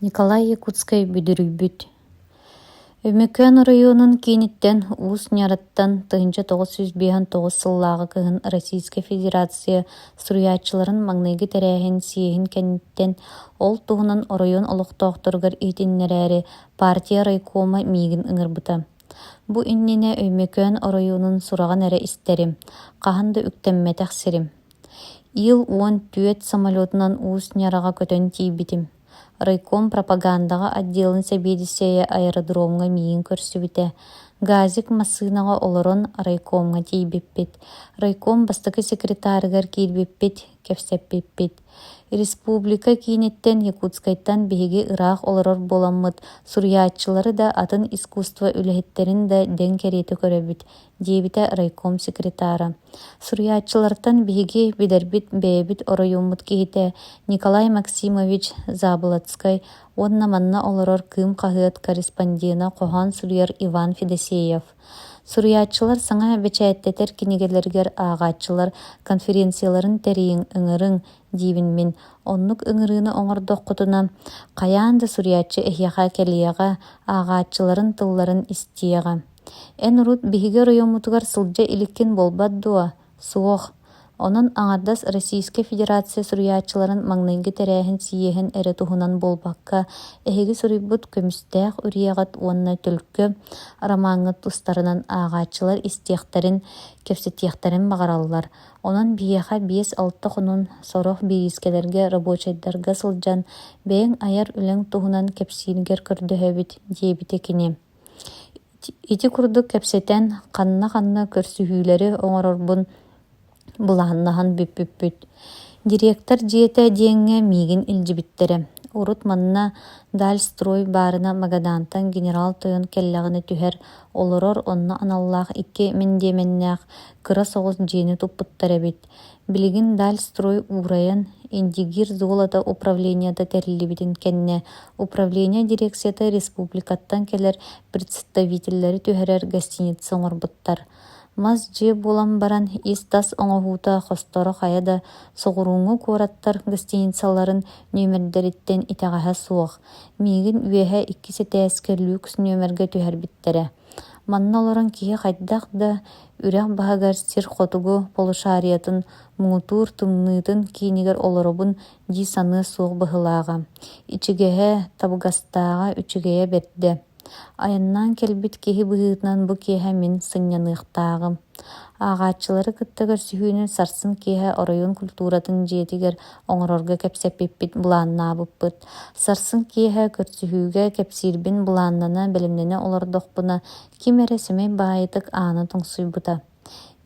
Николай Якутскай бүдүрүбүт. Өмөкөн районун киниттен уус няраттан тыынча 909 сыллаагы кыһын Российская Федерация суруячыларын маҥнайгы тэрээһин сиэһин кэнниттен ол туһунан оройон олохтоохторгар иитиннэрээри партия райкома миигин ыҥырбыта. Бу иннинэ Өмөкөн оройунун сураҕан эрэ истэрим, хаһан да үктэммэтэх сирим. Ил-10 түөт самолетунан уус ньараҕа көтөн тиийбитим. Райком пропагандаға отделын сәбедисея аэродромға миин көрсүбүтэ. Газик массыынаға олорон райкомға тиийбиппит. Райком бастакы секретарыгар киирбиппит, кэпсэппиппит. Республика кинеттен Якутскайттан биһиги ыраах олорор боламмыт суруяччылары да атын искусство үлэһиттерин да дэн кериэти көрөбүт, диэбитэ райком секретара. Суруяччылартан биһиги бидэрбит бэйэбит оройуммут киһитэ Николай Максимович Заболоцкай, уонна манна олорор кыым хаһыат корреспондена Коһан суруяр Иван Федосеев. Суруяччылар саҥа бэчээттэтэр кинигелэригэр ааҕааччылар конференцияларын тэрииҥ ыҥырыҥ диибин мин, оннук ыҥырыына оҥордоххутуна хайаан да суруяччы эһиэхэ кэлиэҕэ ааҕааччыларын тылларын истиэҕэ. Эн урут биһиги районмутугар сылдьа иликкин болбат дуо, суох. Онон аҥардас Российская Федерация суруяччыларын маҥнайгы тэрээһин сиэһин эрэ туһунан болбакка эһиги суруйбут көмүстээх үрийэҕит уонна төлкө арамааҥҥыт тустарынан ааҕааччылар истиэхтэрин, кэпсэтиэхтэрин баҕараллар. Онон биэхэ 5-6 хунун сорох биискэлэргэ рабочайдарга сылдьан бэйэҥ аяр үлэҥ туһунан кэпсиинигэр көрдөһөбүт диэбитэ кини. Ити курдук кэпсэтэн ханна көрсүһүүлэри оҥорорбун булааннаһан бүппүппүт. Директор диэтэ диэҥҥэ миигин илдьибиттерэ. Урут манна Дальстрой баарына Магадаантан генерал тойон келлэҕини түһэр олорор онно аналлаах 2 мендиэмэннээх кыра соҕус дьиэни туппуттар эбит. Билигин Дальстрой уурайан индигир зуолата управленията териллибитин кэннэ. Управление дирекцията республикаттан келер представительлери түһэрэр гостиница оҥорбуттар. Мас дьиэ булан баран ис-тас оҥоһуута хостoro хая да соҕуруҥҥу куораттар гостиницаларын нөмэрдэриттэн итэҕэһэ суох. Миигин үөһэ 2 сэтээскэ люкс нөмэргэ түһэрбиттэрэ. Манна олорон киһи хайдах да үрэх баһыгар сир хотугу полушариатын муутуур тымныытын киинигэр олоробун дии саныы суох быһылааҕа. Ичигэһэ табыгастааҕа үчүгэйэ бердэ. Айаннаан келбит киһи быһыытынан бу киэһэ мин сынньаныахтааҕым. Ааҕааччылары кытта көрсүһүүнү сарсын киэһэ оройун культуратын дьиэтигэр оҥорорго кэпсэппиппит булааннаабыппыт. Сарсын киэһэ көрсүһүүгэ кэпсиирбин булааннана бэлэмнэне олордохпуна ким эрэ сэмэй баайытык ааны туҥсуйбута.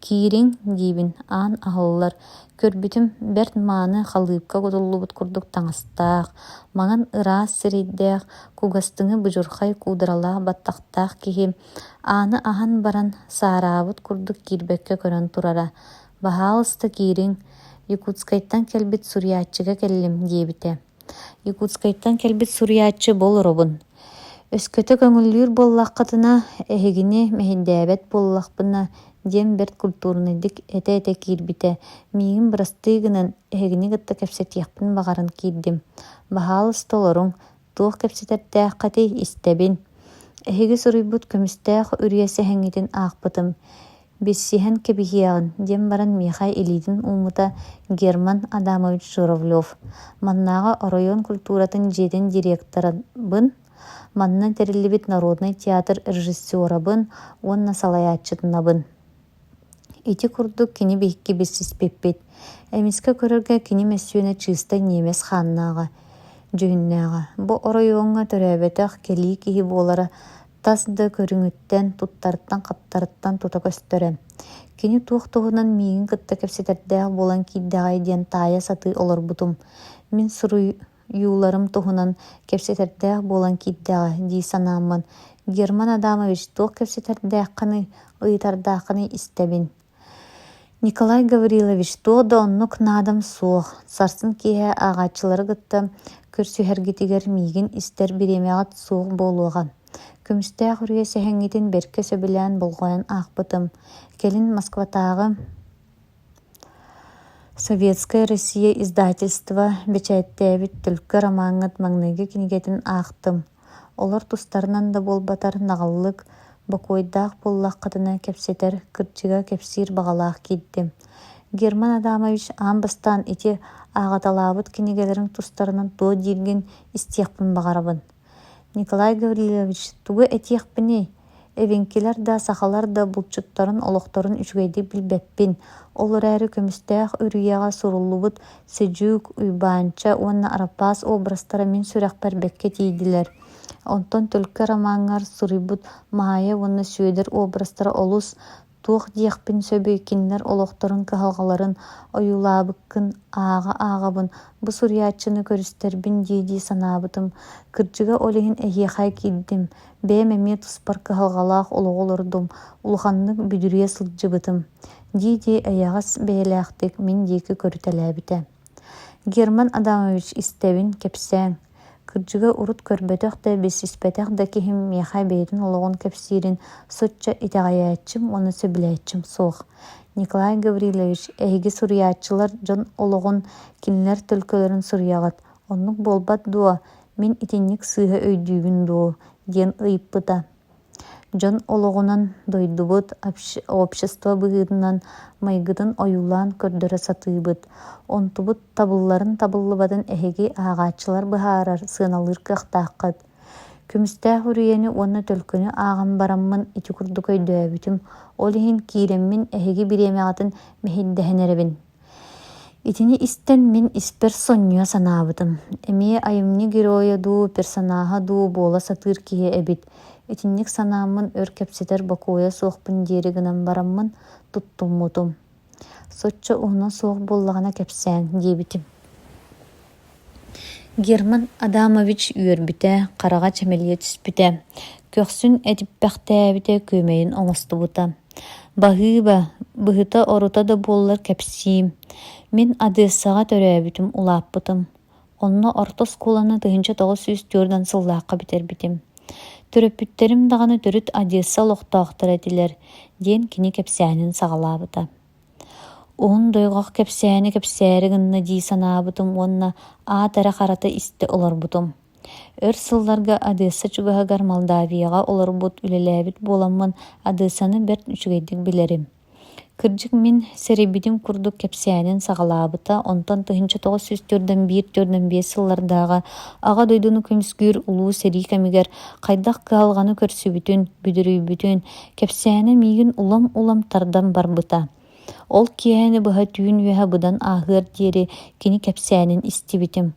Киириҥ диибин аан аһыллар. Көрбүтүм бэрт мааны халыыпка кутуллубут курдук таҥастаах, маҥан ыраас сирэйдээх, кугастыҥы быдьурхай куудуралаах баттахтаах киһи ааны аһан баран саараабыт курдук киирбэккэ көрөн турара. Баһаалыста киириҥ, Якутскайттан кэлбит суруяччыга кэллим диэбитэ. Якутскайттан кэлбит суруяччы болоробун. Өскөтө көҥүллүүр боллааххытына эһигини мэһиддээбэт боллахпына диэм бэрт культурныйдык эте киирбитэ. Миигин бырастыыгынан эһигини гытта кэпсэтиэхпин баҕарын киирдим. Баһаалыста олоруҥ, туох кэпсэтэрдээх истэбин. Эһиги суруйбут көмүстээх үрүйэ сэһэҥҥитин аахпытым. Биссиһэн кэбиһиэҕин диэм баран Михай Илиитин уумута Герман Адамович Журавлев. Маннааҕа оройон культуратын дьиэтин директорабын, манна териллибит Народный театр режиссерабын, уонна салайааччытынабын. Ити курдук кини биһикки биссиспиппит. Эмискэ көрөргэ кини мэссүүнэ чыыста немес хааннааҕа, дьүһүннээҕэ. Бу оройуоҥҥа төрөөбөтөх келии киһи буолара тас да көрүҥүттэн туттарыттан хаптарыттан тута көстөрө. Кини туох туһунан миигин кытта кэпсэтэрдээх буолан киирдэҕэй диэн таайа сатыы олорбутум. Мин суруйууларым туһунан кэпсэтэрдээх буолан киирдэҕэ дии санааммын. Герман Адамович туох кэпсэтэрдээхханы, ыйытардаахханы истэбин. Николай Гаврилович туох да оннук наадам суох. Сарсын киэһэ ааҕааччылары гытта көрсүһэргитигэр миигин истэр биремээҕит суох буолуоҕа. Көмүстээх үрүйэ сэһэҥҥитин беркэ сөбүлээн болҕойон аахпытым. Келин Москватааҕы Советская Россия издательство бечәйттәбит түлкі ромаңыт маңныйғы кинигетін ақтым. Олар тустарынан да болбатар нағаллык, бакойдақ боллақ қытына кепсетер кырчыға кепсир бағалақ кейдді. Герман Адамович амбастан ити ағаталабыт кинигелерін тустарынан до дирген истиақпын бағарабын. Николай Гаврилович, туғы этиақпыне? Эвенкелер да сақалар да бұлчыттарын олықтарын үшгейді білбеппін. Олар әрі көмістәқ үрияға сұрулыбыт сөджүк, уйбанча, онна арапас обрастары мен сүрәқпәр бәкке тейділер. Онтон түлкі ромаңар сұрыбыт мағая онна сүйедер обрастары олус туық диақпін сөбейкенлер олықтарын кағалғаларын ойулабыққын аға-ағабын бұ сүриятчыны көрістербін дейді санабытым. Кырчыға олеген әйеқай кейдім. Бәмәме тұспар кағалғалақ олығылырдым. Улғанның бүдірге сылджыбытым. Дейді әйағас бәйләқтік мен дейкі көрітеләбіті. Герман Адамович истәвін кепсәң. Кыржыга урут көрбөтөх да бесиспетэх да кихим мехай бейтин олоғын кепсирин сотча итағаячым, оны сөбіләчым соқ. Николай Гаврилович, әйгі сурьячылар жон олоғын кинлер түлкөлөрін сурьяғат. Оннук болбат дуа, мен итинник сыға өйдүүгін дуа, ден ыйыппыта. Жон олоғынан дойдубыт, общество бұғыдынан майгытын оюлан көрдөрі сатыыбыт. Онтубыт табылларын табыллыбатын әхеге ағачылар бұхарар сыналыр қақтаққыт. Күмістәқ үрейені оны төлкіні ағам бараммын ити күрді көйдөбітім. Олихин кейреммін әхеге биремеғатын мәхиддәхінеребін. Итini истен мен испер сонья санабытым. Эме айымны героя ду, персонаға ду бола сатыр кие эбит. Итинник санамын өр кепсетер бакуя соқпын дерігінен бараммын туттум мутум. Сотча уна соқ боллағына кепсән дебитим. Герман Адамович үйербіте, қараға чәмелие түспіте. Көксүн әдіп бәқтәбіте көмейін оңысты бұта. Бағыба, бұғыта орута да боллар кепсиім. Мен Одессаға төрәбітім улаппытым. Онны орта скуланы 1904-дан сыллаққа бітер бітім. Төрөпүттерим дағаны төрүт Одесса лоқтақтыр әділер, ден кені кепсәнін сағалабыта. Он дойғақ кепсәні кепсәрігінна дей санабытым, онна атара қарата исті олар бұтым. Өр сылларға Одесса чүгіғағар Молдавияға олар бұт үлеләбіт боламын Одессаны бәрт үшігейдік білерім. Кыржык мен серебидим курдук кепсәнин сағалабыта, онтан 1904-1-5 сыллардағы аға дойдуну көміскүр улуу сери кәмігер қайдақ қалғаны көрсүбүтүн, бүдірүйбүтүн, кепсәні мигін улам тардан барбыта. Ол киәні бұға түйін веға бұдан ағыр дері кені кепсәнин истибитим.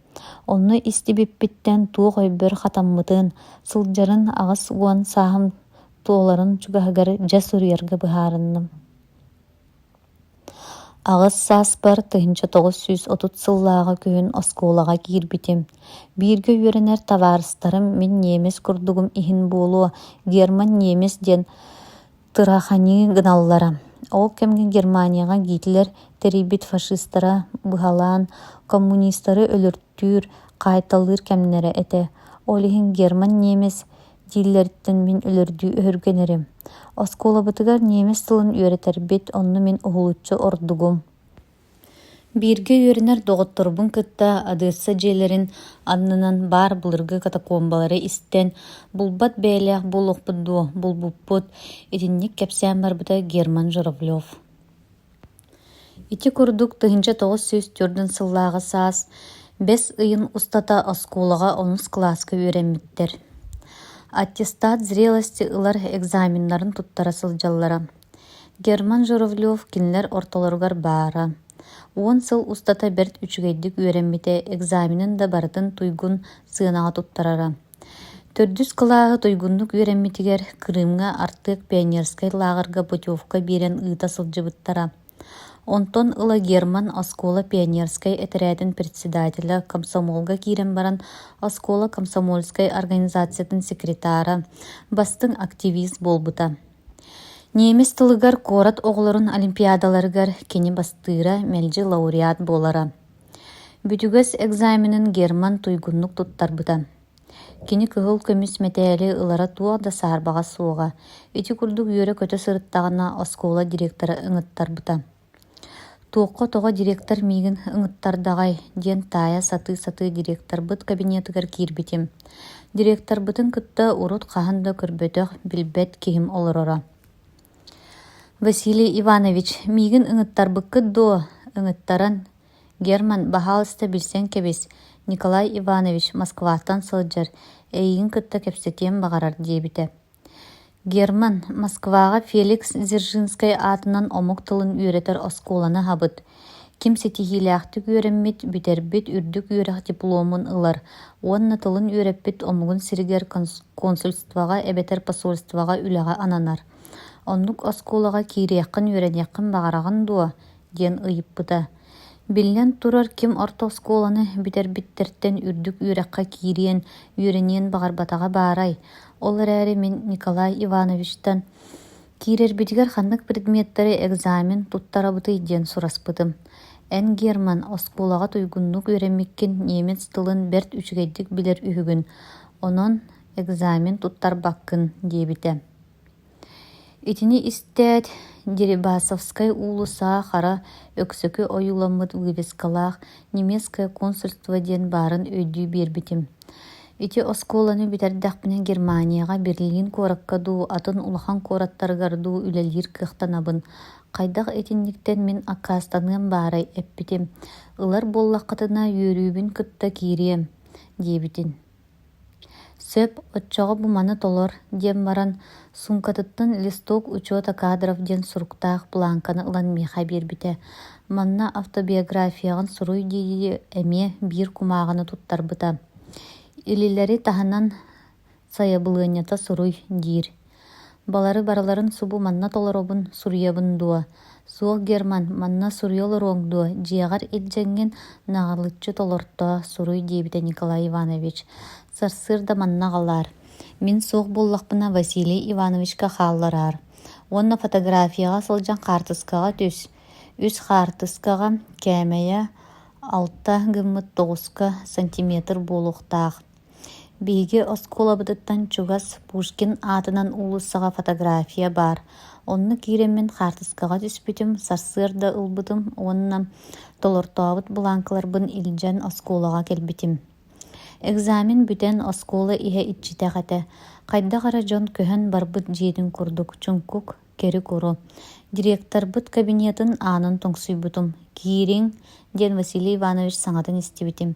Онны истибиппіттен туғы ойбір қатаммытын, сылжарын ағыс уан сағым туоларын чүгағар жасыр ергі бұхарынным. Ағыз сас бар 1930 сыллаға күйін осколаға кирбитим. Бирге үйренер таварыстарым мен немес күрдігім ихин болуа Герман немес ден тырахани гыналлара. Ол кемген Германияға гитлер терибит фашистара бұхалан, коммунистары өлірттүр, қайталыр кәмнері әті. Олихин Герман немес диллерттен мен өлірді өргенерім. Осколабытыгар немес тылын үйретер бет, онны мен ұғылытчы ордугум. Бирге үйренер доғыттырбын кытта Одесса жейлерін аннынан бар бұлырғы катакомбалары истен бұлбат бәйләқ бұлықпыду, бұлбұппыт, етіннік кәпсән барбыта Герман Журавлев. Ити күрдік 1904 сыллағы саас 5 ыйын ұстата осколаға 10 класска үйренметтер. Аттестат зрелости ылар экзамендарын туттара сылжаллара. Герман Журавлев кинлер ортолоргар бара. 10 сыл устата берт үчүгейдик үйренмете экзаменин да бартын туйгун сыынаға туттарара. 400 кылағы туйгундук үйренметигер Крымга артык пионерскай лагырга путевка берен ыта сылжыбыттара. Онтон ыла Герман оскола пионерской отрядын председателя комсомолга кирен баран оскола комсомольской организациятын секретара, бастың активист болбута. Немес тылыгар корат оғларын олимпиадаларгар кені бастыра мелжи лауреат болара. Бүтүгөс экзаменин Герман туйгуннук туттарбыта. Кені кығыл көміс мәтәлі ылара туағда саарбаға суға. Эти күрдік үйері көті сырыттағына оскола директора ыңыттарбыта. Туокко тоҕо директор миигин ыҥыттардаҕай диэн таая сатыы директорбыт кабинетыгар киирбитим. Директорбытын кытта урут хаһан да көрбөтөх билбэт киһим олороро. Василий Иванович, миигин ыҥыттарбыккыт дуо, ыҥыттаран. Герман баһаалыста билсен кэбис. Николай Иванович Москвааттан сылдьар, эйигин кытта кэпсэтиэн баҕарар диэбитэ. Герман, Москваға Феликс Дзержинскай атынан омук тылын үөретер оскуоланы хабыт. Ким сетихилээхтик үөрэммит, битербит үрдүк үөрэх дипломун ылар. Уонна тылын үөреппит омугун сиригер консульствоға эбетер посольствоға үлэҕэ ананар. Оннук оскуолаға киириэххин үөрэнэххин баҕарагын дуо, диэн ыйыппыта. Биллен турар ким орто оскуоланы битербиттерттен үрдүк үөрэххэ киириэн, үөрэниэн баҕарбатаҕа баарай. Ол эрээри мин Николай Ивановичтан киирэрбитигэр ханнык предметтери экзамен туттарабыты диэн сураспытым. Эн Герман оскуолаға туйгуннук үөрэммиккин немец тылын берт үчүгэйдик билер үһүгүн. Онон экзамен туттарбаккын диэбитэ. Итини истээт Дерибасовскай уулусаа хара өксөкү ойуламмыт вывескалаах немецкое консульство диэн баарын өйдүү биэрбитим. Ити оскуоланы битердэхпинэ Германияға Берлин куораккадуу, атын улахан куораттаргардуу үлэлир кыахтанабын. Хайдах этинниктен мен аккаастаныам баарай эппитим. Илар боллаққатына үөрүүбүн кытта киириэм диэбитин. Сөп отчоҕо буманы толор диэн баран сумкатыттан листок учета кадров диэн суруктаах бланканы ылан миэхэ биэрбитэ. Манна автобиографияҕын суруй дии эмиэ биир кумааҕаны туттарбыта. Илилери таһынан сайабылыаннята суруй диир. Балары бараларын субу манна толоробун суруйабын дуо. Суох Герман манна суруйолороң дуо. Дьиэҕэр илдьэҥҥин наҕалыччы толорто суруй диэбитэ Николай Иванович. Сарсыыр да манна галаар. Мин суох буллахпына Василий Ивановичка хааллараар. Онна фотографияға сылдьан хартыскаға түс. Үс хартыскаға кэмэйэ 6,9 сантиметр буолуохтаах. Биһиги оскуолабытыттан чугас Пушкин атынан уулуссаҕа фотография бар. Онны кииреммин хартыскаға түспүтүм, сарсыыр да ылбытым, онна толортообут бланкаларбын илдьэн оскуолаға келбитим. Экзамен бүтэн оскуола иһэ итчитэҕэтэ. Хайдахара дьон көһөн барбыт дьиэтин курдук, чуҥкук кери куру. Директорбыт кабинетін анын тоҥсуйбутум. Киириң диэн Василий Иванович саҥатын истибитим.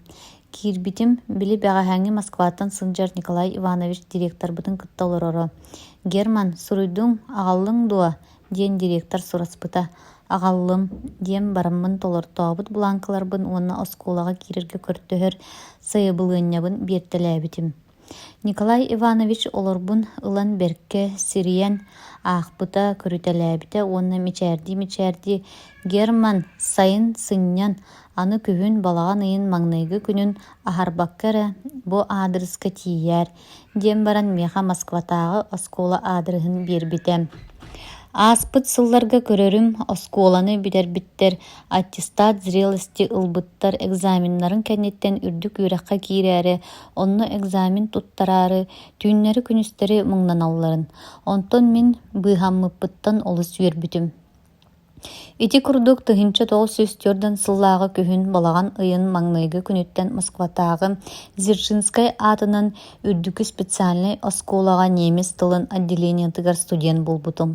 Киирбитим били бэҕэһээҥҥи Москвааттан сылдьар Николай Иванович директорбытын кытта олороро. Герман, суруйдуң аҕаллыҥ дуо диэн директор сураспыта. Аҕаллым диэн бараммын толортообут бланкаларбын уонна оскуолаға киирэргэ көртөһөр сайабылыаннябын биэртэлээбитим. Николай Иванович олорбун ылан берке сириен аахпыта көрүтэлээбитэ уонна мичээрди Герман сайын сыннян аны күһүн балаҕан ыйын маҥнайгы күнүн аһарбаккара бу аадырыска тиийээр диэн баран миэхэ Москватааҕы оскуола аадырыһын биэрбитэ. Ааспыт сылларга көрөрүм оскуоланы битербиттер аттестат зрелости ылбыттар экзамендарын кэнниттен үрдүк үрэххэ киирээри, онно экзамен туттарары, түүннери күнүстери муҥнаналларын. Онтон мин быыһаммыппыттан олус үөрбүтүм. Ити курдук тыһынча 904 сыллааҕы күһүн балаҕан ыйын маҥнайгы күнүттен Москватааҕы Дзержинскай атынан үрдүкү специальный оскуолаҕа немец тылын отделениятыгар студент булбутум.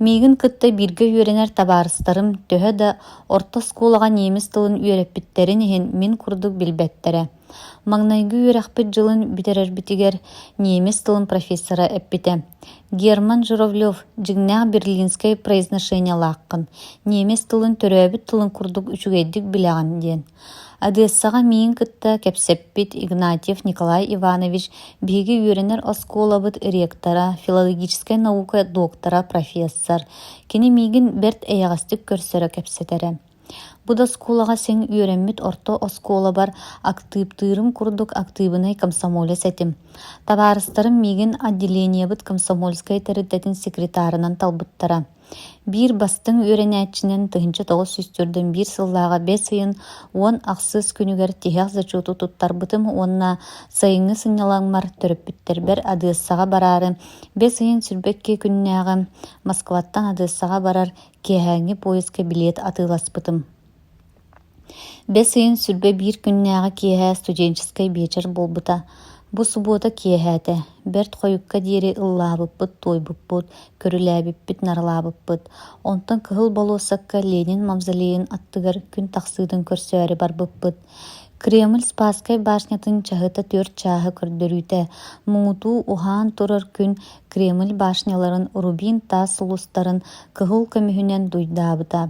Миигин кытта бирге үөрэнэр табаарыстарым төһө да орто оскуолаҕа немец тылын үөрэппиттерин иһин мин курдук билбэттерэ. Маҥнайгы үөрэхпит жылын битерэрбитигэр немец тылын профессора эппите. Герман Журавлев дьиҥнээх берлинскай произношение лааккын. Немец тылын төрөөбүт тылын курдук үчүгэйдик билэҕин диэн. Одессаға миин кытта кэпсэппит Игнатьев Николай Иванович биһиги үөрэнэр оскуолабыт ректора, филологическая наука доктора, профессор. Кини миигин берт эйэҕастык көрсөрө кэпсэтэрэ. Буда скулаға сең үөрэммит орто оскуола бар актыыптыырым курдук актыыбынай комсомолес этим. Табаарыстарым миигин отделениебыт комсомольскай тэриддэтин секретарынан талбыттара. Bir бастың үйренәтчинен тыһынча тоҕус сүстүрдөн bir сыллаага 5 ыйын 10 ахсыз күнүгер тиһэх зачету туттарбытым уонна сайыҥҥы сынньалаҥмар төрөппүттербэр адыассаҕа бараары 5 ыйын сүрбэкки күннээҕэ Москваттан адыассаҕа барар киэһээҥҥи поездка билет атыыласпытым. 5 ыйын сүрбэ биир күннээҕэ киэһээ студенческий вечер болбута. Бу суббота киэһээте, бэрт хойукка диэри ыллаабыппыт, туойбуппут, көрүлээбиппит, нарылаабыппыт. Онтон кыһыл болуосакка Ленин мавзолейын аттыгар күн тахсыытын көрсөөрү барбыппыт. Кремль Спасскай башнятын чаһыта 4 чааһы көрдөрүүтэ, муңутуу уһаан турар күн Кремль башняларын рубин тас улустарын кыһыл көмүһүнэн дуйдаабыта.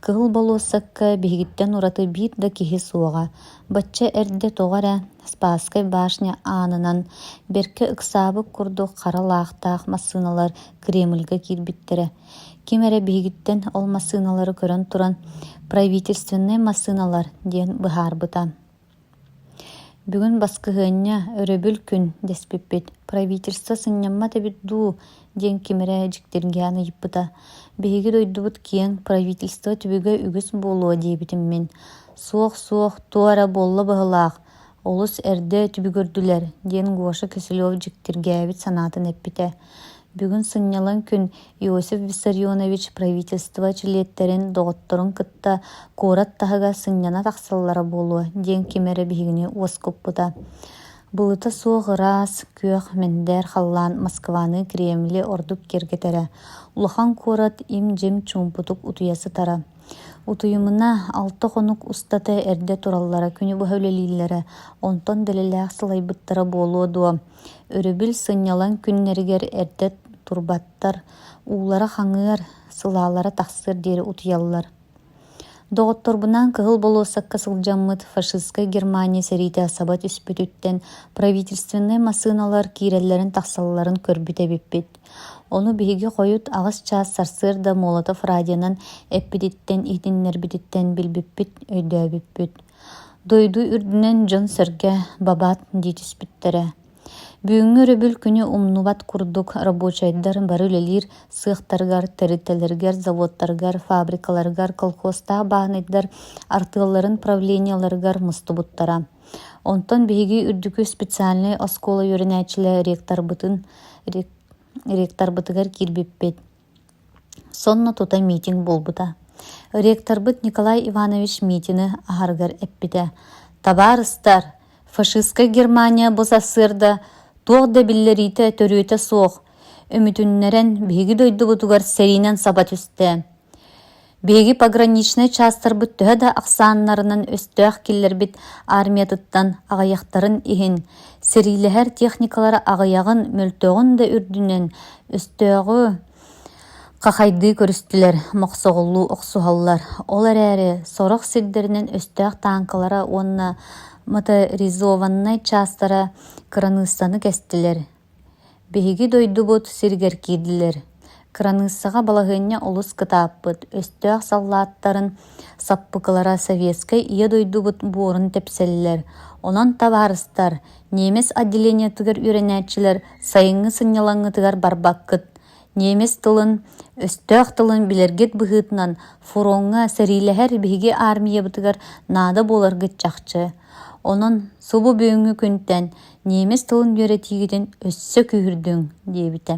Кыһыл болуосакка биһигиттэн ураты биир да киһи суоҕа. Бачча эрдэ тоҕара Спасскай башня аанынан берке ыксаабык курдук хара лаахтаах массыыналар Кремльга киирбиттерэ. Кимэрэ биһигиттэн ол массыыналары көрөн туран правительственный массыыналар диэн быһаарбыта. Бүгүн баскыһыанньа өрөбүл күн деспиппит. Правительство сынньамма тэбит дуу диэн кимэрэ дьиктиргээн ыйыппыта. Биһиги дойдубут киэҥ правительство түбүгө үгүс буолуо диэбитим мин. Суох туара болла быһылаах. Олус эрдэ түбүгөрдүлэр диэн Гоша Киселев дьиктиргээбит санаатын эппитэ. Бүгүн сынньалан күн Иосиф Виссарионович правительство чилиэттерин доҕотторун кытта куорат таһыга сынньана тахсаллара буолуо диэн кимэрэ биһигини уоскуппута. Былыта суох ыраас, күөх, мэндээр халлаан Москваны Кремли ордук кергетерэ. Улахан куорат им-жим чуумпутук утуясы тара. Утуйумуна 6 хонук устата эрдэ тураллара күнү бөһөлөлииллэрэ, онтон дэлэлээх сылайбыттара буолуо дуо. Өрөбүл сынньалан күннэригэр эрдэ турбаттар, уулара хаҥыар, сылаалара тахсыр диэри утуяллар. Доҕотторбунан кыһыл болуосакка сылдьаммыт фашистскай Германия сэритэ саба түспүтүттэн правительственный массыыналар киирэллэрин тахсалларын көрбүтэ биппит. Ону биһиги хойут аҕыс чаас сарсыыр да Молотов радионан эппититтэн иһитиннэрбититтэн билбиппит, өйдөөбүппүт. Дойду үрдүнэн дьон сэргэ бабаат диитиспиттэрэ. Бүгүнгү өрөбүл күнү умнубат курдук рабочайдар бары үлэлиир сыахтаргар, терителергер, заводтаргар, фабрикаларгар, колхозтаа бааныйдар артыалларын правленияларгар мустубуттара. Онтон биһиги үрдүкү специальный оскола үйрэнээчилэ ректорбытыгар киирбиппит. Сонно тута митинг болбута. Ректорбыт Николай Иванович митины аһаргар эппите. Табаарыстар, фашистскай Германия босасырда туох да биллерите төрүөтэ суох. Өмүтүннэрэн биһиги дойдубутугар сэринэн саба түстэ. Биһиги пограничный частарбыт төһө да ахсааннарынан өстөөх киллербит армиятыттан аҕайахтарын иһин. Сэрилэһэр техникалары аҕыягын мөлтөҕүн да үрдүнэн өстөөгү хахайды көрүстүлэр, мохсоҕуллуу охсуһаллар. Ол эрээри сорох сирдеринен өстөөх танкалара уонна моторизованный частара кыраныстаны кэстилэр. Биһиги дойдубут сиргэр киирдилэр. Кыраныстаға балаһыанньа олус кытааппыт, өстөөх саллааттарын саппыкалара советскай ие дойдубут буорун тепселлэр. Онон табаарыстар, немес отделениятыгар үйрэнээчилэр сайыҥҥы сынньалаҥҥытыгар барбаккыт. Немес тылын, өстөөх тылын билэргит быһыытынан фуроҥҥа сэрилэһэр биһиги армиябытыгар наада буоларгыт чахчы. Онон субу бүгүнгү күнтэн немес тылын үйрэтиигитин өссө күүрдүң диэбитэ.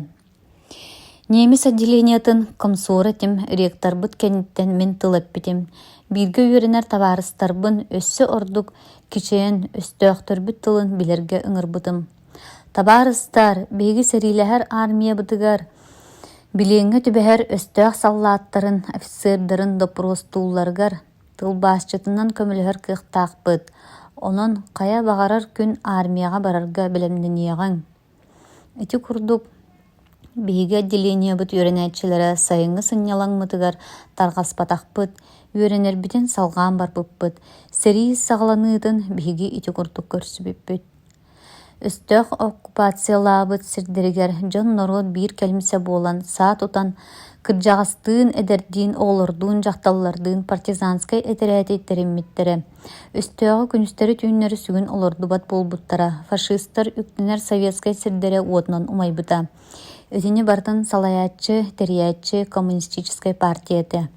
Немес отделениятын комсуоратым ректорбыт кэнниттэн мен тылаппитим. Бииргэ үйрэнэр табаарыстарбын өссө ордук кичээн өстөөхтөрбүт тылын билэргэ ыҥырбытым. Табаарыстар биһиги сэрилэһэр армиябытыгар билиэҥҥэ түбэһэр өстөөх саллааттарын офицердарын допростууларгар тылбаасчытынан көмөлөһөр кыахтаахпыт. Онон хая бағарар күн армияға барарга билэмнэниэҕэҥ. Ити курдук биһиги отделениябыт үйрэнээчилэрэ сайыҥҥы сынньалаҥмытыгар тарҕаспатахпыт, үйрэнэрбитин салгаан барбыппыт. Сэрии саҕаланыытын биһиги ити курдук көрсүбүппүт. Өстөх оккупациялаабыт сирдеригер дьон норот биир кэлмисе буолан саат утан кырдьаҕастыын эдэрдиин оҕолордуун дьахталлардыын партизанскай этэрээтэйиттериммиттере. Өстөөхө күнүстэрэ түүннэрэ сүгүн олордубат буолбуттара. Фашисттар үктүнэр советскай сирдере уотунан умайбыта. Өтүнү бартын салаяччы, терияаччы коммунистической партияты.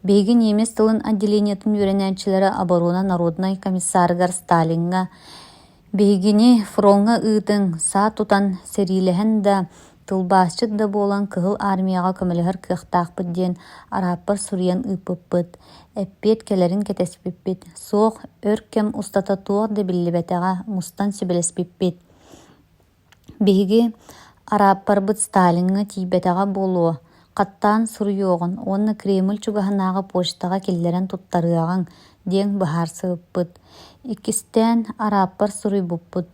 Биһиги немец тылын отделениятын үөрэнээчилэрэ оборона народной комиссарыгар Сталинга биһигини фронга ыытың саат тутан сериилэһэн да тылбаасчыт да буолан кыһыл армияға көмөлөһөр кыахтаахпыт диэн арааппар сурыйан ыыппыппыт, эппиэт келерин кетеспиппит, суох өр кэм устата туох да биллибэтэҕэ мустан сибэлэспиппит. Биһиги арааппарбыт Сталинга тиибэтэҕэ буолуо, каттаан суруйуоҕун, уонна Кремль чугаһынааҕа почтаҕа киллэрэн туттарыаҕаҥ диэн быһаар сыыппыт. Иккистээн арааппар суруйбуппут.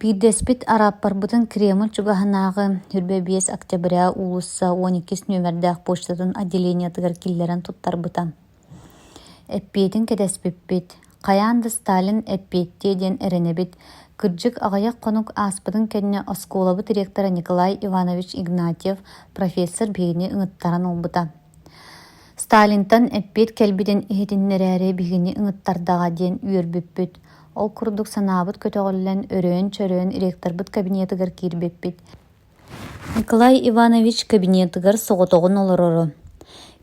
Биирдэспит арааппарбытын Кремль чугаһынааҕы хүрбэ 5 октября уулусса 12 нөмэрдээх почтатын отделениятыгар киллэрэн туттарбыта. Эппиэтин кэтэспиппит. Хайаан да Сталин эппиэттиэ диэн эрэнэбит. Кырдьык аҕайах хонук ааспытын кэннэ оскуолабы директора Николай Иванович Игнатьев профессор биһигини ыҥыттаран олбута. Сталинтан эппиэт кэлбитин иһитиннэрээри биһигини ыҥыттардаҕа диэн үөрбүппүт. Ол курдук санаабыт көтөҕөллэн өрөөн-чөрөөн ректорбыт кабинетыгар киирбиппит. Николай Иванович кабинетыгар соҕотоҕун олороро.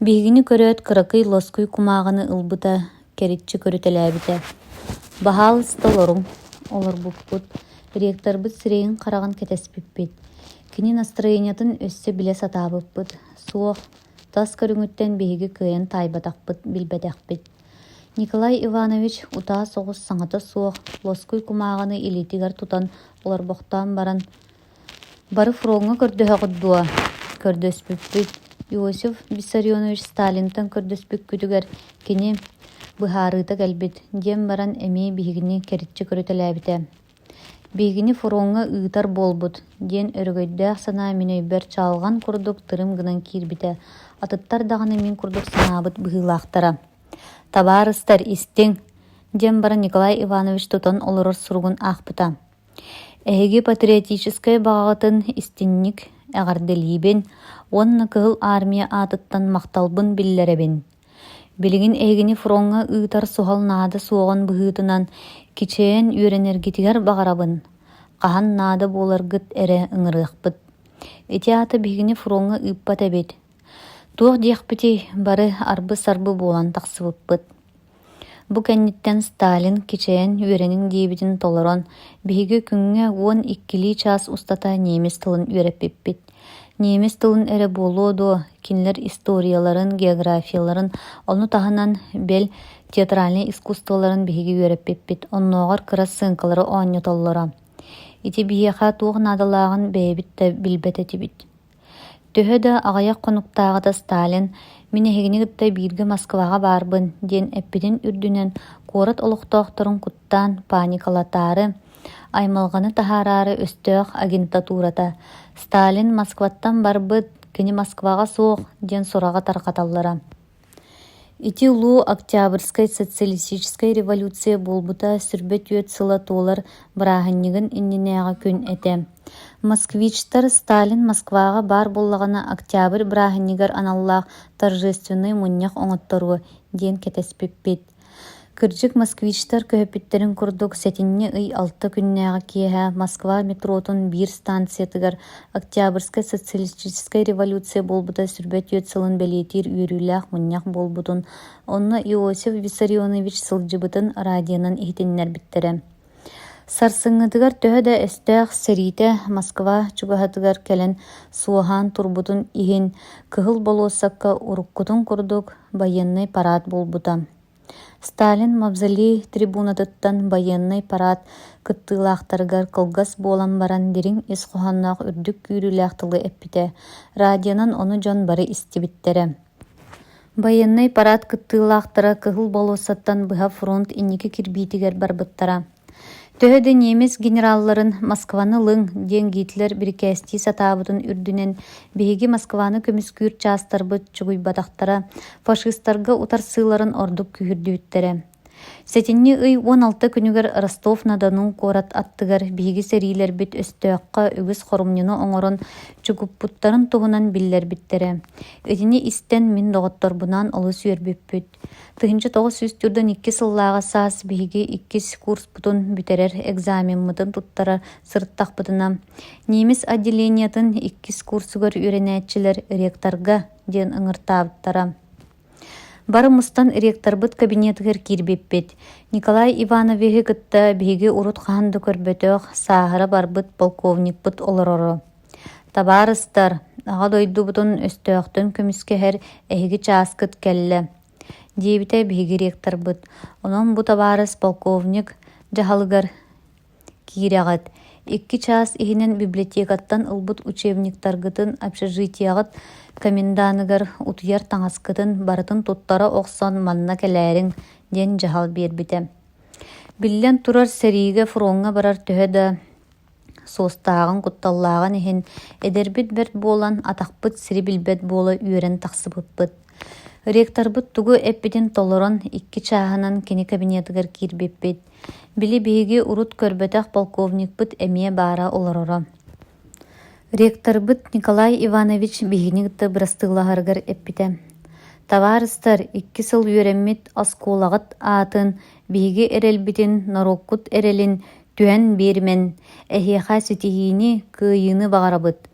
Биһигини көрөөт кыракый лоскуй кумааҕаны ылбыта кэриччи көрүтэлээбитэ. Баһаал столоруҥ олорбуппут. Ректорбыт сирэйин хараҕын кэтэспиппит. Кини настроениятын өссө билэ сатаабыппыт. Суох, тас көрүҥүттэн биһиги кыайан таайбатахпыт, билбэтэхпит. Николай Иванович утаа соҕус саҥата суох, лоскуй кумааҕаны илиитигар тутан олорбохтоон баран бары фронга көрдөһөҕүт дуо, көрдөспүппүт. Иосиф Виссарионович Сталинтан көрдөспүккүтүгэр кини быһаарыыта кэлбит, диэн баран эмиэ биһигини кэриччи көрүтэлээбитэ. Биһигини фронга ыытар буолбут, диэн өрөгөйдөөх санаа минөйбэр чаалган курдук тырым гынан киирбитэ. Атыттар даҕаны мин курдук санаабыт быһыылаахтара. Табаарыстар истиң, диэн баран Николай Иванович тутан олорор суругун аахпыта. Эһиги патриотической баҕаҕатын истинник эҕардэлиибин, уонна кыһыл армия аатыттан махталбын биллэрэбин. Билигин эһигини фронга ыытар суһал наада суоҕун быһыытынан кичээн үөрэнэргитигэр баҕарабын. Хаһан наада буоларгыт эрэ ыҥырыахпыт. Ити аата биһигини фронга ыыппат эбит. Туох диэхпити бары арбы-сарбы буолан тахсыбыппыт. Бу кэнниттэн Сталин кичээн үөрэниҥ диэбитин толорон биһиги күҥҥэ 12 час устата немес тылын үөрэппиппит. Немес тылын эрэ буолуо дуо кинилэр историяларын, географияларын, ону таһынан бэл театральный искусстволарын биһиги үөрэппиппит. Оннооҕор кыра сыҥкалары оонньотоллоро. Ити биһиэхэ туох наадалааҕын бэйэбит да билбэтэтибит. Төһө да аҕайах хонуктааҕата Сталин «Мин эһигинигытта бииргэ Москваға баарбын» диэн эппитин үрдүнэн куорат олохтоохторун куттаан паникалатаары, аймалҕаны таһаараары өстөөх агентатурата «Сталин Москваттан барбыт, кини Москваға суох» диэн сураҕа тарҕаталлара. Ити улуу Октябрьской социалистической революция буолбута сүрбэ түөт сыла туолар бырааһынньыгын иннинээҕэ күн этэ. Москвичтар Сталин Москваға бар боллағана Октябрь бырааһынньыгар аналлаах торжественный мунньах оҥотторуо диэн кэтэспиппит. Кырдьык москвичтар көһөппиттерин курдук сэтинньи ый 6 күннээҕэ киэһэ Москва метротун биир станциятыгар Октябрьской социалистической революция болбута сүрбэ түөт сылын бэлиэтиир үөрүүлээх мунньах болбутун онно Иосиф Виссарионович сылдьыбытын радионан иһитиннэрбиттерэ. Сарсыҥҥытыгар төһө да эстээх сэриитэ Москва чугаһатыгар кэлэн суоһаан турбутун иһин кыһыл болуоссакка уруккутун курдук военный парад болбута. Сталин мавзолей трибунатыттан военный парад кыттыылаахтарыгар кылгас буолан баран дириң ис хоһонноох үрдүк күүрүүлээх тылы эппитэ. Радионан ону дьон бары истибиттерэ. Военный парад кыттыылаахтара кыһыл болуоссаттан быһа фронт инники кирбиитигэр барбыттара. Төһөдө немес генералларын Москваны лыҥ диэн Гитлер бирикэстии сатаабытын үрдүнэн биһиги Москваны көмүскүүр чаастарбыт чугуйбатахтара фашисттарга утарсыыларын ордук күүһүрдүүттэрэ. Сетинни ый 16 күнүгер Ростов-на-Дону корат аттыгар биһиги сериилер бит өстөөхқа үгүс хорумнюну оҥорон чугуппуттарын туһунан биллер bittere. Итини истен мин доҕотторбунан олус үөрбүппүт. Тыһынча 902 сыллааҕа саас биһиги 2 курс бутун бүтерер экзаменмытын туттара сырыттахпытына. Немис отделениятын 2 курсугар үөрэнээччилер ректорга диэн ыҥыртаабыттара. Барымыстан ректорбыт кабинетыгар киирбиппит. Николай Иванович кытта биһиги урут хаанды көрбөтөөх сааһыра барбыт полковникпыт олороро. Табаарыстар, аҕа дойдубутун өстөөхтөн көмүскэһэр эһиги чааскыт кэллэ. Диэбитэ биһиги ректорбыт. Онон бу табаарыс полковник дьаһалыгар киирэҕит. 2 час иһинэн библиотекаттан ылбыт учебниктаргытын общежитиягыт коменданыгар утуяр таҥаскытын барытын туттара охсон манна кэлээриҥ диэн дьаһал биэрбитэ. Биллэн турар сэриигэ фуруоҥҥа барар төһө да суостааҕын кутталлааҕын иһин эдэрбит бэрт буолан атахпыт сири билбэт буола үөрэн тахсыбыппыт. Ректорбыт тугу эппитин толорон 2 чааһынан кини кабинетыгар киирбиппит. Били биһиги урут көрбөтөх полковникпыт эмиэ баара олороро. Ректорбыт Николай Иванович биһини гытта бырастыылаһарыгар эппитэ. Табаарыстар 2 сыл үөрэммит оскуулагыт аатын биһиги эрэлбитин нороккут эрэлин түһэн биэрмен эһиэхэ ситиһиини кыайыыны баҕарабыт.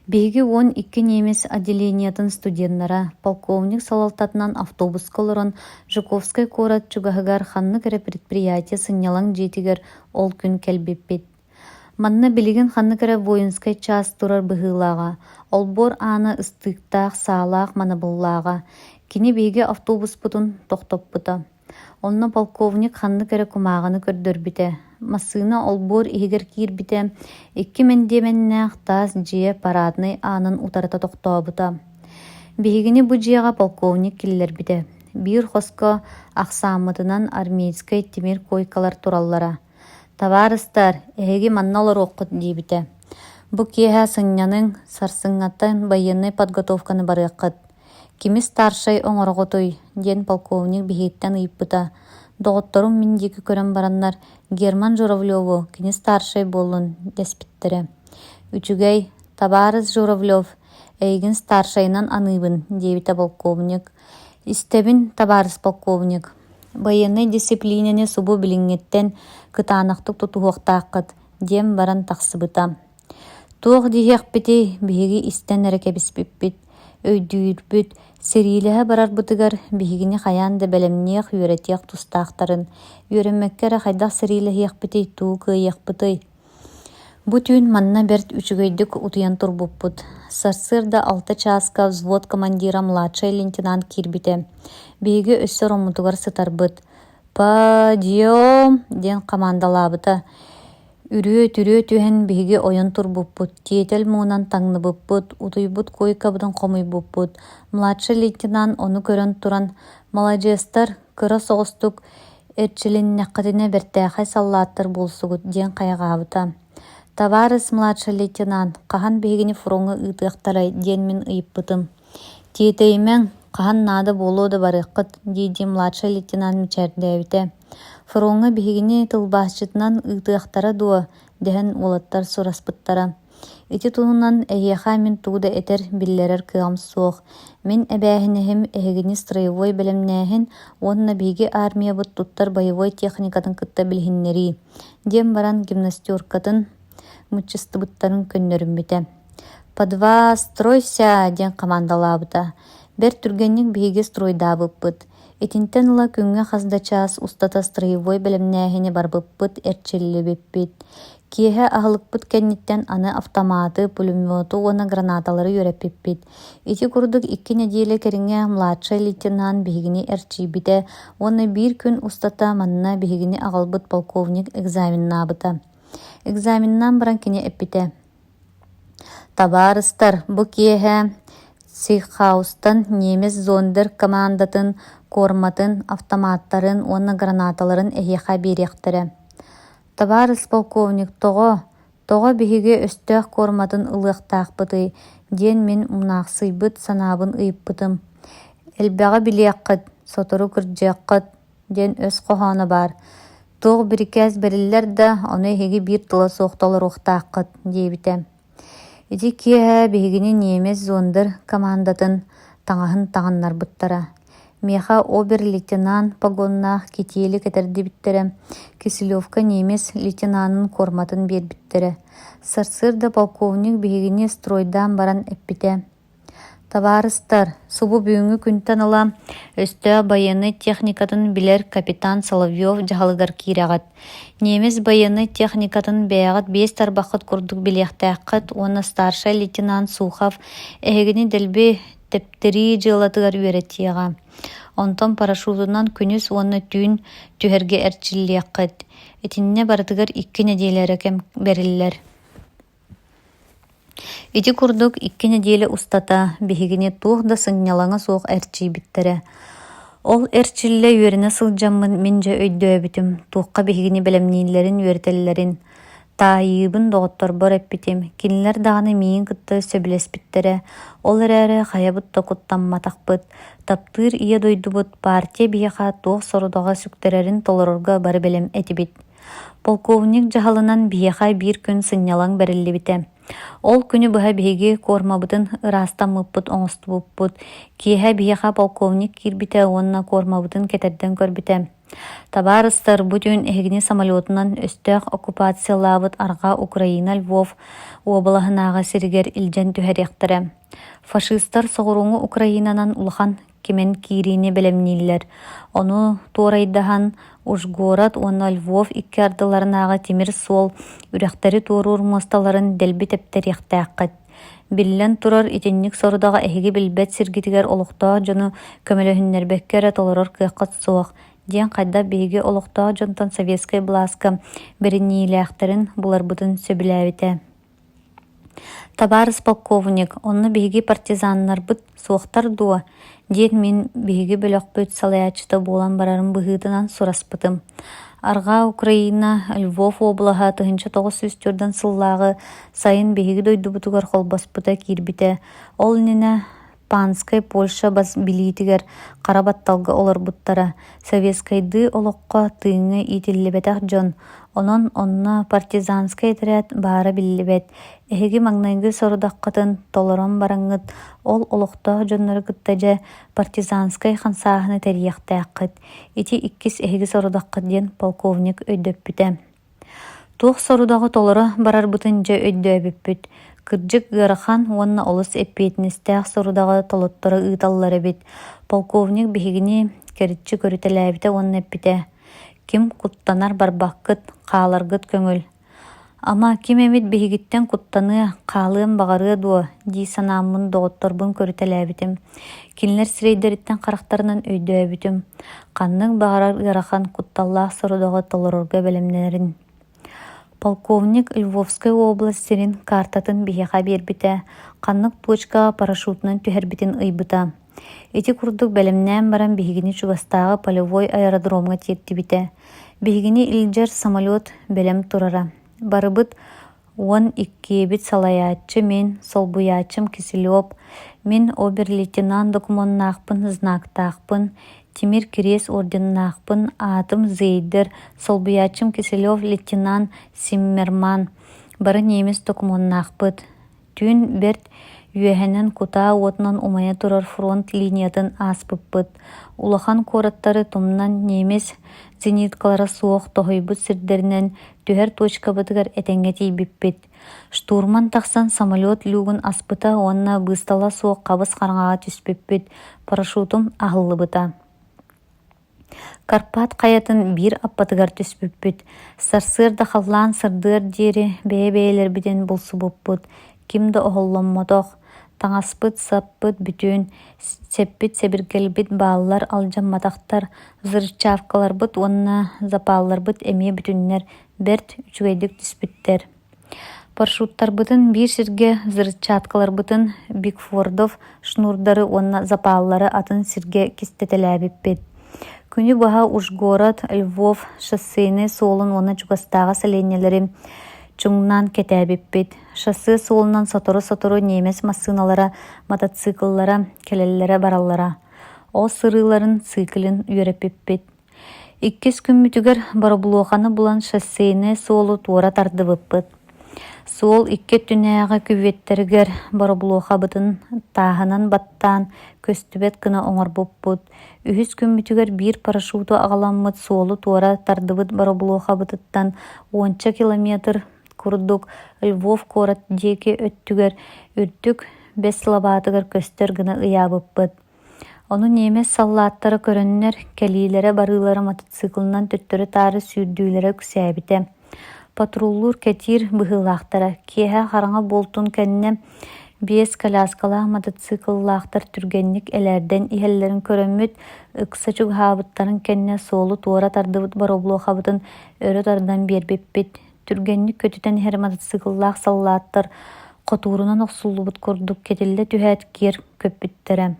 Биһиги 12 немис отделениятын студеннара полковник салалтатынан автобуска олорон Жуковскай корат чугаһыгар ханнык эрэ предприятие сыннялаң дьиэтигэр ол күн кэлбиппит. Манна билигин ханнык эрэ воинскай час турар быһыылааҕа, олбор аана ыстыыктаах саалаах манабыллааҕа, кини биһиги автобуспутун тохтоппута. Онно полковник ханнык эрэ кумааҕаны көрдөрбүтэ. Массыына олбор иһигэр киирбитэ, 2 мэндиэмэннээх таас дьиэ парадный аанын утарыта тохтообута. Биһигини бу дьиэҕа полковник киллэрбитэ. Биир хоско ахсааммытынан армейскай тимир койкалар тураллара. Табаарыстар, эһиги манна олоруоххут диибитэ. Бу киэһэ сынньаныҥ сарсыҥҥаттан военный подготовканы барыаххыт. Кими старшай оҥорҕотуй диэн полковник биһииттэн ыйыппыта. Доҕотторум мин диэки көрөн бараннар Герман Журавлёву кини старшай буоллун дэспиттерэ. Үчүгэй, табаарыс Журавлёв, эйигин старшайынан аныыбын диэбитэ полковник. Истэбин табаарыс полковник. Военный дисциплинаны субу билиҥҥиттэн кытаанахтык тутуһуохтааххыт диэм баран тахсыбыта. Туох диһиэхпити биһиги истэн эрекэбиспиппит, өйдүүрбүт, сериилэһэ барарбытыгар биһигини хайаан да бэлэмниэх үөретиэх тустаахтарын, үөрэммэккэрэ хайдах сериилэһиэхпити туу кыайыахпытый. Бу түүн манна бэрт үчүгөйдүк утуйан турбуппут. Сарсыарда 6 чааска взвод командира младший лейтенант киирбитэ. Биһиги өссө роммутугар сытарбыт. «Подъем!» диэн командалаабыта. Үрүө-түрүө түһэн биһиги ойон турбуппут. Тиэтэл муунан таҥныбыппут, утуйбут койкабытын хомуйбуппут. Младший лейтенант ону көрөн туран: «Молодежстар, кыра соҕустук эрчилиннэххэтинэ бэртээхэй саллааттар булсугут» диэн хайаҕаабыта. «Табаарыс младший лейтенант, хаһан биһигини фуруҥҥа ыытыахтарай» диэн мин ыйыппытым. «Тиэтэймэҥ, хаһан наада буолуо да барыаххыт» диэди младший лейтенант мичээрдээбитэ. «Фуруҥҥа биһигини тылбаасчытынан ыытыахтара дуо» дэһэн уолаттар сураспыттара. Ити тунунан эһиэхэ мин тууда этэр биллэрэр кыам суох. Мин эбээһинэһим эһигини строевой бэлэмнээһин, уонна биһиги армиябыт туттар боевой техникатын кытта билиһиннэри диэм баран гимнастеркатын муччыстыбыттарын көннөрүмбүтэ. «Подва, стройся!» диэн командалаабыта. Бэр түргэнник биһиги стройдаабыппыт. Итинтэн ыла күҥҥэ хасда чаас устата строевой бэлэмнээһини барбыппыт, эрчиллибиппит. Киэһэ аһылыкпыт кэнниттэн аны автоматы, пулемету уона гранаталары үөрэппиппит. Ити курдук 2 недиэлэ кэриҥэ младший лейтенант биһигини эрчийбитэ, уонна 1 күн устата манна биһигини аҕалбыт полковник экзаменнаабыта. Экзаменнаан баран кини эппитэ. «Табаарыстар, бу киэһэ Сихаустан немес зондер командатын, корматын, автоматтарын, уонна гранаталарын эһиэхэ биэриэхтэрэ. «Табаарыс полковник, тоҕо биһиги өстөөх корматын ылыахтаахпытый» диэн мин унаахсыйбыт санаабын ыйыппытым. «Элбэҕэ билиэххыт, сотору кырдьыаххыт» ден өс қоғаны бар. Тоғы бірікәз бірілер да оны хеги бір тұла соқталар оқтаққыт дейбіті. Иди кие бігіні немес зондыр командатын таңахын тағаннар бұттара. Меха обер-лейтенант погоннах кетелі кетерді біттері. Киселевка немес лейтенантын корматын бер біттері. Сарсырда полковник бігіні стройдан баран әппіте. Табарыстар, субу бүгінгі күнтен ала өсті байыны техникатын білер капитан Соловьев жағалыгар кирағат. Немес байыны техникатын бәяғат 5 тарбақыт күрдік білектәқіт, оны старша лейтенант Сухов әгіні дәлбе тептері жылатығар өретияға. Онтан парашютынан күніз оны түйін түхерге әрчіліяқыт. Етінне бардығар 2 неделері кәм бәрілер. Ити курдук 2 неделе устата, бігігіне туғда сыңнялаңа соқ әрчі біттері. Ол әрчілі өріне сылжамын менже өйді өбітім, туққа бігігіне білімнейлерін өртелілерін. Тайыбын доғыттар бар әппітім, кенілер дағаны мейін күтті сөбілес біттері. Ол әрі қаябытта құттан матақпыт, таптыр ие дойды бұт, партия бияға тоқ сорыдаға сүктерерін толырырға бар білім әті бит. Полковник жағалынан бияға бір күн сыңнялаң бәрілі біті. Ол күні бұға бейге кормабытын ырастан мұппыт оңысты бұппыт. Кейхә бияға полковник кирбіті онына кормабытын кетерден көрбіті. Табарыстар бүтін әгіне самолетынан өстіғ оккупациялабыт арға Украина Львов обалағынаға сіргер илжен түхәректірі. Фашистар соғыруңы Украинанан ұлған кемен кирине білемнейлер. Оны торайдахан Ужгород, оны Львов икки ардыларынаға темір сол үрәқтері торур мосталарын дәлбі тәптер яқтаққыт. Биллен турар итенник сордаға әхеге білбәт сіргетігер олықтаға жоны көмелі толырыр күйаққыт соқ. Ден қайда бейге олықтаға жонтан советскай бласка бірінейлі ақтарын бұлар бұтын сөбіләвіті. Табарыс полковник, оны бейге партизаннар бұт соқтар дуа. Ден мен бейге бөліқ бөт салаячыта болан барарын бұғыдынан сұраспытым. Арға Украина, Львов облаға 1904 сыллағы сайын бейге дойды бұтығар қолбаспыта кирбіті. Ол нені Панскай Польша бас билитигер қарабатталғы олар бұттара. Советскайды олыққа тыңы итілібетақ жон. Онон онна партизанскай тәрәт бары білібет. Әхеге маңнайғы сорудаққытын толыран бараңыт. Ол олықта жонлары күттәжі партизанскай қансағыны тәрияқтаққыт. Ити 2 әхеге сорудаққыт ден полковник өйдөп біті. Туқ сорудағы толыры барар бұтын жа өйдөп бүт. Кырджык ғарахан онна олыс әппетіністәқ сорудағы толыттары ұйталлары бет. Полковник бігіне кәрітші көрітеләбіті онна әппеті. Ким құттанар барбаққыт, қаларғыт көңіл. Ама ким әмет бігіттен құттаны қалығын бағары дуа, дей санамын доғыттарбын көрітеләбітім. Кенлер сірейдеріттен қарақтарынан өйді әбітім. Қанның бағарар ғарахан құтталлақ сорудағы толырырға бәлемнерін. Полковник Львовской областерин картатын бияға бербіті, қаннық точкаға парашютынан түхербітін ұйбыта. Эти курдук бәлемнән баран бігіні Чугастағы полевой аэродромға тепті біті. Бігіні илжер самолет бәлем турара. Барыбыт 12 бит салаячы мен солбуячым Киселев, мен обер-лейтенант документнақпын, знактақпын, Тимир Кирес орденнақпын, атым Зейдер, солбуячым Киселев лейтенант Симмерман, бары немес документнақпыт. Түн берт үйәхенен кута отынан умая турар фронт линиятын аспыппыт. Улахан кораттары тумнан немес зениткалары суық тоғойбыт сірдерінен түхер точка бытыгар әтәңгетей біппет. Штурман тақсан самолет люгын аспыта онна быстала суық қабыз қарыңаға түспеппет. Парашютым ағылы бұта. Карпат қаятын бір аппатыгар түспеппет. Сарсырда қаллан сырдыр дері бәйелер біден бұлсы бұппыт. Кимді оғылламмадоқ. Таңаспыт, саппыт, бүтін, сеппіт, себіргелбіт, балылар, алжамматақтар, зырчавкалар бұт, онына запалылар бұт, әме бүтіннер, берт, үчігейдік түспіттер. Парашюттар бұтын бір сірге зырчаткалар бұтын, Бигфордов, шнурдары, онына запалылары атын сірге кестетеләбіппет. Күні бұға Ужгород, Львов, шоссейны солын оны Чугастағы сәленелері чуңнан кетәбіппет. Шоссы солынан сотору немес машиналара, мотоцикллара, келеллere бараллара. О сырыларын циклін үйрепіппет. Иккис күммүтүгер барабулуоханы булан шоссейне суолу туора тардыбыппыт. Суол икке түнээҕэ күбүеттеригер барабулуохабытын тааһынан баттаан көстүбэт гына оҥорбуппут. Үһүс күммүтүгер биир парашюту аҕаламмыт суолу туора тардыбыт барабулуохабытыттан 10 километр курдук Львов куорат диэки өттүгер үрдүк 5 лабаатыгар көстөр гына ыяабыппыт. Ону немес саллааттары көрөннөр кэлиилэрэ барыылары мотоциклынан төттөрү таары сүүрдүүлэрэ күсээбите. Патруллур кэтир быһыылаахтара, киэһэ хараҥа болтун кэннэ 5 коляскалаах мотоцикллаахтар түргэнник элэрдэн иһэллэрин көрөммүт, ыкса чугаһаабыттарын кэннэ суолу туора тардыбыт барабулуохабытын өрө тардан биэрбиппит. Түргэнник көтүтэн иһэр мотоцикллаах саллааттар хотуурунан охсуллубут курдук кетиллэ түһээт киэр көппүттэрэ.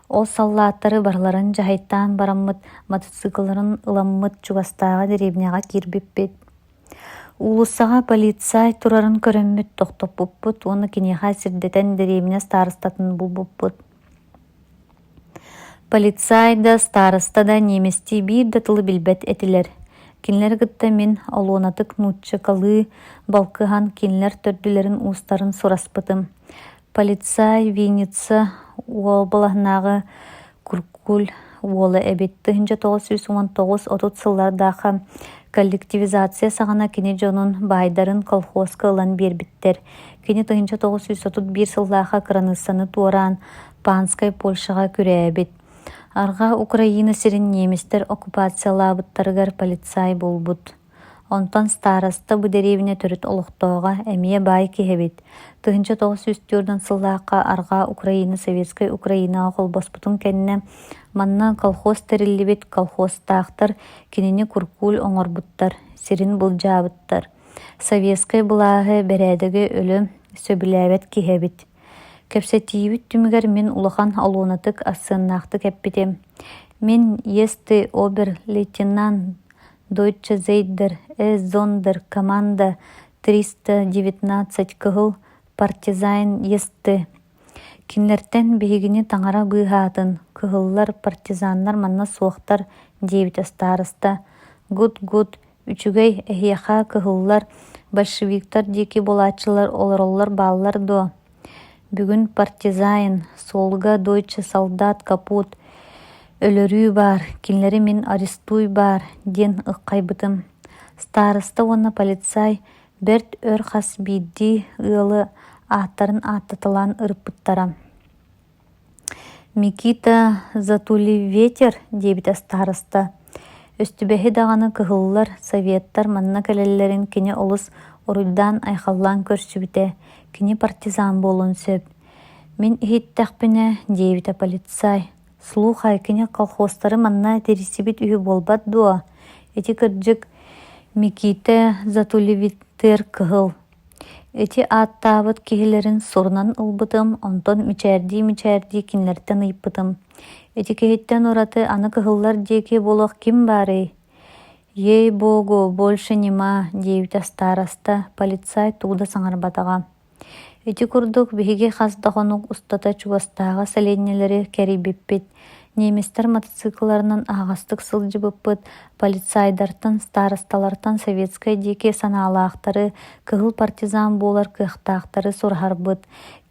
Ол саллааттары барларын жаһайттаан бараммыт мотоциклларын ыламмыт чугастааҕа деревняга киирбиппит. Улуссаҕа полицай турарын көрөммүт тохтоппуппут, уонна киниэхэ сирдэтэн деревня старостатын булбуппут. Полицай да староста да немести биир да тылы билбэт этилэр. Кинилэр гытта мин олуонатык нуучча калыы балкыһан кинилэр төрдүлэрин уустарын сураспытым. Полицай Винница уолбалаһынаагы куркул уола эбит 1919 отут сыллардаахха коллективизация саҕана кини дьонун баайдарын колхозка ылан биэрбиттэр. Кини 1931 сыллаахха кыраныссаны туораан Панскай Польшаға күрээбит. Арга Украина сирин немистер оккупациялаабыттарыгар полицай болбут. Онтон староста бу деревня төрүт олохтоога эмие бай киһэбит. 1904 сыллаакка арга Украина Советскай Украинаға холбоспутун кэннэ манна колхоз териллибит колхозтаахтар кинини куркул оҥорбуттар, сирин булжаабыттар. Советскай булааһы бэрээдэги өлө сөбүлээбэт киһэбит. Кэпсэтиибит түмүгэр мин улахан олуонатык ассыаннаахтык эппитим. Мин есты обер-лейтенант Deutsche Zeider Зондер команда 319 кыһыл партизан есты. Кинлертен биһигини таҥара быыһаатын кыһыллар партизаннар манна суохтар диэбит староста. Гуд үчүгэй эһиэхэ кыһыллар большевиктар диэки булаачылар олороллар бааллар дуо. Бүгүн партизан солга Deutsche солдат капут өлөрүү бар, кинлери мин арестуй бар диэн ыккайбытым. Староста уонна полицай берт өр хас биидди ыалы ааттарын ааттаталаан ырыппыттара. Микита Затуливетер диэбит староста. Өстүбэһи даҕаны кыһыллар советтар манна кэлэллэрин кини олус оруйдаан айхаллаан көрсүбүтэ, кини партизан буолун сөп. Мин иһиттэхпинэ диэбитэ полицай. Слухай, кини колхозтары манна терисибит үһү болбат дуо. Эти кырдьык Микита Затуливетер кыһыл. Эти ааттаабыт киһилэрин сурунан ылбытым, онтон мичээрдии кинилэртэн ыйыппытым. Эти киһиттэн ураты аны кыһыллар диэки буолуох ким баарый? Ей-богу, больше нема, диэбитэ староста, полицай тууда саҥарбатаҕа. Эти курдук биһиги хас доҕонук устата чугастааҕа сэлиэнньэлэри кэрийбиппит. Немистер мотоциклларынан ааҕастык сылдьыбыппыт, полицайдартан, старосталартан советскай диэки санаалаахтары, кыһыл партизан буолар кыахтаахтары сурһарбыт,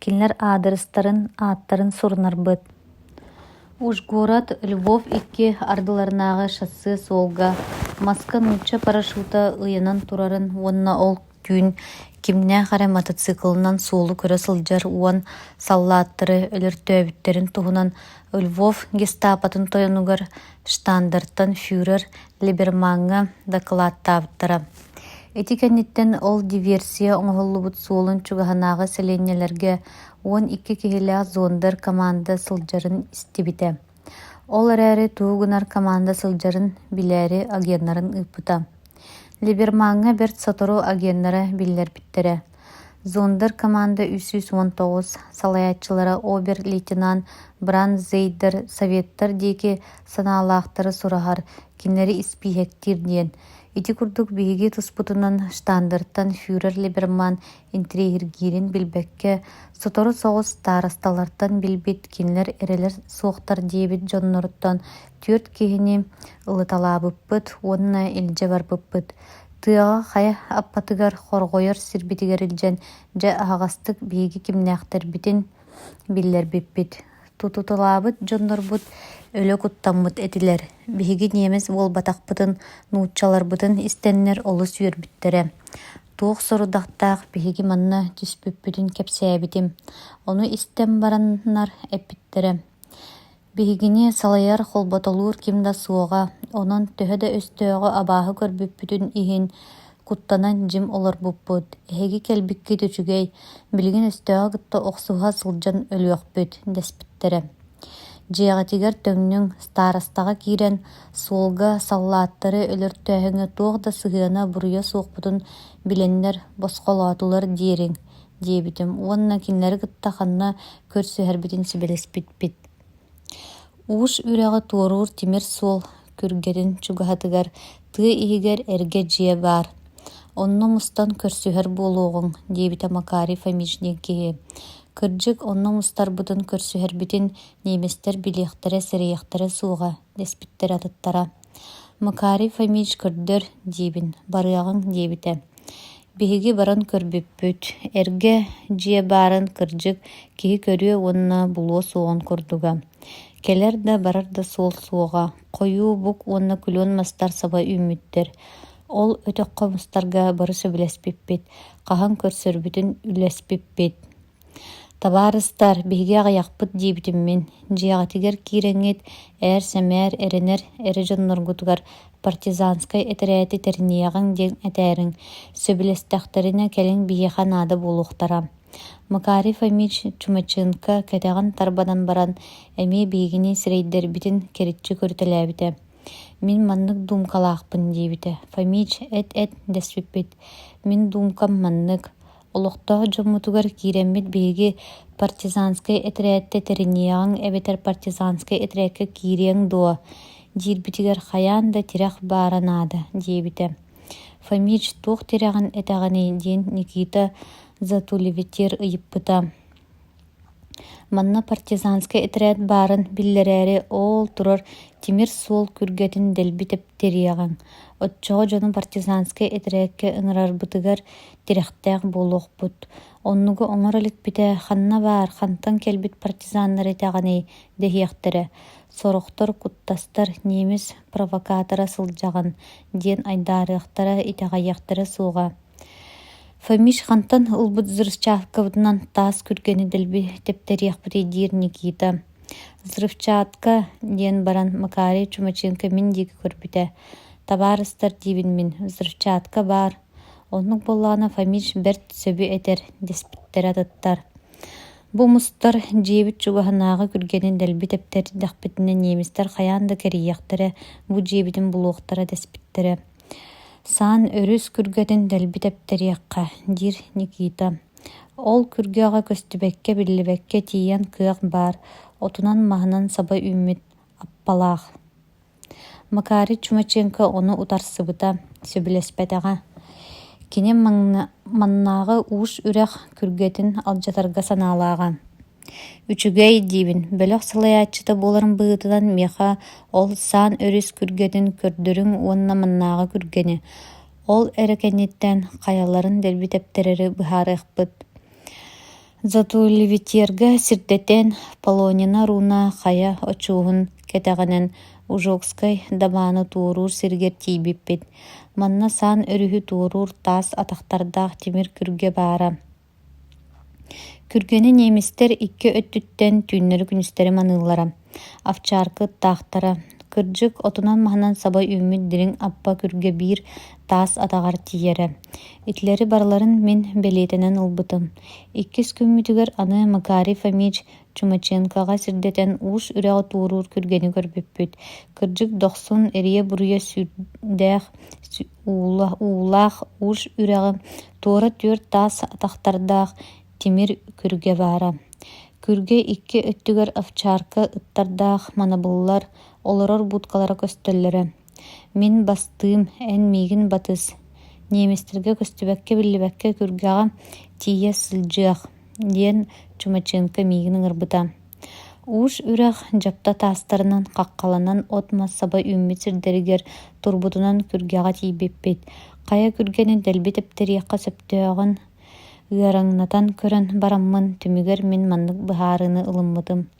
кинилэр аадырыстарын, ааттарын сурнарбыт. Ужгород, Львов икки ардыларынааҕы шоссе суолга Москва нуучча парашюта ыйанан турарын уонна ол түүн кимнээхэрэ мотоциклынан суолу көрө сылдьар уон саллааттары өлөртөөбүттерин туһунан Львов гестапатын тойонугар штандартан фюрер Либерманга докладтаабыттара. Эти кэнниттен ол диверсия оҥоһуллубут суолун чугаһанааҕы сэлиэнньэлэргэ уон икки киһилээх Зондер команда сылдьарын истибитэ. Ол эрээри туһугунар команда сылдьарын билээри агеннарын ыыппыта. Либерманга берт сотору агеннары биллэрбиттерэ. Зондер команда 319 салаяччылары обер-лейтенант Бран Зейдер советтар диэки санаалаахтары сурахар кинилэри испиһэктир диэн. Ити курдук биһиги туспутунан штандарттан фюрер Либерман интригиргирин билбекке сотору соҕус старосталартан билбит кинилэр эрэлэр суохтар диэбит дьонноруттан түөрт киһини ылыталаабыппыт, уонна илдьэ барбыппыт. Тыаҕа хая аппатыгар хорҕойор сирбитигэр илдьэн дьэ аһаҕастык биһиги кимнээхтэрбитин биллэрбиппит. Тутутулаабыт дьоннорбут өлө куттаммыт этилэр. Биһигиниэмес буолбатахпытын, нууччаларбытын истэннэр олус үөрбүттерэ. Туох сорудахтаах биһиги манна түспүппүтүн кэпсээбитим. Ону истэн бараннар эппиттерэ. Биһигини салайар холботолуур кимда суоҕа, онон төһө да өстөöҕө абааһы көрбүппүтүн иһин куттанан дьим олорбуппут. Эһиги кэлбикки төчүгэй, билигин өстөöҕө гытта охсуһа сылдьан өлүөхпүт дэспиттерэ. Дьиэҕэтигэр төҥнүҥ старостаҕа киирэн суолга саллааттары өлөртөөһүҥҥэ туох да сыһыана буруйа суохпутун биленнэр босхолоотулар диэриҥ диэбитим. Уонна кинилэри гытта ханна көрсүһэрбитин сибэлэспитпит. Уус үрэҕэ туоруур тимир суол күргэрин чугаһатыгар тыа иһигэр эргэ дьиэ баар. Онно мустан көрсүһэр буолуоҕуҥ диэбитэ Макарий Фомич диэн киһи. Кырдьык онно мустарбытын көрсүһэрбитин нийместэр билиэхтэрэ сэрэйэхтэрэ суоҕа дэспиттэр атыттара. Макарий Фомич көрдөр диибин, барыаҕыҥ диэбитэ. Биһиги баран көрбүппүт. Эргэ дьиэ баарын кырдьык киһи көрүө уонна булуо суоҕун курдуга. Келэр да барар да суол суоҕа. Хойуу бук уонна күлүөн мастар саба үүммүттэр. Ол өтөккө мустарга бары сөбүлэспиппит, хаһан көрсөрбүтүн үлэспиппит. Табаарыстар, биһиги аҕыйахпыт диибитиммин. Дьиэҕэтигэр киирэҥҥит ээр сэмээр эрэнэр эре дьонноргутугар партизанскай этэрээти тэрниэҕиҥ диэн этээриҥ сөбүлэстэхтэринэ кэлин биһиэхэ наада буолуохтара. Макарий Фомич Чумаченко кэтэҕин тарбанан баран эмиэ биһигини сирэйдэрбитин кэриччи көрүтэлээбитэ. Мин маннык думкалаахпын диибитэ. Фомич эт дэспиппит. Мин думкам маннык. Олохтоох дьоммутугар киирэммит биһиги партизанскай этэрээттэ тэрниэҕиҥ эбэтэр партизанскай этэрээккэ киириэҥ дуо диирбитигэр хайаан да тирэх баара наада диэбитэ. Фомич туох тирэҕин этэҕини диэн Никита Затулевитер ыйыппыта. Манна партизанскай этэрээт баарын биллэрээри оол турар тимир суол күргэтин дэлбит эптериэҕиҥ. Отчоҕо дьону партизанскай этэрээккэ ыҥырарбытыгар тирэхтээх буолуохпут. Оннугу оҥор иликпитэ ханна баар хантан кэлбит партизаннар этэҕини дэһиэхтэрэ. Сорохтор куттастар немес провокатора сылдьаҕын диэн айдаарыахтара итэҕаййахтара суоҕа. Фомич хантан ылбыт взрывчаткабытынан таас күргэни дэлби тептериэхпитий диир Никита. Взрывчатка диэн баран Макарий Чумаченко мин диэки көрбүтэ. Табаарыстар диибин мин, взрывчатка баар. Оннук боллаана Фомич берт сөбү этер деспиттэр атыттар. Бу мустар дьиэбит чугаһынааҕы күргэнин дэлби тептери дахпытына немистер хаяан да кэрийиэхтэрэ бу дьиэбитин булуохтара деспиттерэ. Саан өрүс күргэтин дэлби тептериэххэ диир Никита. Ол күргээҕэ көстүбэккэ биллибэккэ тиийэн кыах баар, отунан маһынан саба үүммит аппалаах. Макарий Чумаченко ону утарсыбыта сөбүлэспэтэҕэ. Кини маннааҕы уус үрэх күргэтин алдьатарга санаалааҕа. Үчүгэй диибин, бөлөх салайааччыта буоларын быһыытынан миэхэ ол саан өрүс күргэтин көрдөрүҥ уонна маннааҕы күргэни. Ол эрэкэнниттэн хайаларын дэлби тептерери быһаарыахпыт. Затулевитерге сирдэтэн Полонина руна хая очууһун кэтэҕинэн Ужокскай дамааны тууруур сиргэр тиибиппит. Манна саан өрүһү тууруур таас атахтардаах тимир күргэ баара. Күргэни немистер икки өттүттэн түүннөрү күнүстери маныыллара. Овчаркы таахтара. Кырдьык отунан маһынан саба үүммүт дириң аппа күргэ биир таас атаҕар тиийэрэ. Итлери барларын мин белиэтэнэн ылбытым. Иккис күммүтүгэр аны Макарий Фомич Чумаченкоҕа сирдэтэн уус үрэҕэ тууруур күргэни көрбүппүт. Кырдьык дохсун эрийэ буруйа сүрдээх уулаах уус үрэҕи туора түөр таас атахтардаах тимир күргэ баара. Күргэ икки өттүгэр овчарка ыттардаах манабыллар олорор будкалара көстөллөрө. Мин бастыым, эн мигин батыс. Неместерге көстүбәкке биллибәкке күргәгә тие сылжыах, диен Чумаченко мигин ырбыта. Уж үрэх жапта тастарынан қаққаланан от массаба үммит сирдеригер турбутунан күргәгә тиибеппит. Кая күргәне дәлбит эптериякка сөптөөгөн ыараңнатан көрөн бараммын түмүгер мин маннык быһаарыны ылыммытым.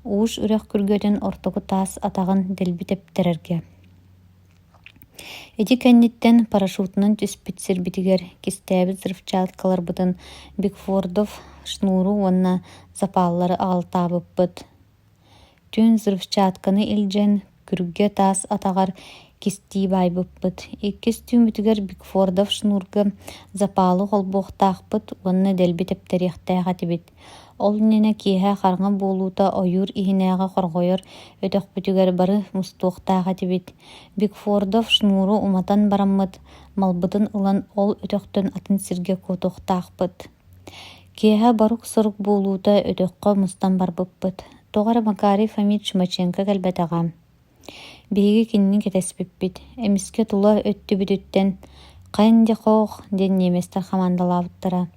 Уж үрэх күргөтөн ортогу таас атагын дәлбит эптерерге. Эти кэнниттен парашютунан түспит сирбитигер кистээбит взрывчаткаларбытын Бигфордов шнуру уонна запааллары аалтаабыппыт. Түн взрывчатканы илжен күргэ таас атагар кистии байбыппыт. Иккис түмүтүгер Бигфордов шнурга запаалы холбуохтаахпыт уонна дэлбит эптериэхтээҕэ тибит. Ол нэне киэһэ харҕа буолуута ойуур иһинээҕэ хорҕойор өтөхпүтүгэр бары мустуохтааҕа тибит. Бигфордов шнуру уматан бараммыт, малбытын ылан ол өтөхтөн атын сиргэ куотуохтаахпыт. Киэһэ барук сорук буолуута өтөххө мустан барбыппыт. Тоҕара Макарий Фомич Чумаченко кэлбэтэҕэ. Биһиги кинини кэтэспиппит. Эмиске тула өттүбүтүттэн «Хайын дьахоох» диэн неместер хамаандалаабыттара.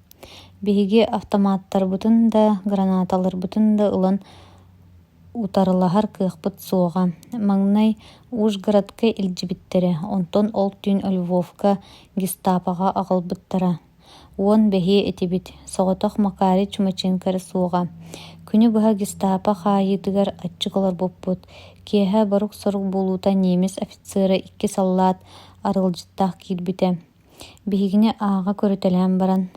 Биһиги автоматтарбытын да, гранаталарбытын да ылан утарылаһар кыахпыт суоҕа. Маҥнай Ужгородка илдьибиттерэ, онтон ол түүн Львовка гестапоҕа аҕалбыттара. Уон бэһиэ этибит, соҕотох Макарий Чумаченкары суоҕа. Күнү быһа гестапо хаайыытыгар аччык олорбуппут. Киэһэ барук сорук буолуута немес офицера икки саллаат арылдьыттаах киирбитэ. Биһигини ааҕа көрөтэлээн баран,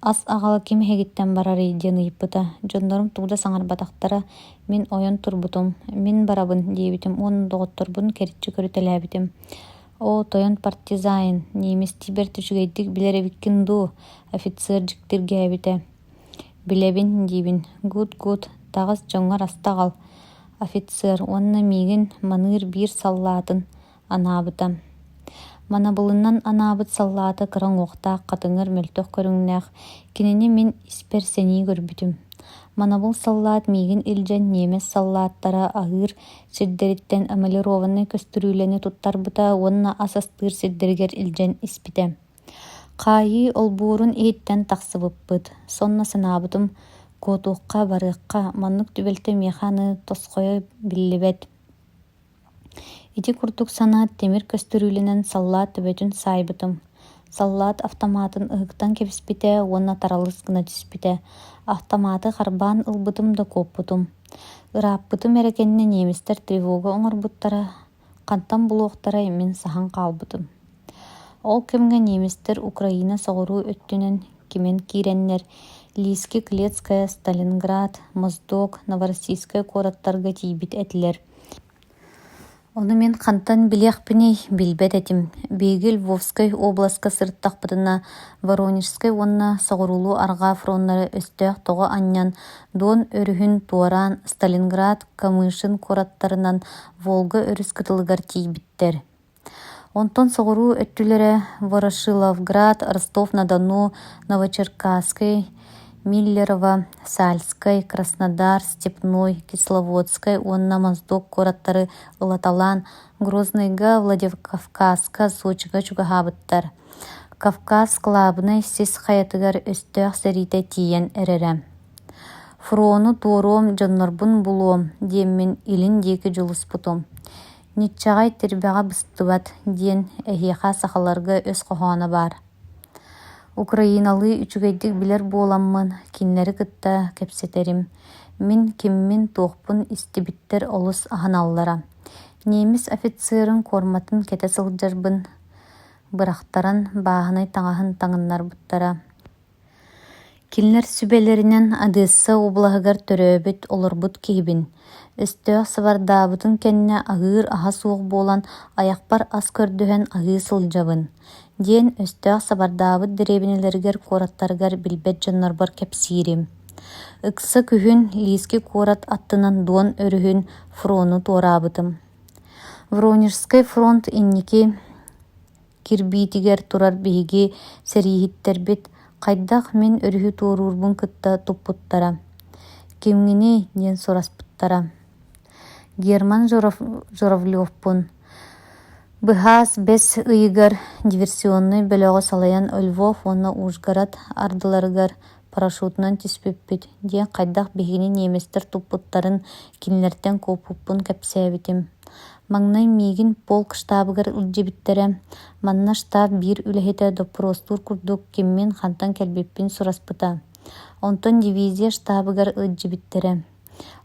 ас аҕала ким хэгиттэн барарый диэн ыйыппыта. Дьоннорум тугда саҥарбатахтара, мин ойон турбутум, мин барабын диэбитим, уон доҕотторбун кэриччи көрөтэлээбитим. О, тойон партизайн, немес тибер түчүгэйдик билэр эбиккин дуу, офицер дьиктиргээбитэ. Билэбин диибин, гуд, тағыс жоҥҥор астаҕал. Офицер, уонна миигин маныыр биир саллаатын анаабыта. Манабылыннан анаабыт саллаата кыраҥ уохтаах хатыҥар мөлтөх көрүҥнээх, кинини мин исперсении көрбүтүм. Манабыл саллаат миигин илдьэн немес саллааттара аһыыр сирдэриттэн эмалированный көстүрүүлэни туттарбыта, уонна ас астыыр сирдэригэр илдьэн испитэ. Хаайыы олбуурун иһиттэн тахсыбыппыт. Сонна санаабытым куотуухха барыахха маннык түбэлтэ миэхааны тосхойо биллибэт. Ити курдук санаат темир көстүрүүлэнэн саллаат төбөтүн саайбытым. Саллаат автоматын ыһыктан кэбиспитэ, уонна таралыс гына түспитэ. Автоматы харбаан ылбытым да куоппутум. Ырааппытым эрекенне неместер тревога оҥорбуттара, хантан булуохтара мен сахан хаалбытым. Ол кемге неместер Украина соҕуруу өттүнэн кимен киирэннер Лиски, Клецкая, Сталинград, Моздок, Новороссийская куораттарга тиибит этилэр. Ону мен хантан билиэхпини билбэт этим. Биги Львовской областка сырыттахпытына Воронежской уонна соҕурулуу арҕаа фроннары өстөөх тоҕо аннян дуон өрүһүн туоран Сталинград, Камышин куораттарынан Волга өрүс кытылыгар тиибиттер. Онтон соҕуруу өттүлэрэ Ворошиловград, Ростов-на-Дону, Новочеркасский, Миллерово, Сальской, Краснодар, Степной, Кисловодской, уонна Моздок куораттары ылаталаан Грозныйга, Владикавказка, Сочига чугаһаабыттар. Кавказ кылаабыны сис хайатыгар өстөөх сэритэ тиийэн эрэрэ. Фрону туоруом дьоннорбун булуом диэммин илин диэки дьулуспутум. Ниччаҕай тирбэҕэ быстыбат диэн эһиэхэ сахаларга өс хоһоона бар. Украиналы үчүгэйдик билэр буоламмын, киннери кытта кэпсэтерим. Мин киммин туохпун истибиттер олус аһаналлара. Немис офицерын корматын кэтэ сылдьарбын, бырахтаран бааһынай таҥаһын таҥыннарбыттара. Кинилэр сүбэлэринэн Одесса облаһыгар төрөөбүт олорбут киһибин. Өстөөх сыбардаабытын кэннэ аһыыр аһа суох буолан аяхпар ас көрдөһөн аһыы сылдьабын. Диэн өстөөх сабардаабыт дэриэбинэлэригэр куораттарыгар билбэт дьоннорбор кэпсиирим. Ыкса күһүн Лиски куорат аттынан дуон өрүһүн фрону туораабытым. Воронежской фронт инники кирбиитигэр турар биһиги сэрииһиттербит. Хайдах мен өрүһү туоруурбун кытта туппуттара. Кимгини диэн сораспыттара. Герман Журавлевпун. Быһаас бес ыйыгар диверсионный бөлөҕө салайан Львов уонна Ужгород ардыларыгар парашютунан түспүппүт диэн хайдах биһигини неместер туппуттарын кинилэртэн куоппуппун кэпсээбитим. Маҥнай миигин полк штабыгар илдьибиттерэ, манна штаб биир үлэһитэ допростуур курдук киммин хантан кэлбиппин сураспыта. Онтон дивизия штабыгар илдьибиттерэ.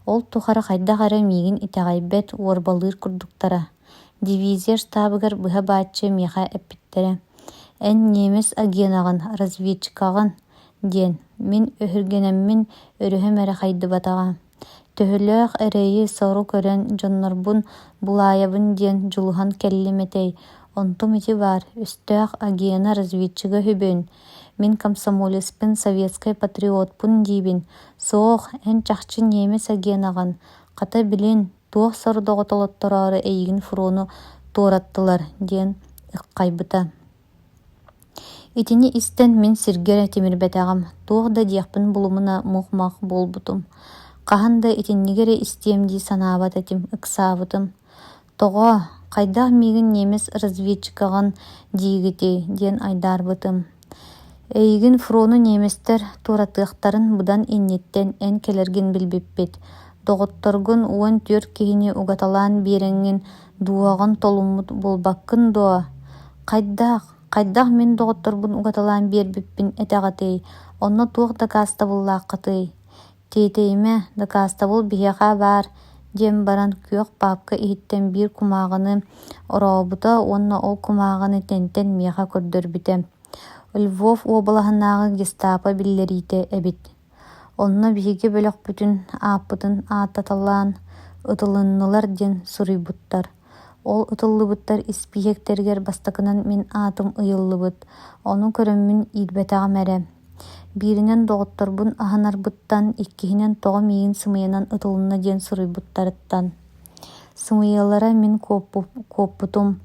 Ол тухара хайдах эрэ миигин итэҕэйбэт уорбалыыр курдуктара. Дивизия штабыгар быһа бааччы миэхэ эппиттерэ. Эн немес агиенаҕын, разведчикаҕын диэн, мин өһүргэнэммин өрүһөм эрэ хайдыбатаҕа. Төһөлөөх эрэйи сору көрөн дьоннорбун булаайабын диэн дьулуһан кэллиметэй. Онтум ити баар, үстээх агиена разведчига хүбүн. Мин комсомолеспын, советскай патриотпун диибин. Соох, эн чахчы немес агиенаҕын. Хата билин, туох сорудоҕотолоттороору эйигин фуруону туораттылар диэн ыккайбыта. Итини истэн мин сиргэрэ тимирбэтэҕим, туох да диэхпин булумуна мух-мах буолбутум. Хаһан да итиннигэрэ истиэм дии санаабат этим, ыксаабытым. Тоҕо, хайдах миигин немес разведчикаҕын диигити диэн айдаарбытым. Эйигин фуруону неместер туоратыахтарын быдан инниттэн эн келэргин билбиппит. Доҕотторгун уон түөр киһини угаталаан биэрэҥҥин дуоҕун толуммут буолбаккын дуо. Хайдах мин доҕотторбун угаталаан биэрбиппин этэҕэтэй, онно туох да каастабыллааххытый. Тиэтэйимэ, да каастабыл биһиэхэ баар диэн баран күөх паапка иһиттэн биир кумааҕыны орообута, уонна ол кумааҕыны тэнтэн миэхэ көрдөрбүтэ. Львов уобалаһынааҕы гестапо биллэриитэ эбит. Онно биһиги бөлөхпүтүн ааппытын ааттаталаан ытылыннылар диэн суруйбуттар. Ол ытыллыбыттар испиһиэктэригэр бастакынан мин аатым ыйыллыбыт. Ону көрөммүн иирбэтэҕим эрэ. Бииринэн доҕотторбун аһынарбыттан, иккиһинэн тоҕо миигин сымыйанан ытылынна диэн суруйбуттарыттан. Сымыйаллара мин куоппутум,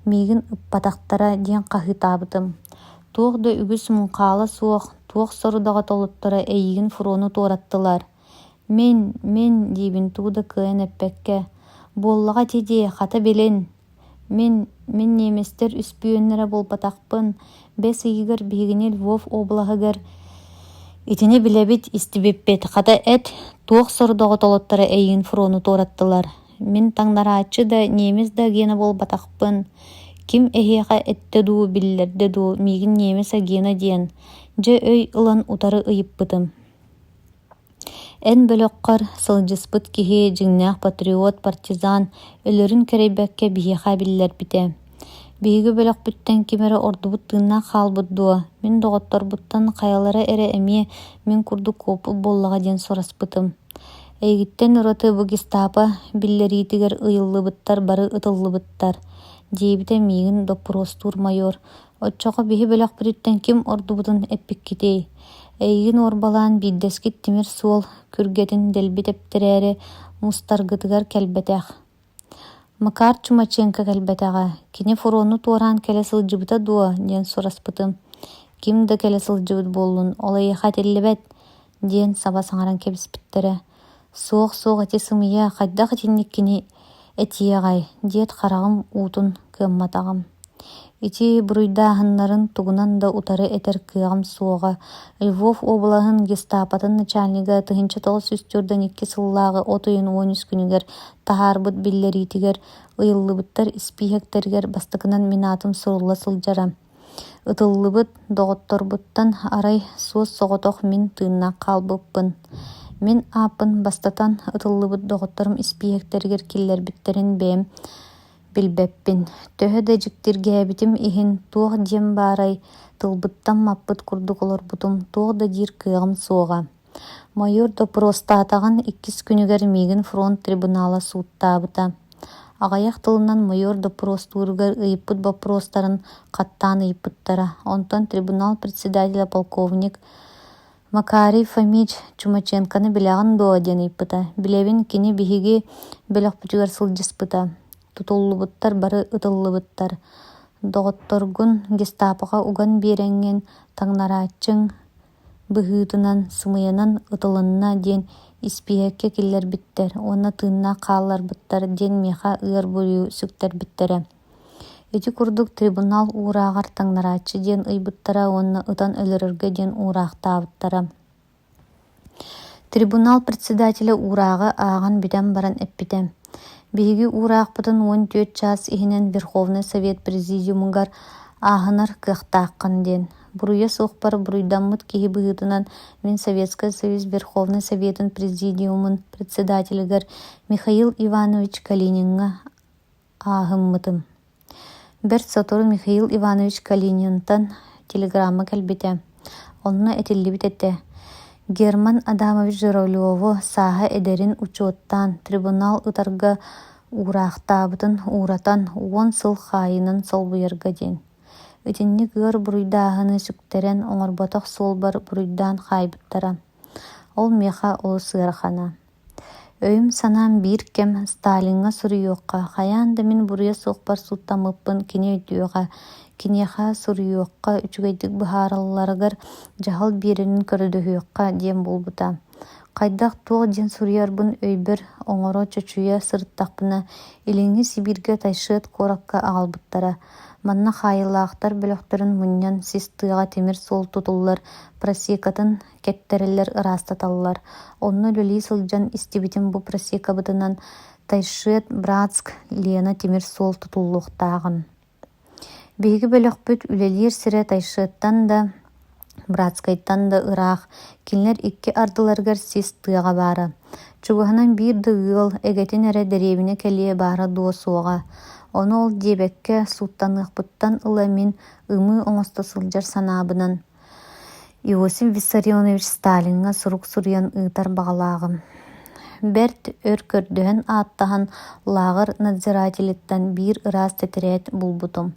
миигин ыппатахтара диэн хаһыытаабытым. Туох да үгүс муҥхаала суох, туох сорудоҕотолоттора эйигин фуруону туораттылар. Мен диибин тууда кыайан эппэккэ. Буоллаҕа тидии, хата билин. Мен неместер үспүөннэрэ буолбатахпын. Бес ыйыгар биһигини Львов облаһыгар итини билэбит истибиппит. Хата эт, туох сорудоҕотолоттора эйигин фуруону туораттылар. Мин таҥнарааччы да немес да агиена буолбатахпын. Ким эһиэхэ этте дуу биллэрдэ дуу миигин немес агиена диэн. Дьэ өй ылан утары ыйыппытым. Эн бөлөккөр сылдьыспыт киһи дьиҥнээх патриот, партизан өлөрүн кэрэйбэккэ биһиэхэ биллэрбитэ. Биһиги бөлөхпүттэн кимэрэ ордубут тыыннаах хаалбыт дуо. Мин доҕотторбуттан хайалара эрэ эмиэ мин курдук куоппут буоллаҕа диэн сораспытым. Эйигиттэн ыраты бу гестапо биллэриитигэр ыйыллыбыттар бары ытыллыбыттар диэбитэ миигин допростуур майор. Оччоҕо биһи бөлөхпүтүттэн ким ордубутун эппиккитей. Эйигин уорбалаан биирдэскит тимир суол күргэтин дэлбит эптэрээри мустаргытыгар кэлбэтэх. Макар Чумаченко кэлбэтэҕэ, кини фуруону туораан кэлэ сылдьыбыта дуо диэн сураспытым. Ким да кэлэ сылдьыбыт буоллун, олайыха тиллибэт диэн саба саҥаран кэбиспиттэрэ. Суох эти сымыйа хайдах итинниккини этиэҕэй диэт хараҕым уутун кыамматаҕым. Ити буруйдааһыннарын тугунан да утары этэр кыаҕым суоҕа. Львов облаһын гестапотын начальнига тыһынча тоҕус үстүөрдэн икки сыллааҕы от ойун уонус күнүгэр тахаарбыт биллэриитигэр ыйыллыбыттар испииһэктэригэр бастакынан минаатым сурулла сылдьара. Ытыллыбыт доҕотторбуттан арай суос соҕотох мин тыыннаах хаалбыппын. Мин ааппын бастатан ытыллыбыт доҕотторум испииһэктэригэр киллэрбиттерин бэйэм билбэппин. Төһө да дьиктиргээбитим иһин туох диэм баарай тылбыттан маппыт курдук олорбутум, туох да диир кыаҕым суоҕа. Майор допростаатаҕын иккис күнүгэр миигин фронт трибунала сууттаабыта. Аҕайах тылынан майор допростууругар ыйыппыт вопростарын хаттаан ыйыппыттара. Онтон трибунал председателя полковник Макарий Фомич Чумаченканы билэҕин дуо диэн ыйыппыта. Билэбин кини биһиги бөлөхпүтүгэр сылдьыспыта. Тутуллубуттар бары ытыллыбыттар. Доҕотторгун гестапоҕа уган биэрэҥҥин таҥнарааччыҥ быһыытынан сымыйанан ытылынна диэн испиэкке киллэрбиттэр, уонна тыыннаах хаалларбыттар диэн миэхэ ыар буруйу сүктэрбиттэрэ. Ити курдук трибунал уураагар таңнарааччы диэн ыйбыттара уонна ытан өлөрөргө диэн уурахтаабыттара. Трибунал председателя уураагы ааган бүтэн баран эппите. Биһиги уурахпытын 14 час иһинэн Верховный Совет Президиумугар ааһынар кыахтааккан диэн. Буруйа суохпар буруйдаммыт киһи быһыытынан мин Советский Союз Верховный Советын Президиумын председателигер Михаил Иванович Калининга ааһыммытым. Берт сотору Михаил Иванович Калининтан телеграмма кэлбите. Онна этиллибит этте. Герман Адамович Журавлёву сааһа эдерин учуоттан трибунал ытарга уурахтаабытын ууратан 10 сыл хаайынан солбуйарга диэн. Итинни кыар буруйдааһыны сүктерен оҥорботох суолбар буруйдаан хаайбыттара. Ол меха ол сыарахана. Өйүм санаам биир кем Сталинга суруйуокка, хаяанда мин буруйа суохпар суттамыппын кини өтүөҕэ, киниэхэ суруйуокка үчүгэйдик быһааралларыгар дьаһал биэринин көрөдөһүөкка диэн булбута. Хайдах туох диэн суруйарбын өйбөр оҥоро чочуйа сырыттахпына илиҥҥи Сибиргэ тайшыат куоракка аҕалбыттара. Манна хаайылаахтар бөлөхтөрүн мунньан сис тыаҕа тимир суол тутуллар, просекатын кэттерэллэр ыраастаталлар. Онно лөлии сылдьан истибитин бу просекабытынан Тайшыат Братск Лена тимир суол тутуллуохтааҕын. Биһиги бөлөхпүт үлэлиир сире Тайшыаттан да Братскайттан да ыраах кинилэр икки ардыларгар сис тыаҕа баара. Чугаһынан биир да ыал эгетин эре дэриэбине кэлиэ баара дуо суоҕа. Ону ол диэбэккэ суттаныахпыттан ыла мин ымыы оҥосто сылдьар санаабынан Иосиф Виссарионович Сталинга сурук суруйан ыытар баҕалааҕым. Берт өр көрдөһөн ааттаһан лааҕыр надзирателиттен биир ыраас тетирэät булбутум.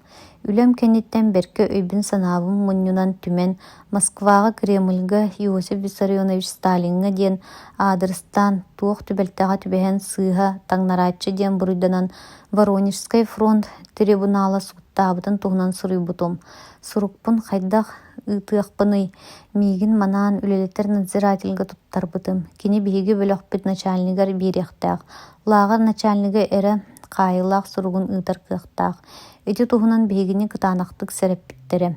Үлэм кэнниттэн берке өйбүн санаабым мунньунан түмэн Москваға Кремльга Иосиф Виссарионович Сталинга диэн аадырыстан туох түбэлтэҕэ түбэһэн сыыһа таңнарааччы диэн буруйданан Воронежской фронт трибунала суттаабытын туһунан суруйбутум. Сурукпун хайдах ыытыахпыный миигин манаан үлэлэтэр надзирательга туттарбытым. Кини биһиги бөлөхпүт начальнигар биирэхтээх. Лааҕар начальнига эре хаайылаах суругун ыытар кыахтаах. Ити туһунан биһигини кытаанахтык сэрэппиттэре.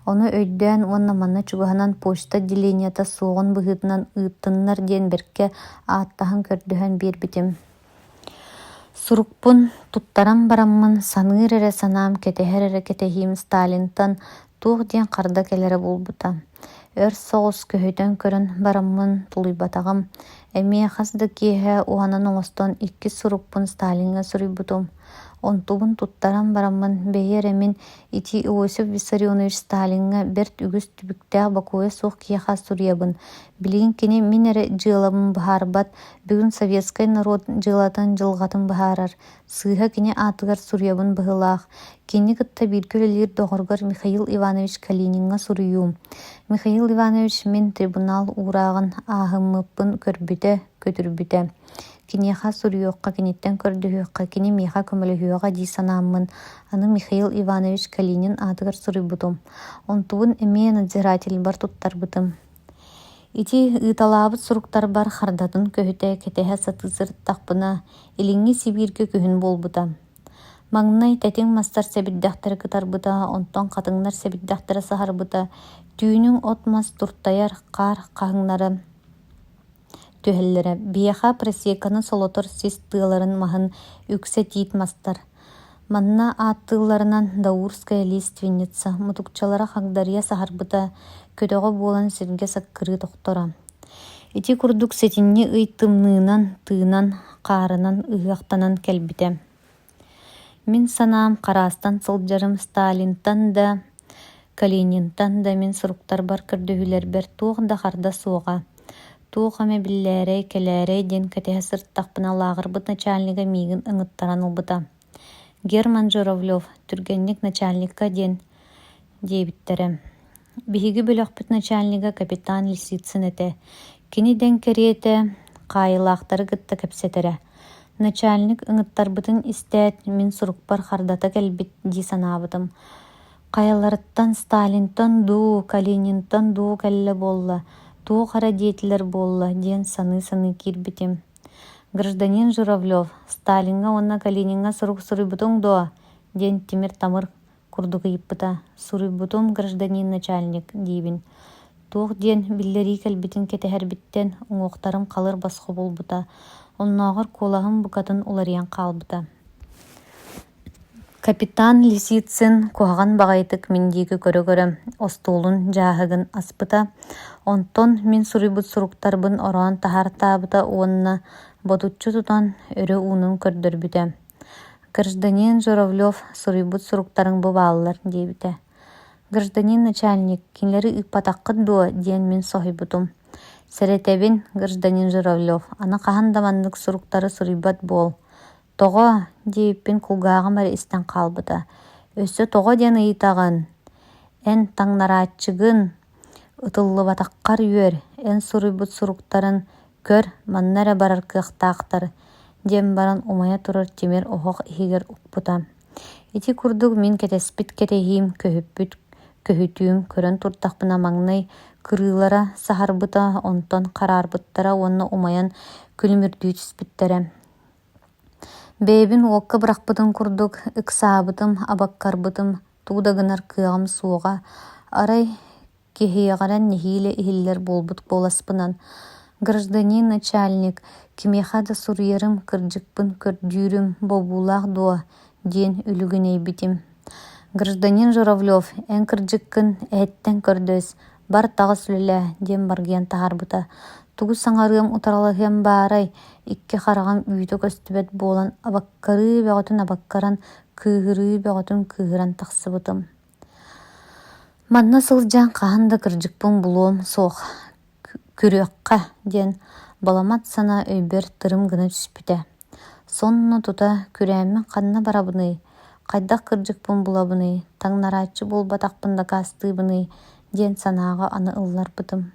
Ону өйдөөн уонна манна чугаһынан почта отделенията суоҕун быһыытынан ыыттыннар диэн берке ааттаһын көрдөһөн биэрбитим. Сурукпун туттаран бараммын саныыр эре санаам кетэһэр эре кетэһиим Сталинтан туох диэн харда келере булбута. Өр соҕус көһөтөн көрөн бараммын тулуйбатаҕым. Эмиэ хас да киэһэ уһанан оҥостон икки сурукпун Сталинга суруйбутум. Онтубун туттаран бараммын бэйэр эмин ити Иосиф Виссарионович Сталинга берт үгүс түбүктээх бакуойа суох киэхэ суруйабын. Билигин кини мин эре дьыалабын быһаарбат, бүгүн советскай народ дьыалатын дьылҕатын быһаарар. Сыыһа кини аатыгар суруйабын быһылаах. Кини кытта бииргэ үлэлиир доҕоргор Михаил Иванович Калининга суруйуум. Михаил Иванович мин трибунал уураагын ааһыммыппын көрбүтэ, көтүрбүтэ. Киниэхэ суруйуокка киниттэн көрдөһүөкка кини миэхэ көмөлөһүөҕа дии санааммын. Аны Михаил Иванович Калинин аатыгар суруйбутум. Онтубун эмиэ надзиратель бар туттарбытым. Ити ыыталаабыт суруктар бар хардатын көһүтэ кетэһэ сатыысырыттахпына илиҥҥи Сибиргэ күһүн буолбута. Маҥнай тэтиҥ мастар сэбиддэхтэрэ кытарбыта, онтон хатыҥнар сэбиддэхтэрэ саһарбыта. Түүнүң от мас туртайар хаар хаһыҥнары түһэллэрэ. Биэхэ просеканы солотор сис тыаларын маһын үксэ тиит мастар. Манна ааттыыларынан Даурская лиственница мутукчалара хагдарыа саһарбыта көтөҕө буолан сиргэ саккырыы тохтора. Ити курдук сетинни ый тымныынан, тыынан, хаарынан, ыһыахтанан кэлбите. Мин санаам хараастан сылдьарым Сталинтан да Калининтан да мин суруктар бар көрдөһүлэрбэр туох да харда суоҕа. Туох аме биллээрэй, кэлээрэй диэн кэтэһэ сырттахпына лааҕырбыт начальнига миигин ыҥыттаран ылбыта. Герман Журавлёв түргэнник начальникка диэн диэбиттерэ. Биһиги бөлөхпүт начальнига капитан Лисицын этэ. Кини дэн кэриэтэ хаайылаахтары гытта кэпсэтэрэ. Начальник ыҥыттарбытын истээт мин сурукпар хардата кэлбит дии санаабытым. Кайаларыттан Сталинтан дуу, Калининтан дуу кэллэ буолла. Туу хара диэтилэр буолла диэн саны киирбитим. Гражданин Журавлёв, Сталинга онна Калининга сурук суруйбутуң дуо. ден Тимир Тамыр курдугыйыппыта. Суруйбутум гражданин начальник дибин. Туох ден биллери кэлбитин кетэһэрбиттен уҥуохтарым халыр басхы болбута. Оннооҕор куолаһым букатын уларыйан хаалбыта. Капитан Лисицын куһаҕан баҕайытык миндииги көрө-көрө остуулун жааһыгын аспыта. Онтон мин суруйбут суруктарбын ороон таһар-таабыта уонна ботуччу тутан өрө уунун көрдөрбүтэ. Гражданин Журавлев суруйбут суруктарың бубааллар диэбитэ. Гражданин начальник, кинлери ыппатаххыт дуо диэн мин соһуйбутум. Сэрэтэбин, гражданин Журавлев, аны хаһан даманнык суруктары суруйбат буол. Тоҕо диэппин кулгааҕым эрэ истэн хаалбыта. Өссө тоҕо диэн ыйытаҕын. Эн таҥнарааччыгын ытыллыбатаххар үөр, эн суруйбут суруктарын көр манна эрэ барар кыахтаахтар диэн баран умайа турар Тимир оһох иһигэр укпута. Ити курдук мин кэтэспит кэтэһиим көһүппүт көһүтүүм көрөн туртахпына маҥнай кырыылара саһарбыта, онтон хараарбыттара уонна умайан күлүмүрдүүтүспүттэрэ. Бэйбин уокка бырахпытын курдук, ыксаабытым, абаккарбытым, туудагынар кыаҕым суоҕа, арай киһиэҕэрэн нэһиилэ иһиллэр буолбут буоласпынан. Гражданин начальник, кимиэхэ да суруйарым кырдьыкпын көрдүүрүм бобуулаах дуо диэн үлүгүнэйбитим. Гражданин Журавлев, эн кырдьыккын эһэттэн көрдөс, бар таҕыс үлэлээ диэн баргыйан таһаарбыта. Тугу саҥарыам утаралаһыам баарай, икки хараҕам үүтэ көстүбэт буолан абаккарыы бөҕөтүн абаккаран, кыыһырыы бөҕөтүн кыыһыран тахсыбытым. Манна сылдьаан хаһан да кырдьыкпын булуом суох күрүөххэ диэн баламат сана өйбөр тырым гына түспүтэ. Сонно тута күрээммин ханна барабыный, хайдах кырдьыкпын булабыный, таҥнарааччы буолбатахпын да каастыыбыный диэн санааҕа аны ылларбытым.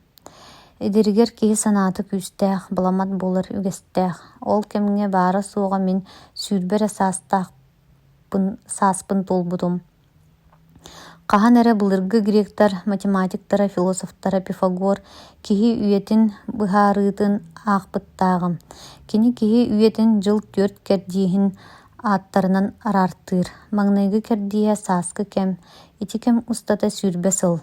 Эдиригэр киһи санааты күүстээх, баламат буолар үгэстээх. Ол кэмҥэ баара суоҕа мин сүүрбэрэ сааспын тулбутум. Хаһан эрэ былыргы гректар, математиктара, философтара Пифагор киһи үйэтин быһаарыытын аахпыттааҕым. Кини киһи үйэтин дьыл 4 кэрдииһин ааттарынан араартыыр. Маҥнайгы кэрдииһэ сааскы кэм, ити кэм устата сүүрбэ сыл.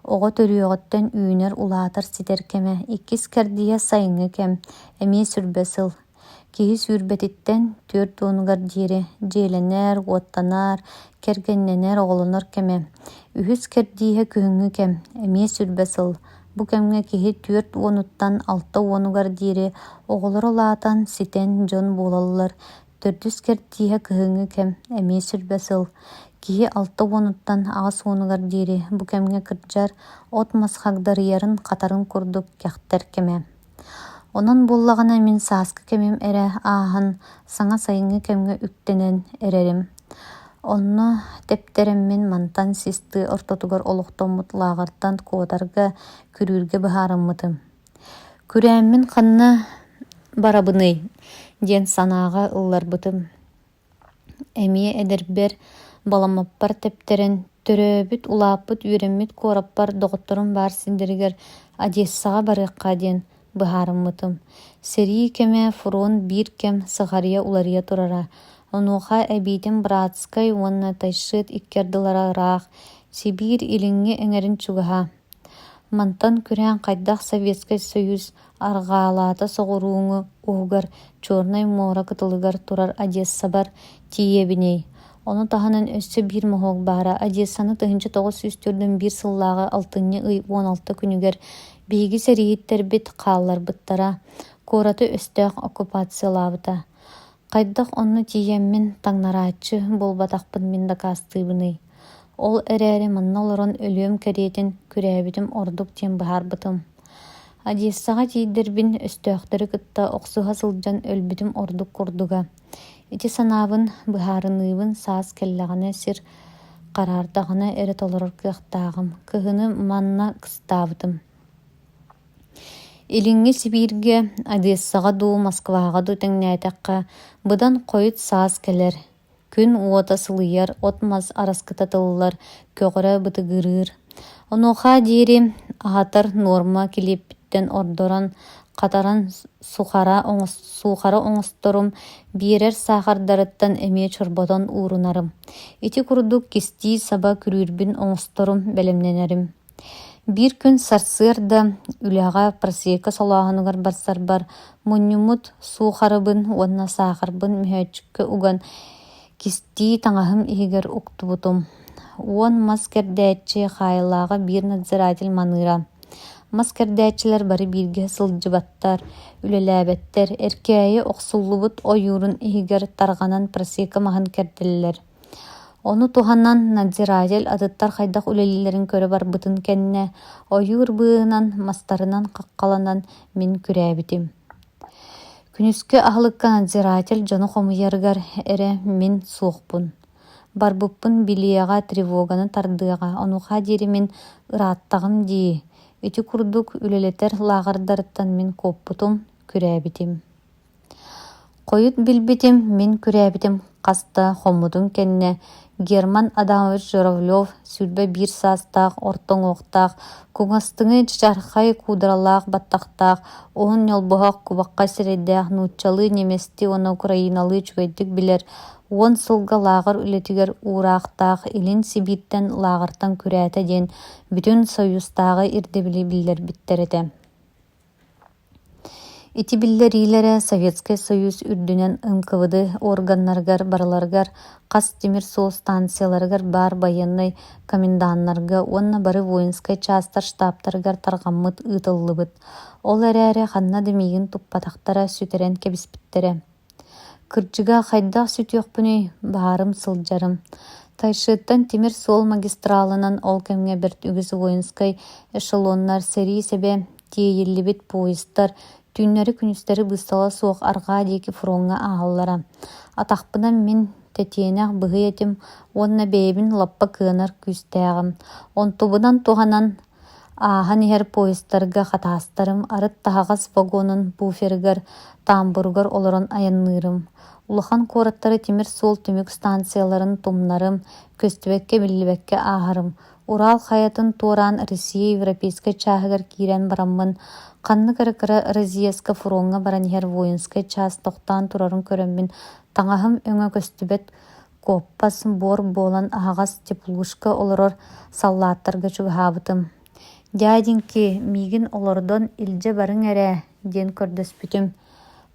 Оҕо төрүөҕөттөн үүнэр улаатар ситэр кэмэ, иккис кэрдииһэ сайыҥҥы кэм, эмиэ сүрбэ сыл. Киһи сүүрбэтиттэн 4 туонугар диэри дьиэлэнэр, уоттанаар, кэргэннэнэр оҕолонор кэмэ. Үһүс кэрдииһэ күһүҥҥү кэм, эмиэ сүрбэ сыл. Бу кэмҥэ киһи 4 уонуттан 6 уонугар диэри оҕолор улаатан ситэн дьон буолаллар. 4 кэрдииһэ кыһыҥҥы кэм, эмиэ сүрбэ сыл. Киһи 6 уонуттан аҕас уонугар диэри бу кэмҥэ кырдьар от масхагдарыйарын хатарын курдук кэхтэр кэмэ. Онон буллагана мин сааскы кэмим эрэ ааһан саҥа сайыҥҥы кэмҥэ үктэнэн эрэрим. Онно тэптэрэммин мантан систы ортотугар олохтоммут лааҕартан куотарга күрүүргэ быһаарыммытым. Күрээммин ханна барабыный диэн санааҕа ылларбытым. Эмиэ эдэрбэр баламаппар тэптэрэн төрөөбүт улааппыт үөрэммит куораппар доҕотторун баар синдэригэр Одессаҕа барыахха диэн быһаарыммытым. Сэрии кэмэ фурон 1 кэм сыҕарыйа уларыйа турара. Онуоха эбиитин Братскай уонна тайшыт иккердылараах Сибирь илиҥҥи эҥэрин чугаһа. Мантан күрээн хайдах Советский Союз аргаалаата соҕурууҥу уһугар Чорной Мора кытылыгар турар Одесса бар тииэбинэй. Ону таһынан өссө биир моһуок баара Одессаны 1941 сыллааҕы 6 ый 16 күнүгэр биһиги сэрииттэрбит хаалларбыттара куораты өстөөх оккупациялаабыта. Хайдах онну тиийэммин таҥнарааччы буолбатахпын мин да каастыыбыный. Ол эрээри манна олорон өлүөм кэриэтин күрээбитим ордук диэн быһаарбытым. Одессаҕа тиийдэрбин өстөөхтөрү кытта охсуһа сылдьан өлбүтүм ордук курдуга. Ити санаабын быһаарыныыбын саас кэллэҕинэ сир караардаҕына эрэ толорор кыахтааҕым, кыһыны манна кыстаабытым. Илиҥҥи Сибирге, Одессаҕа дуу, Москваҕа дуу тэҥнээтэххэ быдан хойут саас кэлэр. Күн уота сылыйар, от мас араскыта тылылар, көҕөрө бытыгырыыр. Онуоха диэри аһатар норма килиэппиттэн ордорон Қатаран сухара оңосторум биерер сахардарыттан эмие чорботон уурунарым. Ити курдук кисти саба күрүүрбүн оңосторум белемненерим. Бир күн сарсыар да үлэҕэ просека солоохунугар барсар бар мунньумут суухарыбын уонна саахарбын мүһөөчүккө уган кисти таҥаһым иһигэр уктубутум. Уон мас кэрдээччи хаайылааҕа биир надзиратель маныыра. Мас кэрдээччилэр бары бииргэ сылдьыбаттар, үлэлээбэттэр, эркээйи охсуллубут ойуурун иһигэр тарҕанан просека маһын кэрдэллэр. Ону туһанан надзиратель атыттар хайдах үлэлилэрин көрө барбытын кэннэ, ойуур быһынан мастарынан каккаланан мин күрээбитим. Күнүскө аһылыкка надзиратель дьону хомуйарыгар эрэ мин суохпун. Барбыппын билиэҕэ тревоганы тардыаҕа, онуха диэри мин ырааттаҕым дии. Ити курдук үлэлэтэр лааҕардарыттан мин куоппутум, күрээбитим. Хойут билбитим, мин күрээбитим хаста хоммутун кэннэ Герман Адамович Журавлев сүрбэ биир саастаах, ортоҥуохтаах, куҥастыҥы чачархай куударалаах баттахтаах, оһун ньолбоһох кубакка сирэйдээх нууччалыы немести уонна украиналыы чүгэйдик билэр, уон сылга лааҕар үлэтигэр уураахтаах, илин Сибииртэн лааҕартан күрээtä диэн бүтүн союзтааҕы ирдибили биллэрбиттэр этэ. Ити биллэриилэрэ Советский Союз үрдүнэн ымкыбыды органнаргар барыларгар, хас тимир суол станцияларыгар баар военный коменданнарга, уонна бары воинскай частар штабтарыгар тарҕаммыт ыытыллыбыт. Ол эрээри ханна дымиигин туппатахтара сүтэрэн кэбиспиттерэ. Кырдьыга хайдах сүтүөхпүнүй баарым сылдьарым. Тайшыыттан тимир суол магистралынан ол кэмҥэ бэрт үгүс воинскай эшелоннар сэрии сэбэ тиэйиллибит поездар, түүннэри күнүстэри быстала суох арҕаа диэки фуруҥҥа ааһыллара. Атахпынан мин тэтиэнэх быһый этим, уонна бэйэбин лаппа кыанар күүстээҕим. Онтубунан туһанан ааһан иһэр поезддарга хатаастарым, арыт таһаҕас вагонун буферыгар, таамбуругар олорон аянныырым. Улахан куораттары тимир суол түмүк станцияларын тумнарым, көстүбэкке биллибэкке ааһарым. Урал хайатын туораан Россия европейскай чааһыгар киирэн бараммын. Ханны кыры-кыра Розиеска фуруҥҥа баран иһэр воинскай чаас тохтаан турарын көрөммүн. Таҥаһым өҥө көстүбэт куоппас буор буолан аһаҕас теплушка олорор саллааттарга чугаһаабытым. «Дяденьки, миигин олордон илдьэ барыҥ эрэ» диэн көрдөспүтүм.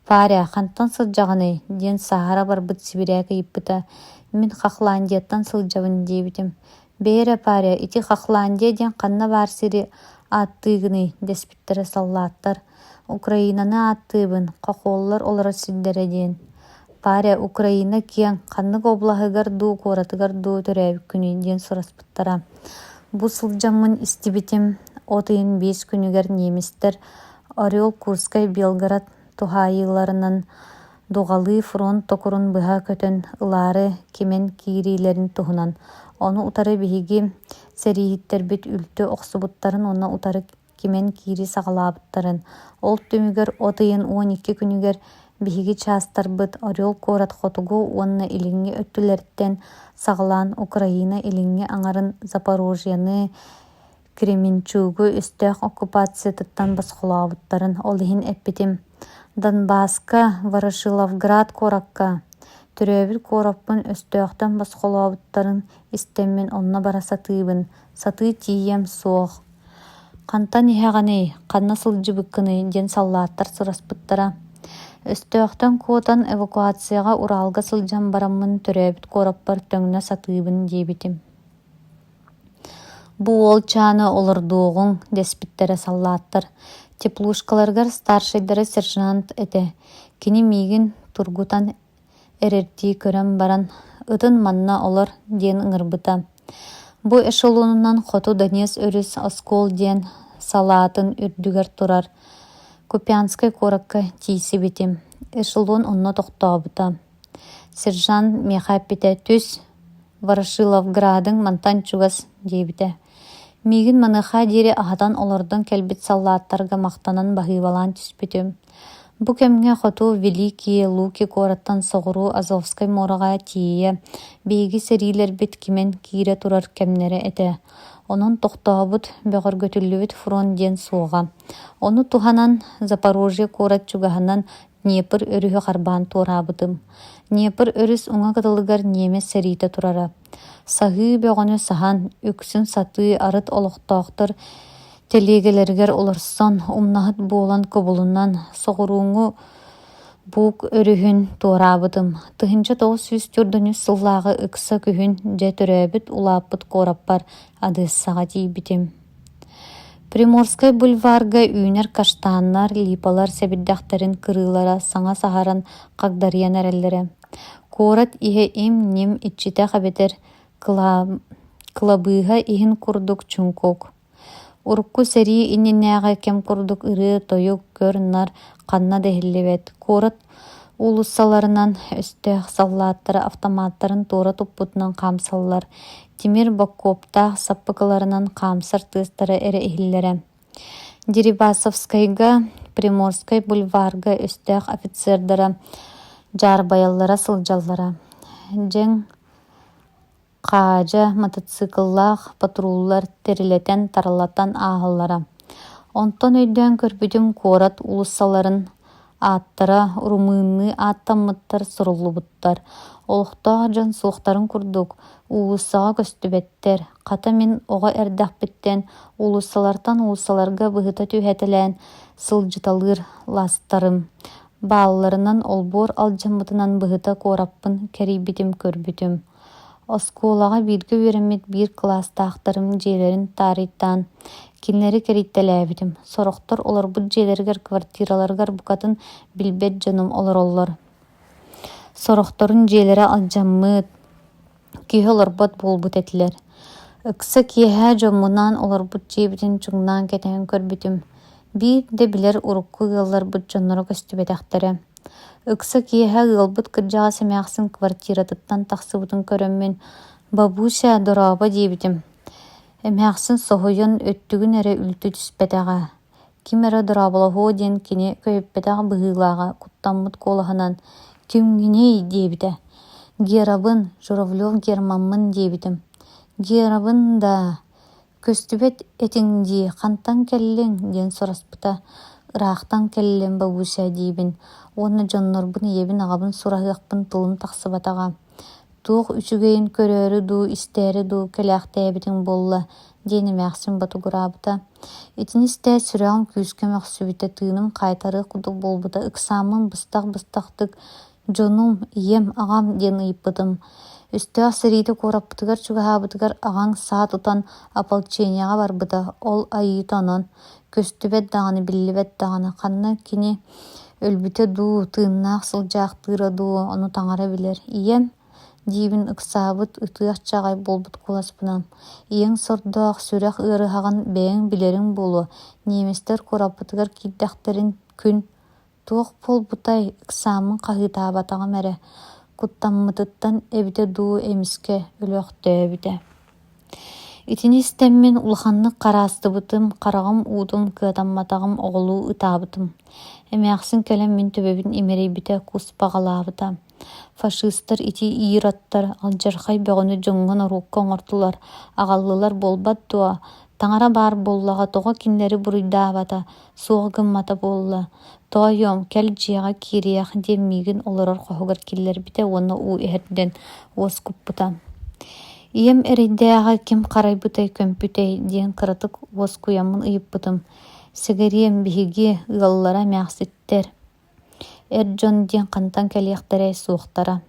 «Паря, хантан сылдьаҕыный» диэн саһара барбыт Сибиряка ыйыппыта. Мин Хохландияттан сылдьабын диэбитим. «Бэйэрэ, Паря, ити Хохландия диэн ханна баар сири ааттыыгыный» деспиттерэ саллааттар. «Украинаны ааттыыбын, хохуоллар олора силдэрэ» диэн. «Паря, Украина киэҥ ханнык облаһыгар дуу куоратыгар дуу төрөөбүккүнүй» диэн сураспыттара. Бу сылдьаммын истибитим. Отыйын 5 күнүгэр немистер Орел, Курскай, Белгород тухайыларынан дугалыы фронт токурун быһа көтөн ылаары кимен киириилэрин туһунан. Ону утары биһиги сэриихиттербит үлтү охсубуттарын, онна утары кимен киири саҕалаабыттарын. Ол түмүгэр отыйын 12 күнүгэр биһиги чаастарбыт Орел куорат хотугу уонна илиҥҥи өттүлэрттэн саҕалаан Украина илиҥҥи аҥарын Запорожьяны, Кременчугу өстөөх оккупациятыттан басхолообуттарын. Ол иһин эппитим. Донбасска, Ворошиловград куоракка төрөөбүт куороппун өстөөхтөн басхолообуттарын истэммин онно бара сатыыбын. Сатыы тиийэм суох. Хантан иһэҕэний, ханна сылдьыбыккыный диэн саллааттар сураспыттара. Өстөөхтөн куотан эвакуацияға Уралга сылдьан бараммын, төрөөбүт куороппар төҥнө сатыыбын диэбитим. Бу ол чааны олордуугуҥ деспиттерэ саллааттар. Теплушкаларгар старшайдары сержант эте. Кини миигин тургутан эрэртии көрөн баран ытын манна олор диэн ыҥырбыта. Бу эшелонунан хоту Донец өрүс оскол диэн салаатын үрдүгэр турар. Купянскай куоракка тиисибитим. Эшелон онно тохтообута. Сержант мехаппите түс Ворошиловградың мантан чугас диэбите. Миигин маныха диэри аһатан олордон кэлбит саллааттарга махтанан баһыыбалаан түспүтүм. Бу кэмҥэ хоту Великие Луки куораттан соҕуруу Азовскай муораҕа тиийэ, биһиги сэриилэрбит кимен киирэ турар кэмнэри этэ. Онон тохтобут бөгөргөтүллүбүт фронт диэн суоҕа. Ону туханан Запорожье куорат чугаһынан Днепр өрүһү харбаан туораабытым. Днепр өрүс уҥа кытылыгар Немес сэриитэ турара. Саһыы бөҕөнү саһан, үксүн сатыы арыт олохтоохтор телиэгелэригэр олорсон умнаһыт буолан кубулунан соҕурууҥҥу буук өрүһүн туораабытым. Тыһынча 904 сыллааҕы ыкса күһүн дьэ төрөөбүт улааппыт куораппар адыыссаҕа тиийбитим. Приморскай бульварга үүнэр каштааннар, липалар сэбирдэхтэрин кырыылара саҥа саһаран хагдарыйан эрэллэрэ. Куорат иһэ им-ним иччитэх эбэтэр кылабыыһа иһин курдук чуҥкук. Урукку сэрии иннинээҕэ кэм курдук ырыы, тойук, көр, нар, ханна дэһиллибэт. Куорат уулуссаларынан өстөөх саллааттара автоматтарын туора туппутунан хаамсаллар. Тимир боккуоптаах саппыкаларынан хаамсар тыыстара эрэ иһиллэрэ. Дерибасовскайга, Приморскай бульварга өстөөх офицердара жаарбайаллара сылдьаллара. Дьэҥ хаадьа мотоцикллаах патруллар терилэтэн таралатан ааһыллара. Онтон өйдөөн көрбүтүм куорат улуссаларын ааттара урумыынныы ааттаммыттар суруллубуттар. Олохтоох дьон суохтарын курдук, уулуссаҕа көстүбэттэр. Хата мин оҕо эрдэхпиттэн уулуссалартан уулуссаларга быһыта түһэтэлээн сылдьыталыыр ластарым. Баалларынан олбуор алдьаммытынан быһыта куораппын кэрийбитим көрбүтүм. Оскуолаҕа бииргэ үөрэммит биир класстаахтарым дьиэлэрин таарыйттаан кинилэри кэрийтэлээбитим. Сорохтор олорбут дьиэлэригэр квартираларыгар букатын билбэт дьонум олороллор. Сорохторун дьиэлэрэ алдьаммыт, киһи олорбот буолбут этилэр. Ыкса киэһэ дьоммунан олорбут дьиэбитин чуҥнаан кэтэһэн көрбүтүм. Биир да билэр урукку ыалларбыт дьонноро көстүбэтэхтэрэ. Ыкса киэһэ ыалбыт кырдьаҕа сэмээхсин квартиратыттан тахсыбытын көрөммүн. Бабуся, дорооба диэбитим. Эмээхсин соһуйан өттүгүн эрэ үлтү түспэтэҕэ. Ким эрэ дорооболоһуо диэн кини көйүппэтэҕэ быһыылааҕа куттаммыт куолаһынан «Кимҥинэй» диэбитэ. «Герабын, Журавлев Германмын» диэбитим. «Герабын да, көстүбэт этиң дии, хантан кэллиң» диэн сораспыта. «Ыраахтан кэллим, бабуся» диибин. Уонна дьоннорбун иэбин аҕабын сураһыахпын тылым тахсыбатаҕа. Туох үчүгэйин көрөөрү дуу, истээри дуу кэлээхтээбитиң буолла диэн эмээхсин батугураабыта. Итини истээ сүрэҕим күүскэ мөхсүбүтэ тыыным хайтары кудук буолбута ыксааммын быстах-быстахтык «Дьонум, ием, аҕам» диэн ыйыппытым. Үстөөх сэриитэ куораппытыгар чугаһаабытыгар аҕаҥ саа тутан ополченияҕа барбыта. Ол айыыт онон. Көстүбэт даҕаны, биллибэт даҕаны. Ханна кини өлбүтэ дуу, тыыннаах сылдьаахтыыра дуу, ону таҥара билэр. «Ием» диибин ыксаабыт ытыах чаҕай буолбут куласпынан. Ийэҥ сордоох сүрэх ыарыһаҕын бэйэҥ билэриҥ буолуо. Неместер куораппытыгар киирдэхтэрин күн туох буолбутай ыксааммын хаһыытаабатаҕым эрэ. Куттаммытыттан эбитэ дуу эмискэ өлөөхтөөбүтэ. Итини истэммин улаханнык хараастыбытым, хараҕым уутум кыатамматаҕым оҕолуу ытаабытым. Эмээхсин кэлэн мин төбөбүн имэрийбитэ куспаҕалаабыта. Фашистар ити иираттар алдьархай бөҕөнү дьоҥҥон оруукка оҥортулар. Аҕаллылар буолбат дуо. Таҥара баар буоллаҕа тоҕо кинилэри буруйдаабата, суох гыммата буолла. «Тоойуом, кэл дьиэҕэ киириэх» диэммиигин олорор хоһугар киллэрбитэ уонна уу иһэрдэн уоскуппута. «Ием эрэйдээҕэ ким харайбытай көмпүтэй» диэн кыратык уоскуйаммын ыйыппытым. «Сэгэриэм биһиги ыаллара эмээхситтэр» эр дьон диэн хантан кэлиэхтэрэй суохтара.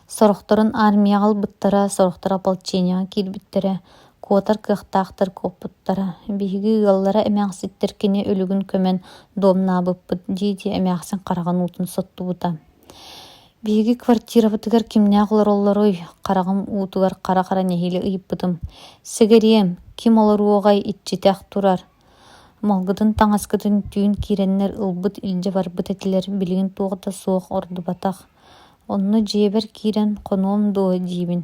Сорохторун армияҕа албыттара, сорохтор ополченияҕа киирбиттэрэ, куотар кыахтаахтар куоппуттара. Биһиги ыаллара эмээхситтэр кини өлүгүн көмөн дуомнаабыппыт диити эмээхсин хараҕын уутун соттубута. Биһиги квартирабытыгар кимнээх олороллоруй, хараҕым уутугар хара-хара нэһиили ыйыппытым. «Сэгэриэм, ким олоруоҕай иччитэх турар?» Молгутун таҥаскытын түүн киирэннэр ылбыт илдьэ барбыт этилэр билигин туох да суох ордубатах. Онну дьиэбэр киирэн хонуом дуо диибин.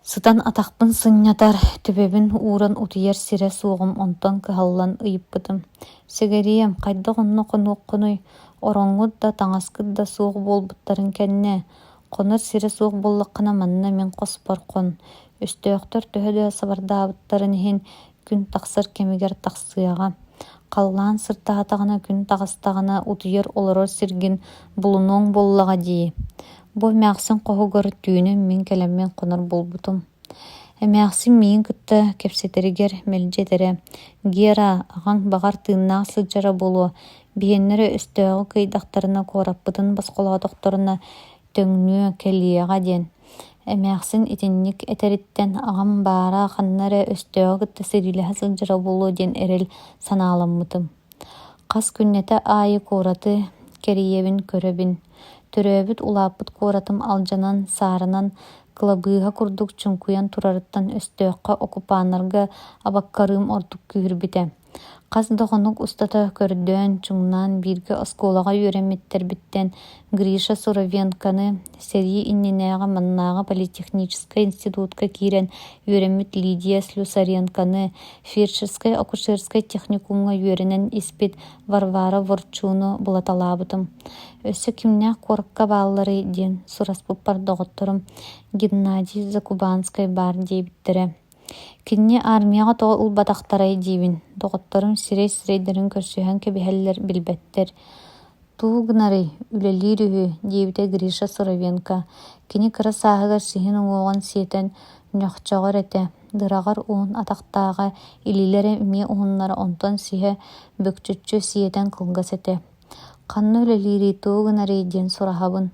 Сытан атахпын сынньатар, төбөбүн ууран утуйар сире суоҕум онтон кыһаллан ыйыппытым. «Сэгэриэм, хайдах онно хонуокхунуй, ороҥҥут да таҥаскыт да суох буолбуттарын кэннэ. Хонор сире суох буоллаххына манна мин хоспор хон. Өстөөхтөр төһөдө сабардаабыттарын иһин күн тахсар кемигер тахсыаға. Қаллаан сыртаатаҕына күн таҕастаҕына утуйар олорор сиргин булунуоҥ боллаҕа дии. Бу эмээхсин хоһугар түүнү мин кэлэммин хонор булбутум. Эмээхсин миин кытта кэпсэтэригэр мэлдьэтерэ. Гера аҕаҥ баҕар тыыннаах сылдьара болуо, биһэннэрэ өстөöҕү кыайдахтарына куораппытын басколоотохторуна төҥнүө кэлиэҕэ диэн. Эмээхсин итинник этериттэн аҕам баара ханнара өстөöҕү кытта сирилэһэ сылдьара болуо диэн эрэл санааламмытым. Хас күннэтэ аайы куораты кэриэбин көрөбүн. Төрөөбүт улааппыт куоратым алдьанан, саарынан кылабыыһа курдук чуҥкуйан турарыттан өстөөххө окупааннарга абаккарыым ордук күүрбүтэ. Хас доҕонук устата көрдөөн чуҥнаан бииргэ оскуолаҕа үөрэммиттербиттэн Гриша Суровенканы сэрии иннинээҕэ маннааҕа политехнической институтка киирэн үөрэммит Лидия Слюсаренканы фельдшерской акушерской техникумга үөрэнэн испит Варвара Ворчуну булаталаабытым. Өссө кимнээх куоракка бааллары диэн сураспыппар доҕотторум Геннадий Закубанскай баар диэбиттерэ. Кинни армияға тоҕо ылбатахтарай диибин. Доҕотторум сирэй-сирэйдэрин көрсүһэн кэбиһэллэр билбэттэр. Туу гынарый үлэлиир үһү диэбитэ Гриша Суровенко. Кини кыра сааһыгар сиһин уоҕун сиэтэн ньохчоҕор этэ. Дыраҕар уун атахтааҕа илиилэрэ эмиэ уһуннара онтон сиһэ бөкчүччү сиэтэн кылгас этэ. Ханна үлэлиирий туу гынарый диэн сураһабын.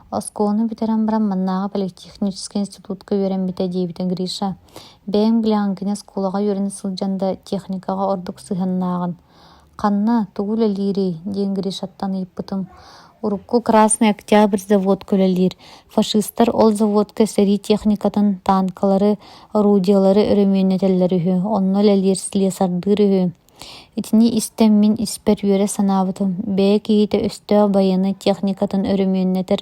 Оскоону битерэн баран маннааҕа политехнический институтка үөрэммитэ диэбитэ Гриша. Бэйэҥ билэҕиҥкине скулаҕа үөрэн сылдьанда техникаҕа ордук сыһыннааҕын. Ханна тугу үлэлиирий диэн Гришаттан ыйыппытым. Урукку Красный Октябрь заводка үлэлиир. Фашисттар ол заводка сэрии техникатын танкалары, орудиялары өрөмүөннэтэллэр үһү. Онно үлэлиир слесардыыр үһү. Итини истэн мин испэр үөрэ санаабытым. Бэйэ киһитэ өстөö байыны техникатын өрөмүөннэтэр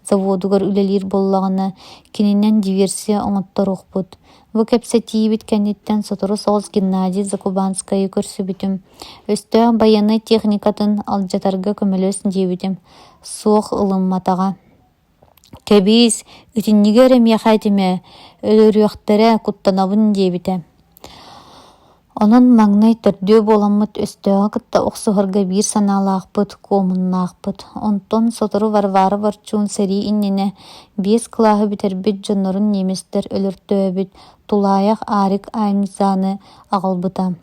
заводугар үлэлиир боллаҕына кининэн диверсия оҥотторуохпут. Бу кэпсэтиибит кэнниттэн сотору соҕус Геннадий Закубанскайы көрсүбүтүм. Өстөö байыны техникатын алдьатарга көмөлөс диэбитим. Суох ылымматаҕа. Кэбиис итиннигэр эмиэхэтимэ өлөрүөхтэрэ куттанабын диэбитэ. Онон маҥнай төрдүө буоламмыт өстөöҕө кытта охсуһарга биир санаалаахпыт, куомуннаахпыт. Онтон сотору Варвара Ворчун сэрии иннине 5 кылааһы битербит дьоннорун неместер өлөртөөбүт Тулаях Арик Аймзаны аҕалбыта.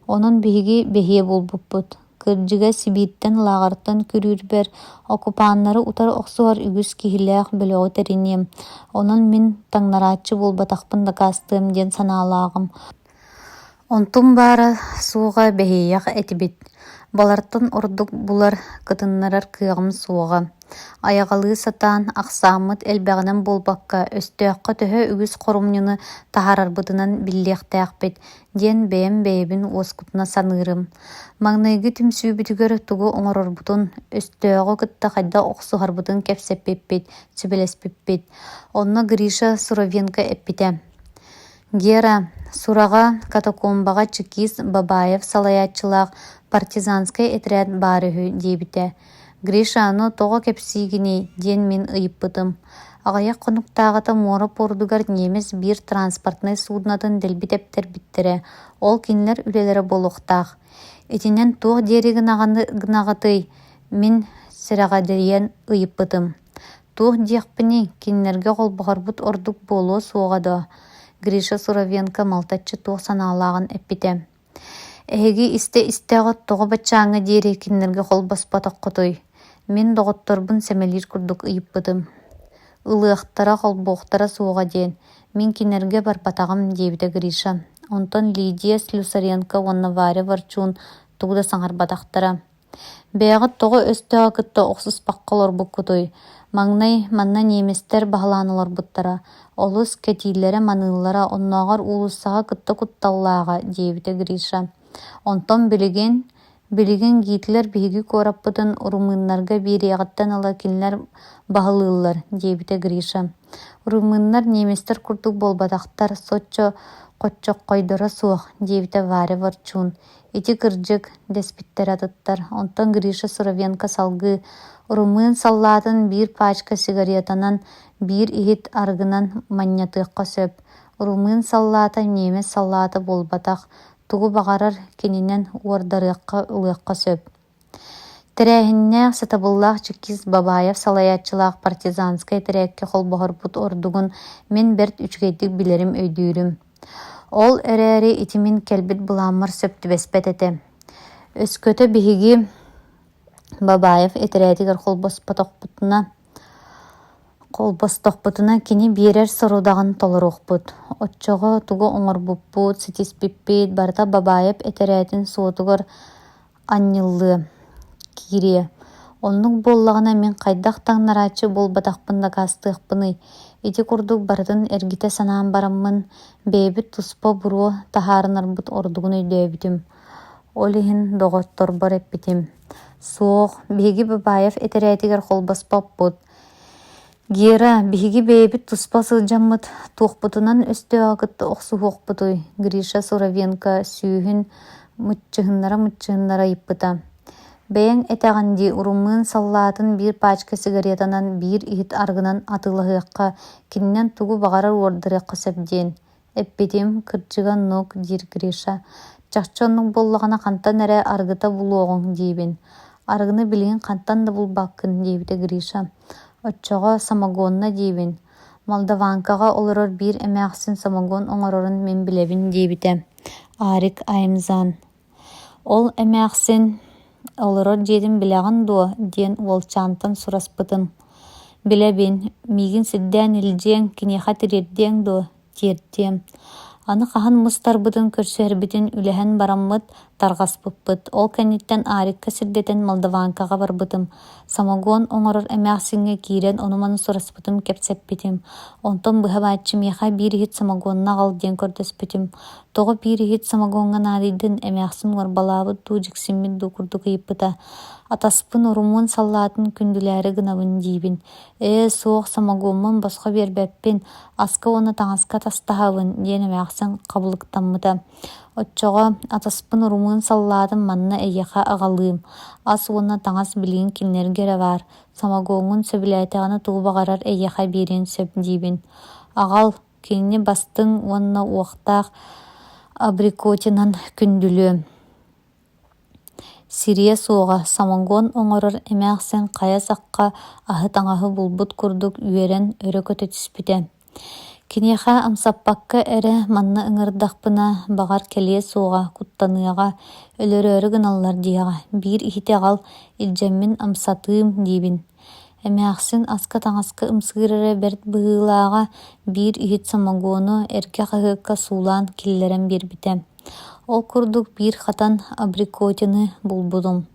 Онон биһиги бэһиэ булбуппут. Кырдьыга Сибииртэн лааҕартан күрүүрбэр оккупааннары утар охсуһар үгүс киһилээх бөлөҕү тэриниэм. Онон мин таҥнарааччы буолбатахпын да каастыам диэн санаалааҕым. Онтун баара суоҕа бэһиэйэх этибит. Балартын ордук булар кытыннарар кыаҕым суоҕа. Аяҕалыы сатаан ахсааммыт элбэҕинэн буолбакка өстөөххө төһө үгүс хорумньуну таһаарарбытынан биллиэхтээхпит диэн бэйэм бэйэбин уоскутуна саныырым. Маҥнайгы түмсүүбүтүгэр тугу оҥорорбутун өстөöҕү кытта хайда охсуһарбытын кэпсэппиппит, сүбэлэспиппит. Онно Гриша Суровенко эппитэ. Гера, сураға катакомбаға Чекист Бабаев салаячылаах партизанскай отряд баарыһы диэбитэ. Гриша аны тоҕо кэпсиигини диэн мин ыйыппытым. Аҕайах хонуктааҕата муора пордугар немес биир транспортный суднатын дэлбитептербиттерэ. Ол кинилэр үлэлэрэ болуохтаах. Итинэн туох диэри гынаҕатый мин сэрэҕэдэйэн ыйыппытым. Туох диэхпини кинилэргэ холбоһорбут ордук буолуо суоҕа да. Гриша Суровенко малтаччы туох санаалааҕын эппитэ. Эһиги истэ-истээҕот тоҕо баччааҥҥа диэри кинилэргэ холбоспотоххотуй. Мин доҕотторбун сэмэлиир курдук ыйыппытым. Ылыахтара холбуохтара суоҕа диэн. Мин кинилэргэ барбатаҕым диэбитэ Гриша. Онтон Лидия Слюсаренко уонна Варя Ворчун тугу да саҥарбатахтара. Бэйэҕит тоҕо өстөöҕө кытта охсуспахха олорбуккутуй. Маҥнай манна неместер баһылааналарбыттара. Олус кэтииллэрэ маныыллара оннооҕор уулуссаҕа кытта кутталлааҕа диэбитэ Гриша. Онтон билигин гиитлэр биһиги куораппытын урумыыннарга биэриэҕиттэн ыла кинилэр баһылыыллар диэбитэ Гриша. Урумыыннар неместер курдук буолбатахтар соччо хоччоххойдоро суох диэбитэ Варя Ворчун. Ити кырдьык дэспиттэр атыттар. Онтон Гриша Суровенко салгыы урумыын саллаатын биир пачка сигаретанан биир иһит аргынан манньатыахха сөп. урумын саллаата немес саллаата болбатах, тугу бағарар кининен уордарыакка ылыакка сөп. Тирээхиннээх сатабыллаах Чикис Бабаев салаяччылаах партизанскай тирээкке холбоһорбут ордугун мен берт үчүгэйдик билерим өйдүүрүм. Ол эрээри итимин келбит буламмар сөптүбеспет эте. Өскөтө биһиги Бабаев этерэтигер холбостохпутуна кини биэрэр сорудаган толоруохпут. Отчого тугу оҥорбуппут, ситиспиппит, барыта Бабаев этерэтин суотугар анньыллыы киирие. Оннук буоллаҕына мен хайдах таҥнарааччы буолбатахпын да каастыахпыный. Ити курдук барытын эргите санаан бараммын, бэйбит туспа буруо тахаарынарбыт ордугун өйдөөбүтүм. Ол иһин доҕотторбор эппитим. Суох, биһиги Бабаев этерэтигер холбоспаппут. Гера, биһиги бэйбит туспа сылдьаммыт туохпутунан өстөөҕагытта охсуһуохпутуй. Гриша Суровенко сүүһүн мыччыһыннара ыйыппыта. Бэйэҥ этэҕинди уруммыын саллаатын биир пачка сигаретанан биир иһит аргынан атыылаһыахха киннен тугу бағарар уордарыахха сөбдиэн. Эппитим кырдьыган нук диир Гриша. Чахчоннук боллаҕына хантан эрэ аргыта булуоҕуҥ диибин. Аргыны билигин хантан да булбаккын диэбитэ Гриша. Отчоҕо самогонна диибин. Молдаванкаҕа олорор биир эмээхсин самогон оҥорорун мен билэбин диэбитэ. Арик Аймзан. Ол эмээхсин олорор диэтин билэҕин дуо диэн уолчаантан сураспытым. Билэбин, миигин сиддээн илдьиэҥ киниэхэ тириэрдиэҥ дуо тиэрдиэм. Аны хаһан мустарбытын көрсүһэрбитин үлэһэн бараммыт тарҕаспыппыт. Ол кэнниттэн Арикка сирдэтэн Молдаванкаҕа барбытым. Самогон оҥорор эмээхсиҥҥэ киирэн онуман сураспытым кэпсэппитим. Онтон быһа бааччы миэхэ биир иһит самогонна аҕал диэн көрдөспүтүм. Тоҕо биир иһит самогонга наадыйдын эмээхсин уорбалаабыт дуу дьиксиммит дуу курдук ыйыппыта. Атаспын урумуун саллаатын күндүлээри гынабын диибин. Суох самогонмун босхо биэрбэппин, аска уонна таҥаска тастаһабын диэн эмээхсин хабылыктаммыта. Отчоҕо атаспын урумуун саллаатын манна эйиэхэ аҕалыым. Ас уонна таҥас билигин кинилэрге эрэ баар. Самогоҥун сөбүлээтэҕини тугу баҕарар эйиэхэ биэрин сөп диибин. Аҕал, кинини бастыҥ уонна уохтаах абрикотинан күндүлүөм. Сирия суоҕа самогон оҥорор эмээхсин хайа сахха аһы-таҥаһы булбут курдук үөрэн өрө көтө түспүтэ. Киниэхэ амсаппакка эрэ манна ыҥырдахпына баҕар кэлиэ суоҕа, куттаныаҕа, өлөрөөрү гыналлар диэҕэ. Биир иһит аҕал илдьэммин амсатыым диибин. Эмээхсин аска таҥаска ымсыыр эрэ бэрт быһыылааҕа биир иһит самогону эргэ хаһыакка суулаан киллэрэн биэрбитэ. Ол курдук биир хатан абрикотины булбутум.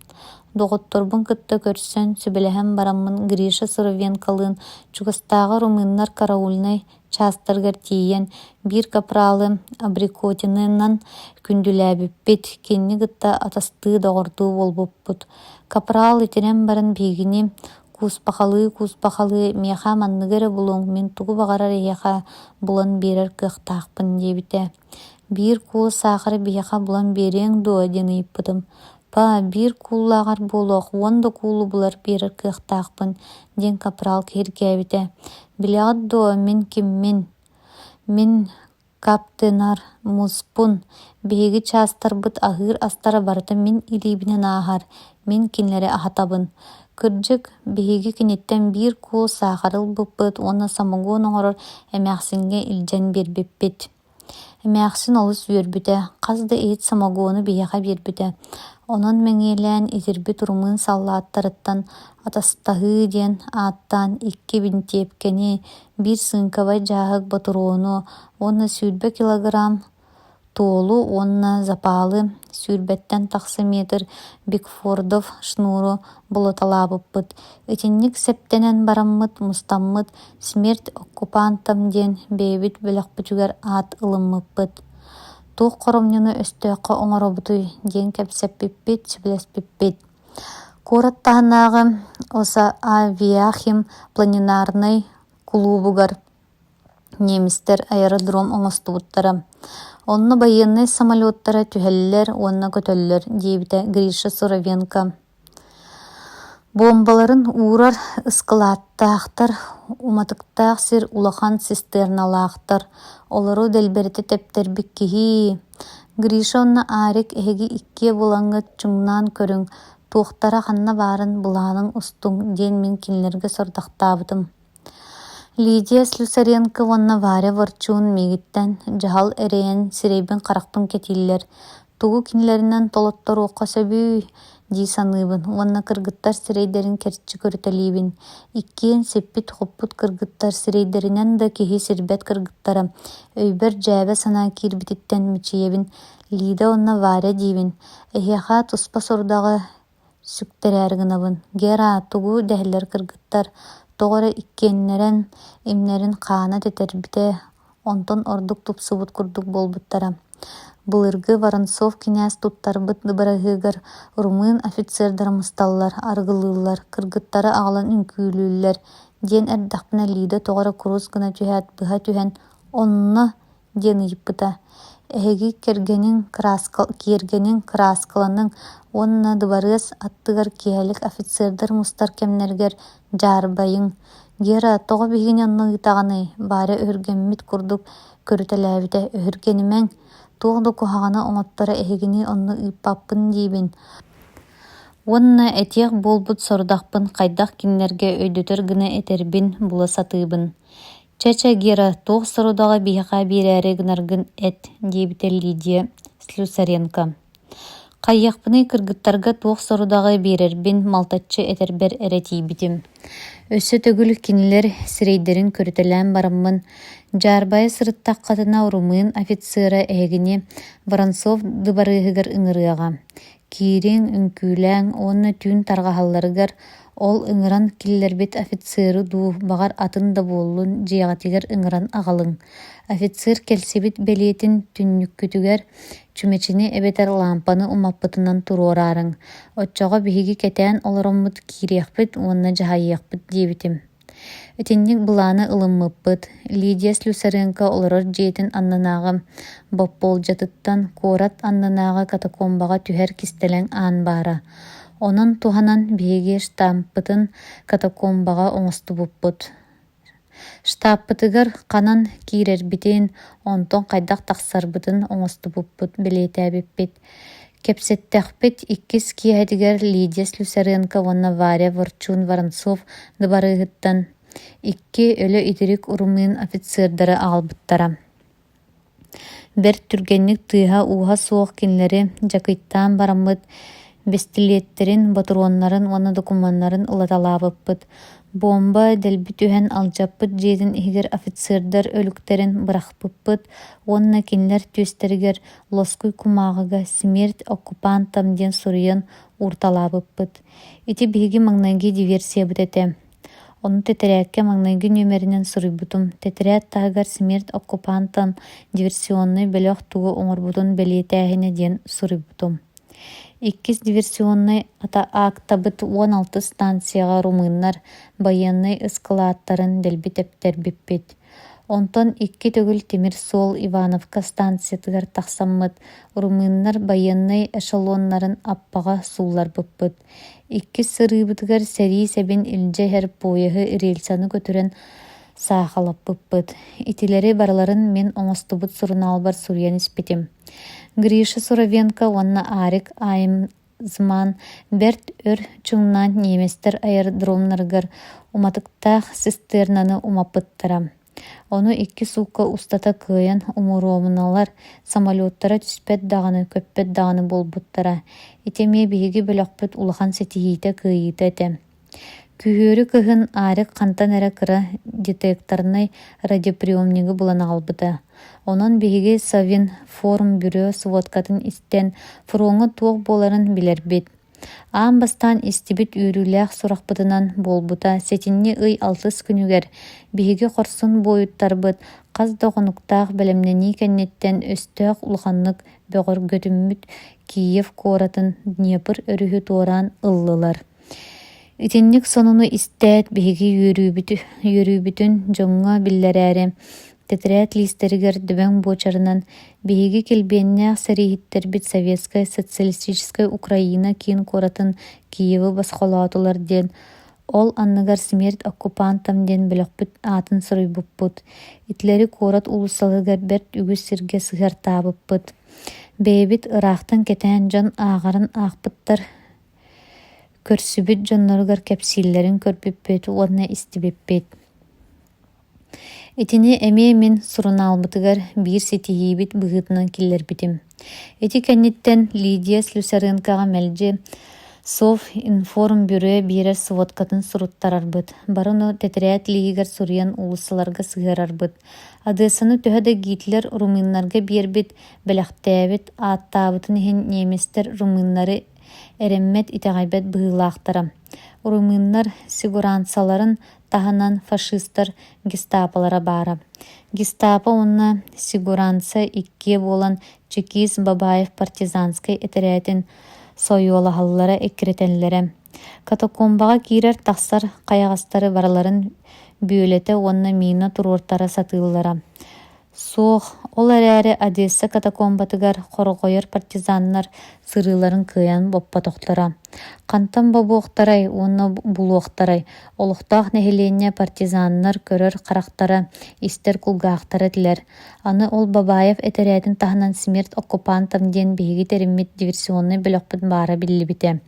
Доҕотторбун кытта көрсөн сүбэлэһэн бараммын Гриша Суровенкалыын чугастааҕа румыыннар караульнай чаастаргар тиийэн биир капраалы абрикотинынан күндүлээбиппит, кинини гытта атастыы доҕордуу болбуппут. Капраал итинэн баран биигини кууспахалыы миэхэ манныгар булуң, мен тугу баҕарар эйиэхэ булан биэрэр кыахтаахпын диэбитэ. Биир куу саахары биэхэ булан биэриэҥ дуо диэн ыйыппытым. Па, биир кууллааҕар буолуох, уонда куулу булар биэрэр кыахтаахпын диэн капраал киһиргээбитэ. Билэҕит дуо мин киммин? Мин каптыынар муспун. Биһиги чаастарбыт аһыыр астара барыта мин илиибинэн ааһар. Мин кинилэри аһатабын. Кырдьык биһиги киниттэн биир куу саахарылбыппыт, уонна самогон оҥорор эмээхсиҥҥэ илдьэн биэрбиппит. Эмээхсин олус үөрбүтэ, хас да иһит самогону биэхэ биэрбүтэ. Онон мэҥиэлээн итирбит урумыын саллааттарыттан атастаһыы диэн ааттаан икки бинтиэпкэни биир сыынкабай дьааһык ботуруону, уонна сүүрбэ килограмм туолу, уонна запаалы сүүрбэттэн тахсыметр Бигфордов шнуру болоталаабыппыт. Итинник септенэн бараммыт, мустаммыт, смерть оккупантам диэн бэйбит бөлөхпүтүгэр аат ылыммыппыт. Туох хоромньону өстөөххө оҥоробутуй диэн кэпсэппиппит, сүбэлэспиппит. Куораттаһынааҕы оса авиахим планинарный клубугар немистер аэродром оҥостубуттара. Онно военный самолеттара түһэллэр, уонна көтөллөр диэбитэ Гриша Суровенко. Бомбаларын уурар ыскылааттаахтар, уматыктаах сир улахан цистерналаахтар, олору дэлберите тептербик киһи. Гриша онна Арик эһиги иккие булаңҥа чуҥнаан көрүҥ, туохтара ханна баарын булааның устуң диэн мин кинилэргэ сордахтаабытым. Лидия Слюсаренко онна Варя Ворчуун мигиттен жахал эрэйэн сирэйбин харахпын кетииллэр. Тугу кинилэринэн толоттор уокка сөбүү дии саныыбын. Онна кыргыттар сирейдерин керчи көрүтэлиибин. Иккиэн сеппит хоппут кыргыттар сирейдеринен да киһи сирбэт кыргыттара. Өйбөр жээбэ санаа киирбититтен мичиэбин. Лида онна Варя диибин. Эһиэхаа туспа сордага сүктэрээргынабын. Гера тугу дэһэлэр кыргыттар тоҕора иккиэннэрэн имнэрин хаана тетербите онтон ордук тупсубут курдук болбуттара. Былыргы Воронцов кинээс туттарбыт барыһыгар румын офицердарымысталлар, аргылыыллар, кыргыттары аҕалан үҥкүүлүүллэр диэн эрдэхпина Лида тоҕора курус гына түһээт быһа түһэн онно диэн ыйыппыта. Эһиги киэргэнин краскаланың онна дыбарыас аттыгар киһэлик офицердар мустар кэмнэргэр жаарбайың. Гера тоҕо биһигин онно ыытаҕаны Варя өһүргэммит курдук көрүтэлээбитэ. Өһүргэнимэҥ туох куһаҕана оҥоттора эһигини онно ыыппаппын диибин. Уонна этиэх буолбут сордахпын хайдах кинилэргэ өйдөтөр гына этербин була сатыыбын. Чача Гера туох сорудага биһиха биэрээри гынаргын эт диэбитэ Лидия Слюсаренко. Хайыахпыны кыргыттарга туох сорудага биэрэрбин малтаччы этербер эретиибитим. Өссө төгүл кинилэр сирейдерин көрүтэлээн бараммын. Жаарбайа сырыттаххатына румын офицера эһигини Воронцов дыбарыыһыгар ыҥырыаҕа. Киириң үҥкүүлээҥ уонна түүн тарҕаһалларыгар ол ыҥыран киллэрбит офицеры дуу баҕар атын да буоллун дьиэҕэтигэр ыҥыран аҕалыҥ. Офицер кэлсибит белиэтин түннүккүтүгэр чүмэчини эбэтэр лампаны умаппытынан туруораарыҥ. Оччоҕо биһиги кэтээн олороммут киириэхпит уонна дьаһайыахпыт диэбитим. Итинник булааны ылыммыппыт. Лидия Слюсаренко олорор дьиэтин аннанааҕа бопполдьатыттан куорат аннанааҕа катакомбаҕа түһэр кистэлэҥ аан баара. Онон туһанан биһиги штамппытын катакомбаҕа оҥостубуппут. Штаппытыгар ханан киирэрбитин онтон хайдах тахсарбытын оҥостубуппут билиэтээбиппит. Кепсеттэхпит иккис киэһэтигэр Лидия Слюсаренко уонна Варя Ворчуун Воронцов дыбарыыһыттан икки өлө итирик урумын офицердары аҕалбыттара. Бэр түргэнник тыыһа ууһа суох кинилэри дьакыйттаан бараммыт. Бестилиеттерин, батуроннарын, уонна докуманнарын ылаталаабыппыт. Бомба дэлби түһэн алдьаппыт дьиэтин иһигэр офицердар өлүктерин бырахпыппыт. Уонна кинилэр түөстэригэр лоскуй кумааҕыга «Смерть оккупантам» диэн суруйан уурталаабыппыт. Ити биһиги маҥнайгы диверсиябыт этэ. Ону тетэрээккэ маҥнайгы нөмеринэн суруйбутум. Тетэрээт таһыгар «Смерть оккупантам» диверсионный бөлөх тугу оҥорбутун белиэтээһине диэн суруйбутум. Иккис диверсионный актабыт 16 станцияға румыннар военный ыскалааттарын дэлби тептербиппит. Онтон икки төгүл Темир Сол Ивановка станциятыгар тахсаммыт румыннар военный эшелоннарын аппаға сууларбыппыт. Икки сырыыбытыгар сэрии сэбин илдьэ пояһы рельсаны көтүрэн саахалаппыппыт. Итилери бараларын мен оҥостубут сурунаалбар суруйан испитим. Гриша Суровенко уонна Арик Айымзман берт өр чуҥнаан неместер аэродромнарыгар уматыктаах цистернаны умаппыттара. Ону икки суукка устата кыайан умуруомуналар самолеттара түспэт даганы, көппэт даганы болбуттара. Итемие биһиги бөлөхпүт улахан сетиһиите кыайыыта эте. Күһүөрү кыһын Арик хантан эрэ кыра детекторнай радиоприемниги буланаалбыта. Онон биһиги Савин форум бюро сводкатын истен фуруоҥа туох буоларын билэрбит. Аан бастаан истибит үүрүүлээх сурахпытынан болбута сетинни ый 6 күнүгэр биһиги хорсун буойуттарбыт хас доҕонуктаах бэлэмнэни кэнниттэн өстөөх улаханнык бөҕөр götүммүт Киев куоратын Днепр өрүһү туораан ыллылар. Итинник сонуну истээт биһиги үөрүүбүтүн жоҥҥо биллэрээри тетрät листеригер дөбөң бочарынан биһиги килбиэннээх сэрихиттербит Советская социалистическая Украина киин куоратын Киевы басхолоотулар диэн ол анныгар смерть оккупантам диэн бөлөхпүт аатын суруйбуппут. Итлери куорат улусалыгар берт үгүс сирге сыгар таабыппыт. Бэйбит ыраахтан кетээн дьон ааҕарын аахпыттар көрсүбүт дьонноругар кэпсииллэрин көрбүппүт, уонна истибиппит. Итини эмиэ мин сурунаалбытыгар биир ситиһиибит быһыытынан киллэрбитим. Ити кэнниттэн Лидия Слюсаренкаға мэлдьи Совинформбюро биэрэр сводкатын суруттарарбыт. Барыну тетирээт лигигер сурыян улуссаларга сыгырарбыт. Адыасыны төһө да Гитлер румыннарга биэрбит бэлэхтээбит ааттаабытын иһин немистер румыннары эреммет итэҕэйбэт быһыылаахтара. Румыннар сигурансаларын таһынан фашистар гестапалара баара. Гестапо уонна сигуранса иккие буолан Чекиз Бабаев партизанскай этерээтин сойуолаһаллара эккиретэнлэре. Катакомбаға киирэр тахсар қаяғастары бараларын бүйөлете уонна мина туруортара сатыыллара. Суох, ол эрээри Одесса катакомбатыгар хорогойор партизаннар сырыыларын кыйан боппатохтара. Кантан бабуохтарай, уонна булуохтарай, олухтаах нэһилиэннэ партизаннар көрөр харахтара, истер кулгаахтара тилэр. Аны ол Бабаев этерээдин таһынан смерть оккупантам диэн биһиги териммит диверсионный бөлөхпүт баара биллибите.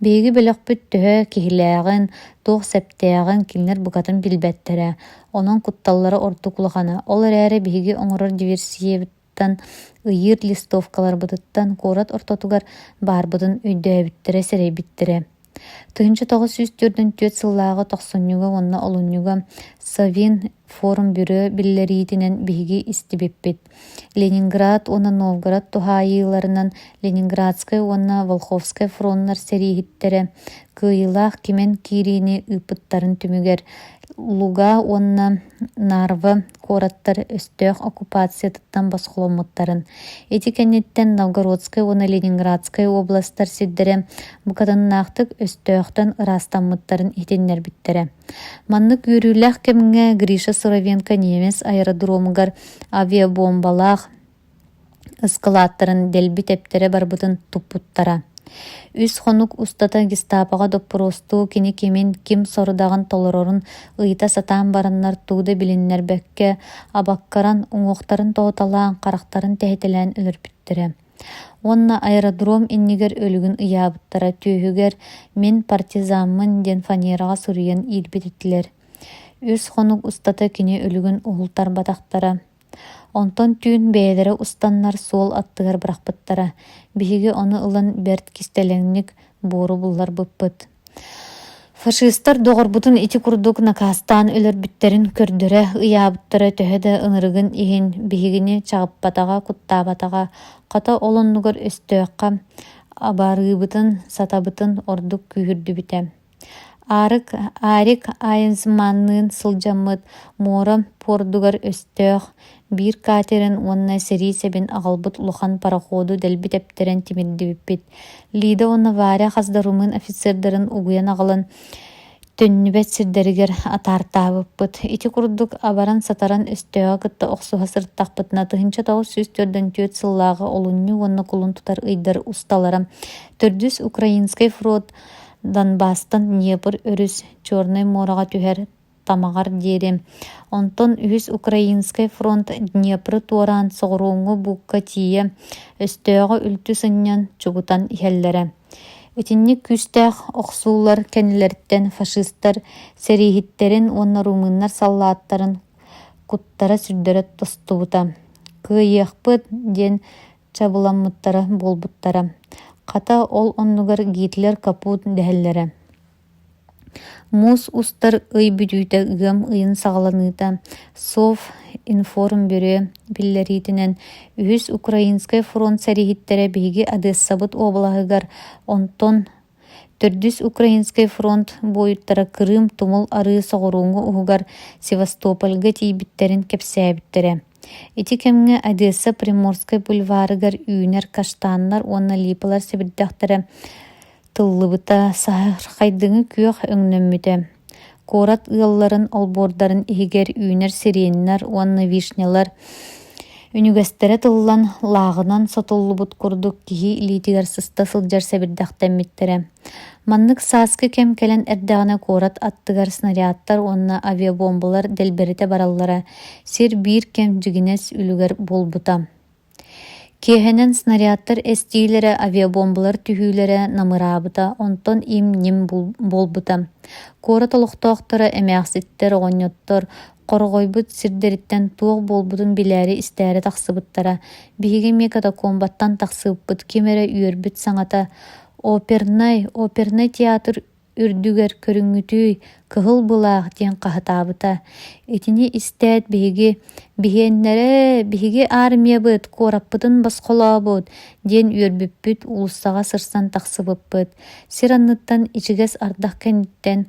Биһиги бөлөхпүт төһө киһилээгин, туох сэптээҕин килнер бугатын билбэттерэ. Онон кутталлары ордук улахана. Ол эрээри биһиги оҥорор диверсиебиттан ыйыыр листовкаларбытыттан куорат ортотугар баарбытын өйдөөбүттерэ сэрэйбиттерэ. Тыһынча 904 сыллааҕы тохсунньуга уонна олунньуга Совинформбюро биллэриитинэн биһиги истибиппит. Ленинград уонна Новгород тухаайыыларынан Ленинградскай уонна Волховскай фроннар сэриихиттерэ кыйылаах кимен киириини ыпыттарын түмүгэр Луга уонна Нарва куораттар өстөөх оккупациятыттан басхоломмуттарын. Эти кэнниттэн Новгородскай уонна Ленинградскай областар сиддере букатаннаахтык өстөөхтөн ырастаммыттарын итиннербиттере. Маннык үрүүлээх кэмҥэ Гриша Суровенко немес аэродромугар авиабомбалаах ыскалааттарын дэлбит эптере барбытын туппуттара. Үс хонук устата гестапаға доппурустуу кини кимин ким сорудаган толорорун ыйта сатаан бараннар тууда билиннер бэкке абаккаран уҥуохтарын тооталаан харахтарын тэһитэлээн өлөрбүттерэ. Онна аэродром иннигер өлүгүн ыяабыттара түүһүгэр мен партизанмын диэн фанерага сурыйан иирбититтилэр. Үс хонук устата кини өлүгүн уһултар батахтара. Онтон түүн бэйэлэри устаннар суол аттыгар барахпыттара. Биһиги ону ылан берт кистелеңник буору буллар быппыт. Фашистар доҕорбутун ити курдук накастаан өлөрбүттерин көрдөрө ыяабыттара төһө да ынырыгын иһин биһигини чаҕыппатаҕа куттаабатаҕа хата олоннугар өстөөхха абаарыыбытын сатабытын ордук күүһүрдүбүтэ. Арик айынсыманныын сылдьаммыт муора пордугар өстөөх биир катерин уонна серий-сэбин аҕалбыт улахан пароходу дэлбит эптерэн тимирдибиппит. Лида уонна Варя хасда румын офицердарын угуян аҕалан төннүбэт сирдэригэр атаартаабыппыт. Ити курдук абаран сатаран өстөөгө кытта охсуһа сырттахпытына тыһынча 904 сыллааҕы олунньу уонна кулун тутар ыйдар усталара төрдүс Украинскай фронт Донбастан Днепр өрүс Чорный морага түһэр тамагар диэри. Онтон үһүс Украинскай фронт Днепр туораан соҕурууҥҥу букка тиийэ өстөөгө үлтү сынньан чугутан иһэллэрэ. Итинник күстээх охсуулар кэннилэрттэн фашисттар сэриихиттерин уонна румыннар саллааттарын куттара сүрдөрө тостубута. Кыйыахпыт диэн чабыламмыттара буолбуттара. Хата ол оннугар Гитлер капут дэһэллэрэ. Мус устар ый бүтүүтэ ыам ыйын саҕаланыыта Совинформбюро биллэриитинэн үһүс Украинскай фронт сэриихиттерэ биһиги Одессабыт облаһыгар онтон төрдүс Украинскай фронт буйуттара Крым тумул арыы соҕурууҥҥу уһугар Севастопольга тиийбиттерин кэпсээбиттерэ. Ити кэмҥэ Одесса Приморскай бульварыгар үүнэр каштааннар уонна липалар сэбирдэхтэрэ тыллыбыта саархайдыҥы күөх өҥнөммүтэ. Корат ыалларын олбордарын игер үйнер сиреннер, уанны вишнялар, үнүгэстере тыллан лагынан сотуллубут курдук киһи илиитигэр сыста сылдьар сэбирдэхтэммиттерэ. Маннык сааскы кем келен эрдэҕинэ куорат аттыгар снарядтар уонна авиабомбалар дэлбэрите бараллара. Сир биир кем дьигинэс үлүгэр буолбута. Киэһэнэн снарядтар эстиилэрэ авиабомбалар түһүүлэрэ намыраабыта, онтон им-ним буолбута. Куорат олохтоохтора эмээхситтер, оҕонньоттор, qorgoybut sirderitten tuoq bolbutun bilääri istääre taqsıbıttara. Bihigimi katakombattan taqsıbıt kimere üörbüt saŋata opernay teatr үрдүгэр көрүңүтүй кыһыл былаах диэн хаһатаабыта. Этини истээт биһиги армиябыт, куораппытын басхолообут диэн үөрбүппүт улуссаҕа сырсан тахсыбыппыт. Сир анныттан ичигес ардах кэнниттэн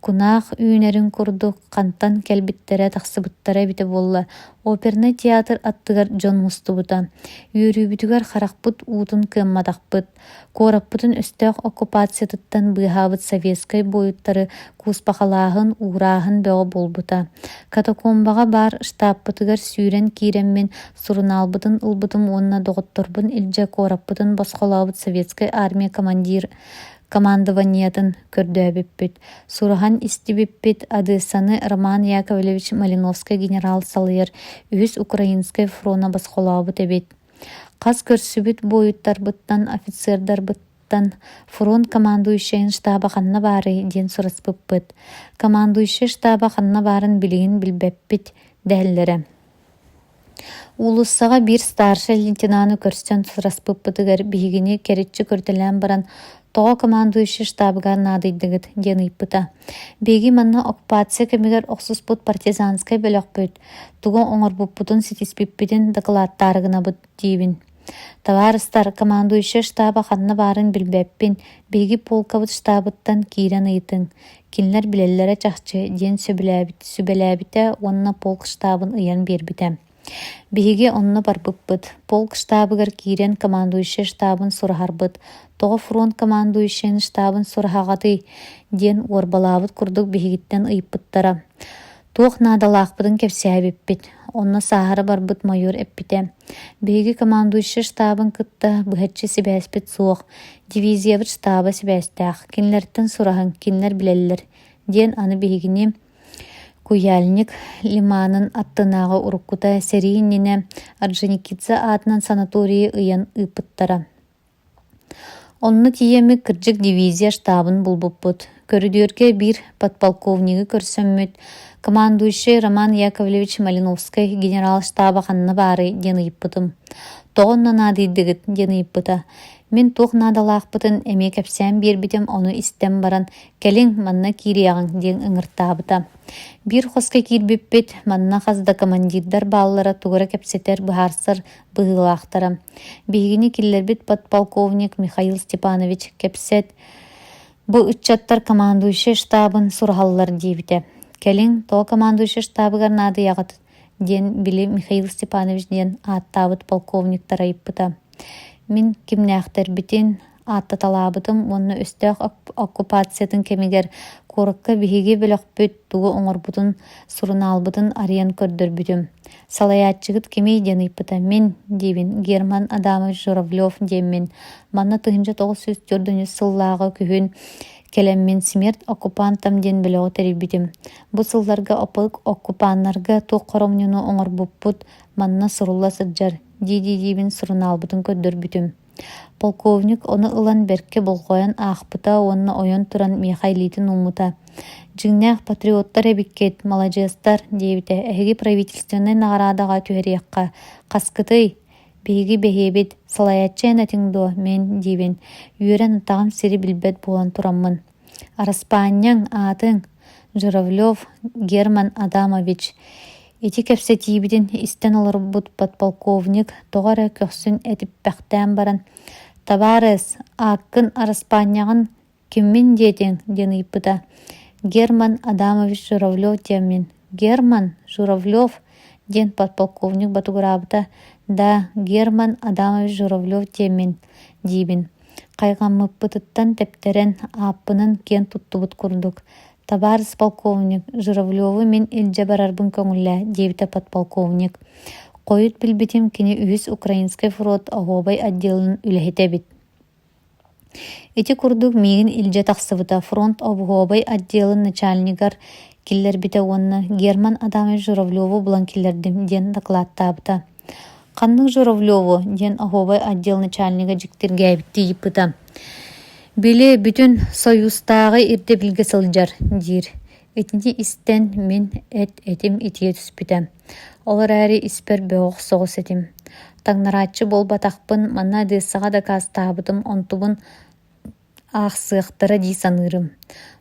кунаах үүнэрин курдук хантан кэлбиттерэ тахсыбыттара бите болла. Оперный театр аттыгар дьон мустубута. Үөрүүбүтүгэр харахпыт уутун кыамматахпыт. Куораппытын өстөөх оккупациятыттан быһаабыт советскай бойуттары кууспахалааһын, уурааһын бөҕө болбута. Катакомбаға бар штабпытыгар сүүрэн киирэммин сурунаалбытын ылбытым уонна доҕотторбун илдьэ куораппытын басхолообут советскай армия командованиятын көрдөөбүппүт. Сурахан истибиппит адыысаны Роман Яковлевич Малиновский генерал салыйар үһүс украинскай фрона басхолообут эбит. Хас көрсүбүт бойуттарбыттан, офицердарбыттан фронт командующийин штаба ханна баары диэн сураспыппыт. Командующий штаба ханна баарын билигин билбеппит дээллере. Улуссаға бир старший лейтенаны көрсөн сураспыппытыгар бихигини керитчи көртөлөн баран тоҕо командующий штабыгар наадыйдыгыт диэн ыйппыта. Беги манна оккупация кемигер охсуспут партизанскай бөлөкпүт. Туго оҥорбуппутун ситиспиппитин докладтаарыгынабыт диибин. Товарыстар, командующий штаба ханна баарын билбеппин, беги полкабыт штабыттан киирен ыйтың. Кинлер билеллере чахчы диэн сүбелээбите онна полк штабын ыйан бербите. Биһиги онно барбыппыт. Полк штабыгар киирен командующий штабын сурахарбыт. Тоҕо фронт командующийин штабын сураһаҕатый диэн уорбалаабыт курдук биһигиттен ыйыппыттара. Туох наадалаахпытын кэпсээбиппит. Онно сааһары барбыт майор эппите. Биһиги командующий штабын кытта быһаччы сибээспит суох. Дивизиябыт штаба сибээстээх. Кинлерттен сураһын, кинлер билэллер диэн аны биһигини Куяльник лиманын аттынағы уруккута Серийнине Орджоникидзе атынан санатории ыйан ыпыттара. Онны тиеми кырдьык дивизия штабын булбуппут. Көрүдүөргэ бир подполковниги көрсөммүт. Командующий Роман Яковлевич Малиновский генерал штаба ханна баары диэн ыйыппытым. Тоҕонна наадыйдыгыт диэн ыйыппыта. Мен туох наадалаахпытын эме кэпсээн биэрбитим ону истэн баран келиң манна киириэҕиҥ диэн ыҥыртаабыта. Бир хоска киирбиппит манна хазда командирдар бааллара тугара кэпсэтэр быһаарсар быһыылаахтара. Биһигини киллербит подполковник Михаил Степанович кэпсэт бу ыччаттар командующий штабын сураһаллар диибите. Келиң тоҕо командующий штабыгар наадыйаҕат диэн били Михаил Степанович диэн ааттаабыт полковниктар айыппыта. Мин кимнээхтэрбитин ааттаталаабытым, онно өстөөх оккупациятын кемигер куоракка биһиги бөлөхпүт тугу оҥорбутун сурунаалбытын арыйан көрдөрбүтүм. Салаяччыгыт кемей диэн ыйппыта. Мен диибин Герман Адамович Журавлев диэммин. Манна 1904 сыллааҕы күһүн келеммин смерть оккупантам диэн бөлөҕө тэрибитим. Бу сылларга оккупаннарга туох хоромньуну оҥорбуппут манна сурулла сылдьар диибин сурунаалбытын көрдөрбүтүм. Полковник оны ылан берке болғойан аахпыта, онна ойон туран Михайлитин умута. Жиңнээх патриоттар эбиккет, молодежстар диэбите, эһиги правительственный наградаға түһэриэхха. Хаскытый, биһиги бэһиэбит, салаяччайын атиңдуо, мен диибин. Үөрэн атағым сири билбет буолан тураммын. Араспаанняң аатың Журавлев Герман Адамович. Ити кэпсэтиибитин истэн олорбут подполковник тоҕара көхсүн этиппэхтээн баран. Табарыс, ааккын Араспаанняҕын киммин диэтиң диэн ыйыппыта. Герман Адамович Журавлев диэммин. Герман Журавлев диэн подполковник батугураабыта. Да, Герман Адамович Журавлев диэммин диибин. Кайгаммыппытыттан тептерен ааппынын кен туттубут курдук. Табарыс полковник Журавлёву мен илже барарбын көңүллэ дебите подполковник. Койут билбитим кини үс Украинский фронт оғобай отделын үлэхите бит. Эти курдук мигин илже тахсыбыта фронт оғобай отделын начальнигар киллер бите онна Герман Адамович Журавлёву булан киллердим ден докладтабыта. Каннык Журавлёву ден оғобай отдел начальнига жиктирге битти ипыта. Били бүтүн союзтагы ирде билге сылжар дир. Этинди истен мен этим итие түспүтем. Олар әри испер бөғық соғыс этим. Таңнаратчы болбатақпын, манна десаға да кастабытым, онтубын ақсықтыра дейсанырым.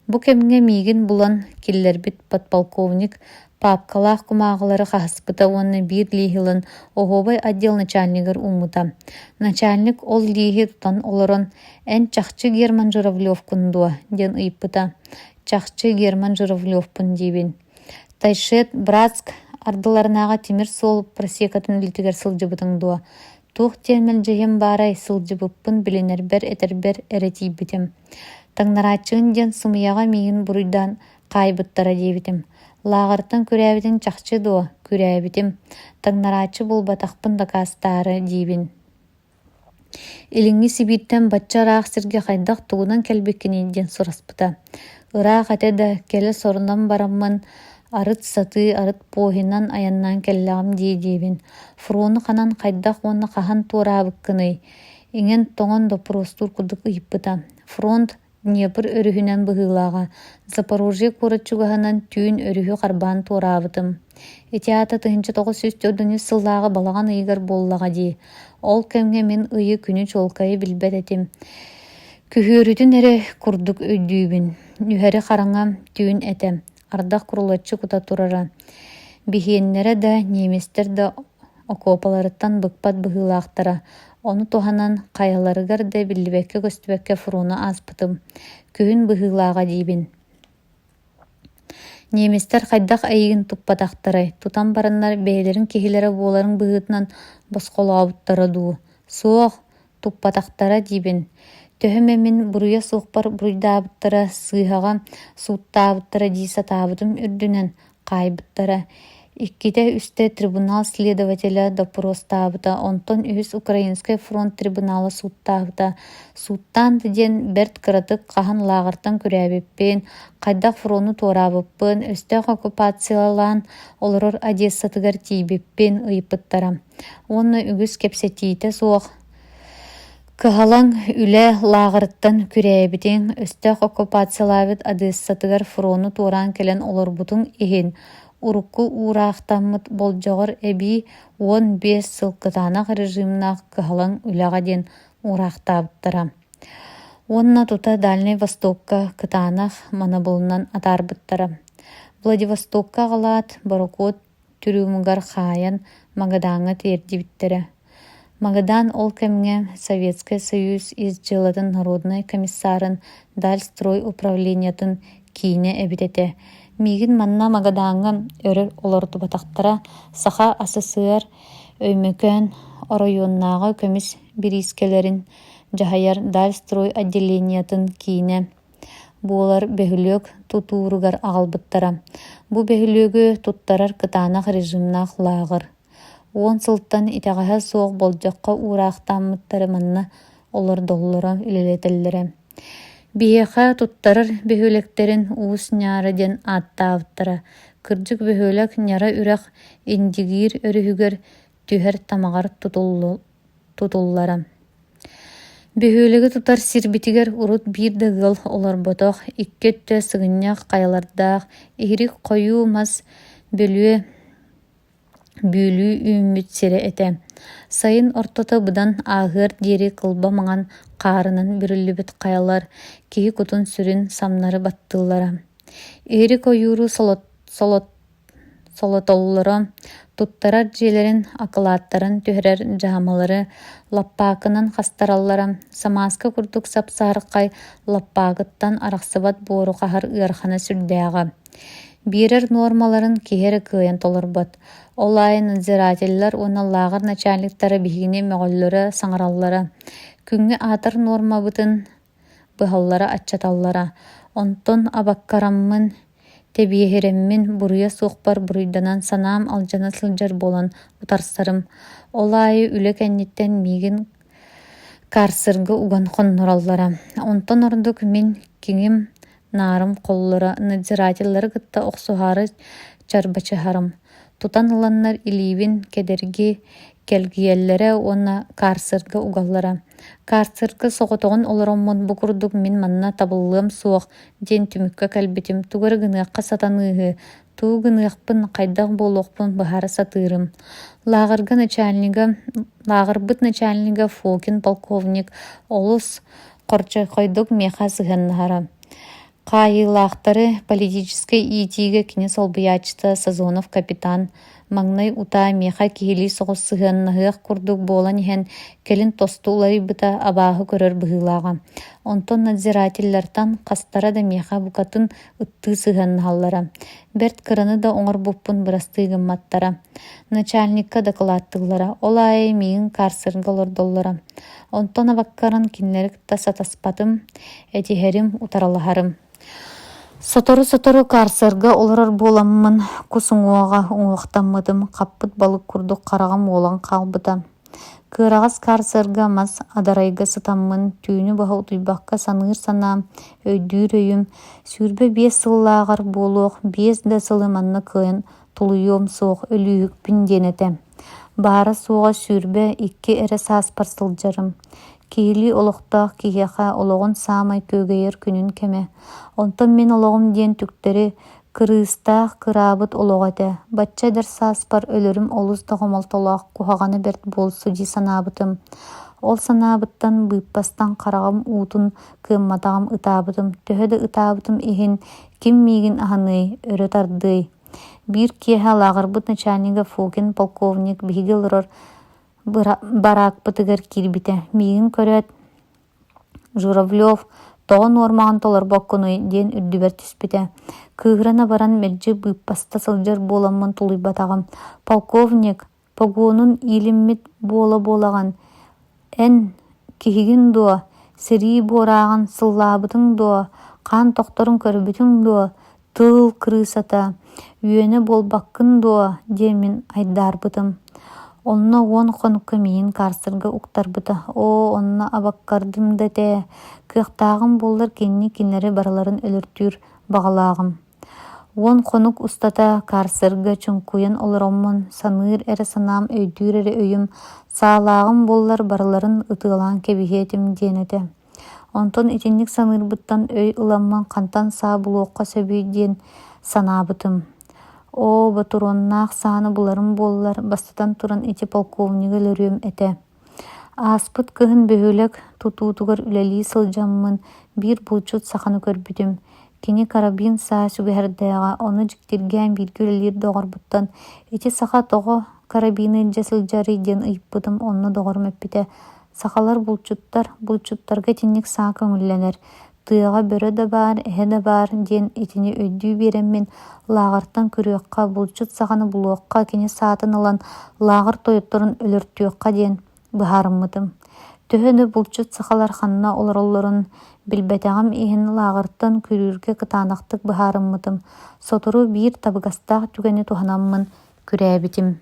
Бу кемге мигин булан киллербит подполковник папкалақ кумағылары қаспыта онны бир лихилын оғобай отдел начальнигар умута. Начальник ол лихи тутан олорон ән чақчы Герман Журавлёв күндуа ден ыйпыта. Чақчы Герман Журавлёв пын дейбин. Тайшет, Братск ардыларынаға темір сол просекатын үлтігер сылжыбытың дуа. Туқ термел жайым барай сылжыбыппын біленербер этербер эретей бітім. Таңнаратчығын ден сумияға мейін бұруйдан қайбыттара дейбітім. Лағыртын күрәбітін чақчы дуа күрәбітім. Таңнаратчы бұл батақпын да кастары дейбін. Иліңі сибиттен батчарақ сірге қайдақ туғынан кәлбеккені ден сұраспыта. Ырақ әтеді келі сорынан барамын, арыт саты, арыт похинан аяннан келлағым дейдейбін. Фроны қанан қайдақ оны қахан туырабық кыны. Инген тоңын допыростур күдік ұйыппыта. Фронт Днепр өрүхүнен быһыылаға. Запорожье курачугаһынан түйін өрүхү қарбан туырабытым. Этиата 1904 сыллағы балаған ыйгар боллаға дей. Ол кемге мен ыйы күні чолкайы билбет этим. Күхөрүтін әрі курдук өйдүйбін. Нүхәрі қараңа түйін этем. Ардақ құрылатчы кута турара. Бихиеннері да, неместер да окопаларыттан бықпат быһыылаақтара. Оны тоһанан қайаларыгар да билбекке көстүбекке фуруна аспытым. Күн быһыылаға дейбин. Неместер қайдақ айығын туппатақтарай. Тутан бараннар бәйлерін кехилері боларын быһытынан босқолауыттары дуу. Соқ туппатақтара дейбин. Төһөмемин буруя суқпар буруйдаабыттара сыыһаға суuттаабыттара диисатаабытым үрдүнен қайбыттара. Икките үсте трибунал следователя допростаабыта, онтон үс Украинский фронт трибуналы суuттаабыта. Суuттан деден берт кыратык қахан лағыртан күрәбеппен, қайдақ фрону туорабыппын, өстөк оккупациялан олорор Одессатыгар тиибеппен ыйпыттара. Онны үгіс кепсетиите соқ. Кыһалаң үле лағырттан күрәбетен өстөк оккупациялабыт Одессатыгар фрону туоран келен олорбутун ихин. Урукку ураахтаммыт болжоғыр эби 15 сылкытанақ режимнақ кыһалаң үлэҕэ ден ураахтаабыттара. Онна тута Дальний Востокка кытаанах манабылынан атаарбыттара. Владивостокка галаат барокот түрүүмугар хаян Магадаңа тиэрдибиттере. Магадан ол кемге Советский Союз изжилатын народный комиссарын Дальстрой управлениятын кийне эбитете. Мигин манна Магадаңа өрөр олорду батактара саха СССР өймөкөн районнагы көмүс бирискелерин жахаяр Дальстрой отделениятын кийне. Буолар бөһүлөк тутууругар агалбыттара. Бу бөһүлөгү туттарар кытаанах режимнах лагыр. 10 сылттан итагаһа соох болжакка ураахтааммыттары манна олар доллара үлелетеллере. Биэха туттарар бөһүлектерин уус няра ден аттаабыттара. Кырдьык бөһүлек няра үрэх индигир өрүһүгөр түһэр тамагар тутуллара. Бөһүлеги тутар сирбитигер урут биир дагыл олорботох иккетте сыгыннях каялардаах ихирик койуу мас бөлүө үүмүт сире эте. Сайын ортото будан аагыр диэри кылба маңан каарынан бүрүллүбүт каялар киһи кутун сүрүн самнары баттыллара. Ихири койууру солотоллоро туттарар дьиэлерин акылааттарын түһэрэр жаамалары лаппаакынан хастараллара самааска курдук сапсаарыккай лаппаагыттан арахсыбат буору кахар ыархана сүрдээҕа. Биирер нормаларын киһери кыайан толорбот. Олайын надзирательлер уналлаагар начальниктары биһигини мөҕөллөрө саҥараллара. Күҥҥэ аатар нормабытын быһаллара аччаталлара. Онтон абаккараммын тебиэһиреммин буруйа суохпар буруйданан санаам алдьана сылдьар буолан утарсарым. Олаайы үлэ кэнниттэн миигин каарсырга уган хоннораллара. Онтон ордук мин киҥим наарым холлара надзирательлары кытта охсуһаары чарбачыһарым. Тутан ыланнар илиибин кэдэрги келгиэллэре уонна каарсырга угаллара. Каарсырга соҕотоҕун олороммун бу курдук мин манна табыллыам суох диэн түмүккэ кэлбитим. Тугар гыныахха сатаныыһы, туу гыныахпын хайдах буолуохпун быһаара сатыырым. Лаагырбыт начальнига Фокин полковник олус хорчойдук меха сыһаннаһара. Кайылаахтары политической иитииге кини солбуяачта Сазонов капитан маҥнай утаа меха киһилии соҕус сыһыаннаһыах курдук буолан иһэн келин тосту уларыйбыта абааһы көрөр быһыылааҕа. Онтон надзирательлертан хастара да меха букатын ыттыы сыһыаннаһаллара. Берт кыраны да оҥорбуппун бырастыыгымматтара. Начальникка докладтыыллара. Олаай миигин каарсырга олордоллара. Онтон абаккаран кинилэрикта сатаспатым, этиһэрим утаралаһарым. Сотору каарсырга олорор буоламмын, кусуҥуоҕа уҥуохтаммытым, хаппыт балык курдук харагам уолан хаалбыта. Кыырагас каарсырга мас адарайга сытаммын, түүнү баһа утуйбакка саныыр санаам, өйдүүр өйүм, сүүрбэ 5 сыллаагар буолуох, 5 да сылы манна кыайан тулуйуом суох өлүүһүкпүн диэнэтэ. Баара суоҕа сүүрбэ 2 эрэ сааспар сылдьарым. Киһили олохтоох киһиэхэ ологон саамай көөгөйөр күнүн кэме. Онтон мен ологум диэн түктери кырыыстаах кыраабыт олох этэ. Бачча эдэр сааспар өлөрүм олус да хомолтолоох куһаҕаны берт буолсу дии санаабытым. Ол санаабыттан быыппастан харагам уутун кыамматаҕым ытаабытым. Төһө да ытаабытым иһин ким миигин аһаныый, өрө тардыый. Биир киэһэ лаагырбыт начальнига Фокин полковник биһиги олорор бараакпытыгар киирбитэ. Миигин көрөөт Журавлев тоҕон уормаҕын толорбоккунуй диэн үрдүбэр түспүтэ. Кыыһырана баран мэлдьи быыппаста сылдьар буоламмын тулуйбатаҕым. Полковник, погонун иилиммит буолаган. Эн киһигин дуо, сирии буорааҕын сыллаабытыҥ дуо, хаан тохторун көрбүтүҥ дуо, тыл кырыысата, үөнэ буолбаккын дуо диэн мин айдаарбытым. Онно уон хонукка миин каарсырга уктарбыта. Онно абаккардым да тээ. Кыахтаагым боллар кинилери бараларын өлөртүүр багалаагым. Уон хонук устата каарсырга чуңкуйан олороммун, саныыр эре санаам өйдүүр эре өйүм, саалаагым боллар бараларын ытыалаан кебиһиэтим диэнэтэ. Онтон итинник саныырбыттан өй ыламман хантан саа булуокка сөбүй диэн санаабытым. Батуроннаах сааны буларым боллар, бастатан туран ити полковнига лөрүөм эте. Ааспыт кыһын бөһүлэк тутуутугар үлэлии сылдьаммын, биир булчут саханы көрбүтүм. Кини карабин саа сүгэһэрдээҕэ, ону дьиктиргээн биирги үлэлиир доҕорбуттан, ити саха тоҕо карабины дьэ сылдьарый диэн ыйыппытым, онно доҕорум эппитэ. Сахалар булчуттарга тинник саа көҥүллэнэр. Тыаға бөрө да бар, эһэ да бар диэн итини өйдүү биэреммин лаагартан күрүөкка булчут саҕаны булуокка кини саатын ылан лаагар тойотторун өлөртүөкка диэн быһаарыммытым. Төһө да булчут сахалар ханна олороллорун билбэтэҕим иһин лаагартан күрүүргэ кытаанахтык быһаарыммытым. Сотору биир табыгастаах түгэни туһанаммын күрээбитим.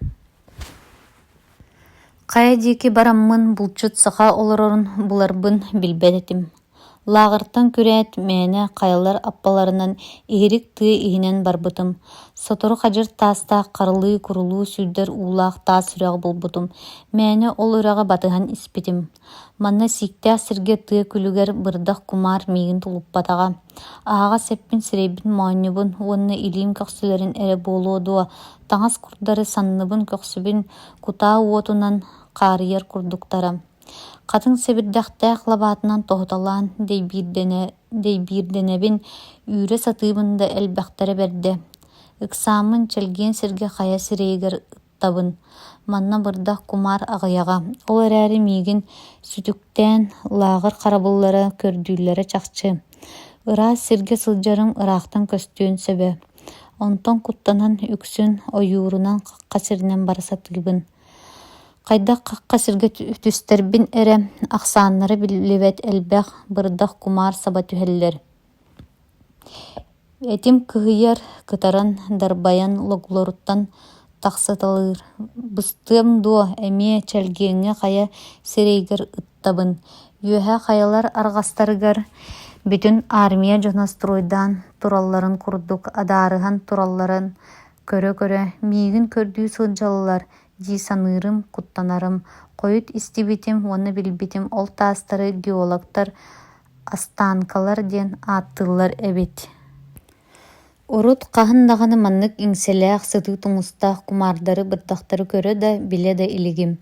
Хая диэки бараммын булчут саха олорорун буларбын билбэтэтим. Лаагыртан күрээт мээнэ хайалар аппаларынан иһирик тыа иһинэн барбытым. Сотору хажыр таастаах карылыы курулуу сүүрдэр уулаах таа сүрэҕи булбутум. Мээнэ ол ыраҕа батыһан испитим. Манна сииктээх сиргэ тыа күлүгэр бырдах кумаар миигин тулуппатаҕа. Ааҕа сэппин сирэйбин моонньубун уонна илиим көхсүлэрин эре буолуо таҥас курдары санныбын көхсүбүн кутаа уотунан хаарыйар курдуктара. Хатын себирдэхтээх лабаатынан тоһуталаан дэйбиирдэнэбин үүрэ сатыыбында элбэхтэрэ бердэ. Ыксаамын чэлгиэн сиргэ хая сирэйигэр ыттабын. Манна бырдах кумаар аҕыйаҕа. Ол эрээри миигин сүтүктээн лаагыр харабыллара көрдүүллэрэ чахчы. Ыраа сиргэ сылдьарым ыраахтан көстүүн сөбө. Онтон куттанан үксүн ойуурунан хакка сиринэн барасатыыбын. Кайдах какка сирге түстербин эре аксааннары билибет элбэх бырдах кумар саба түһэллэр. Этим кыһыйар кытаран дарбаян логлоруттан тахсыталыр. Быстыам дуо эмиэ чэлгиэҥҥэ хая сирейгэр ыттабын. Үөһэ хаялар арҕастарыгар бүтүн армия дьоностройдаан туралларын курдук, адаарыһан туралларын көрө-көрө миигин көрдүү сылдьаллар дии саныырым, куттанарым, койут истибитим, уонна билбитим ол таастары геологтар астанкалар диэн ааттыллар эбит. Урут хаһын даҕаны маннык иҥсэлээх сытыы туҥустаах кумаардары бырдахтары көрө да билэ да илигим.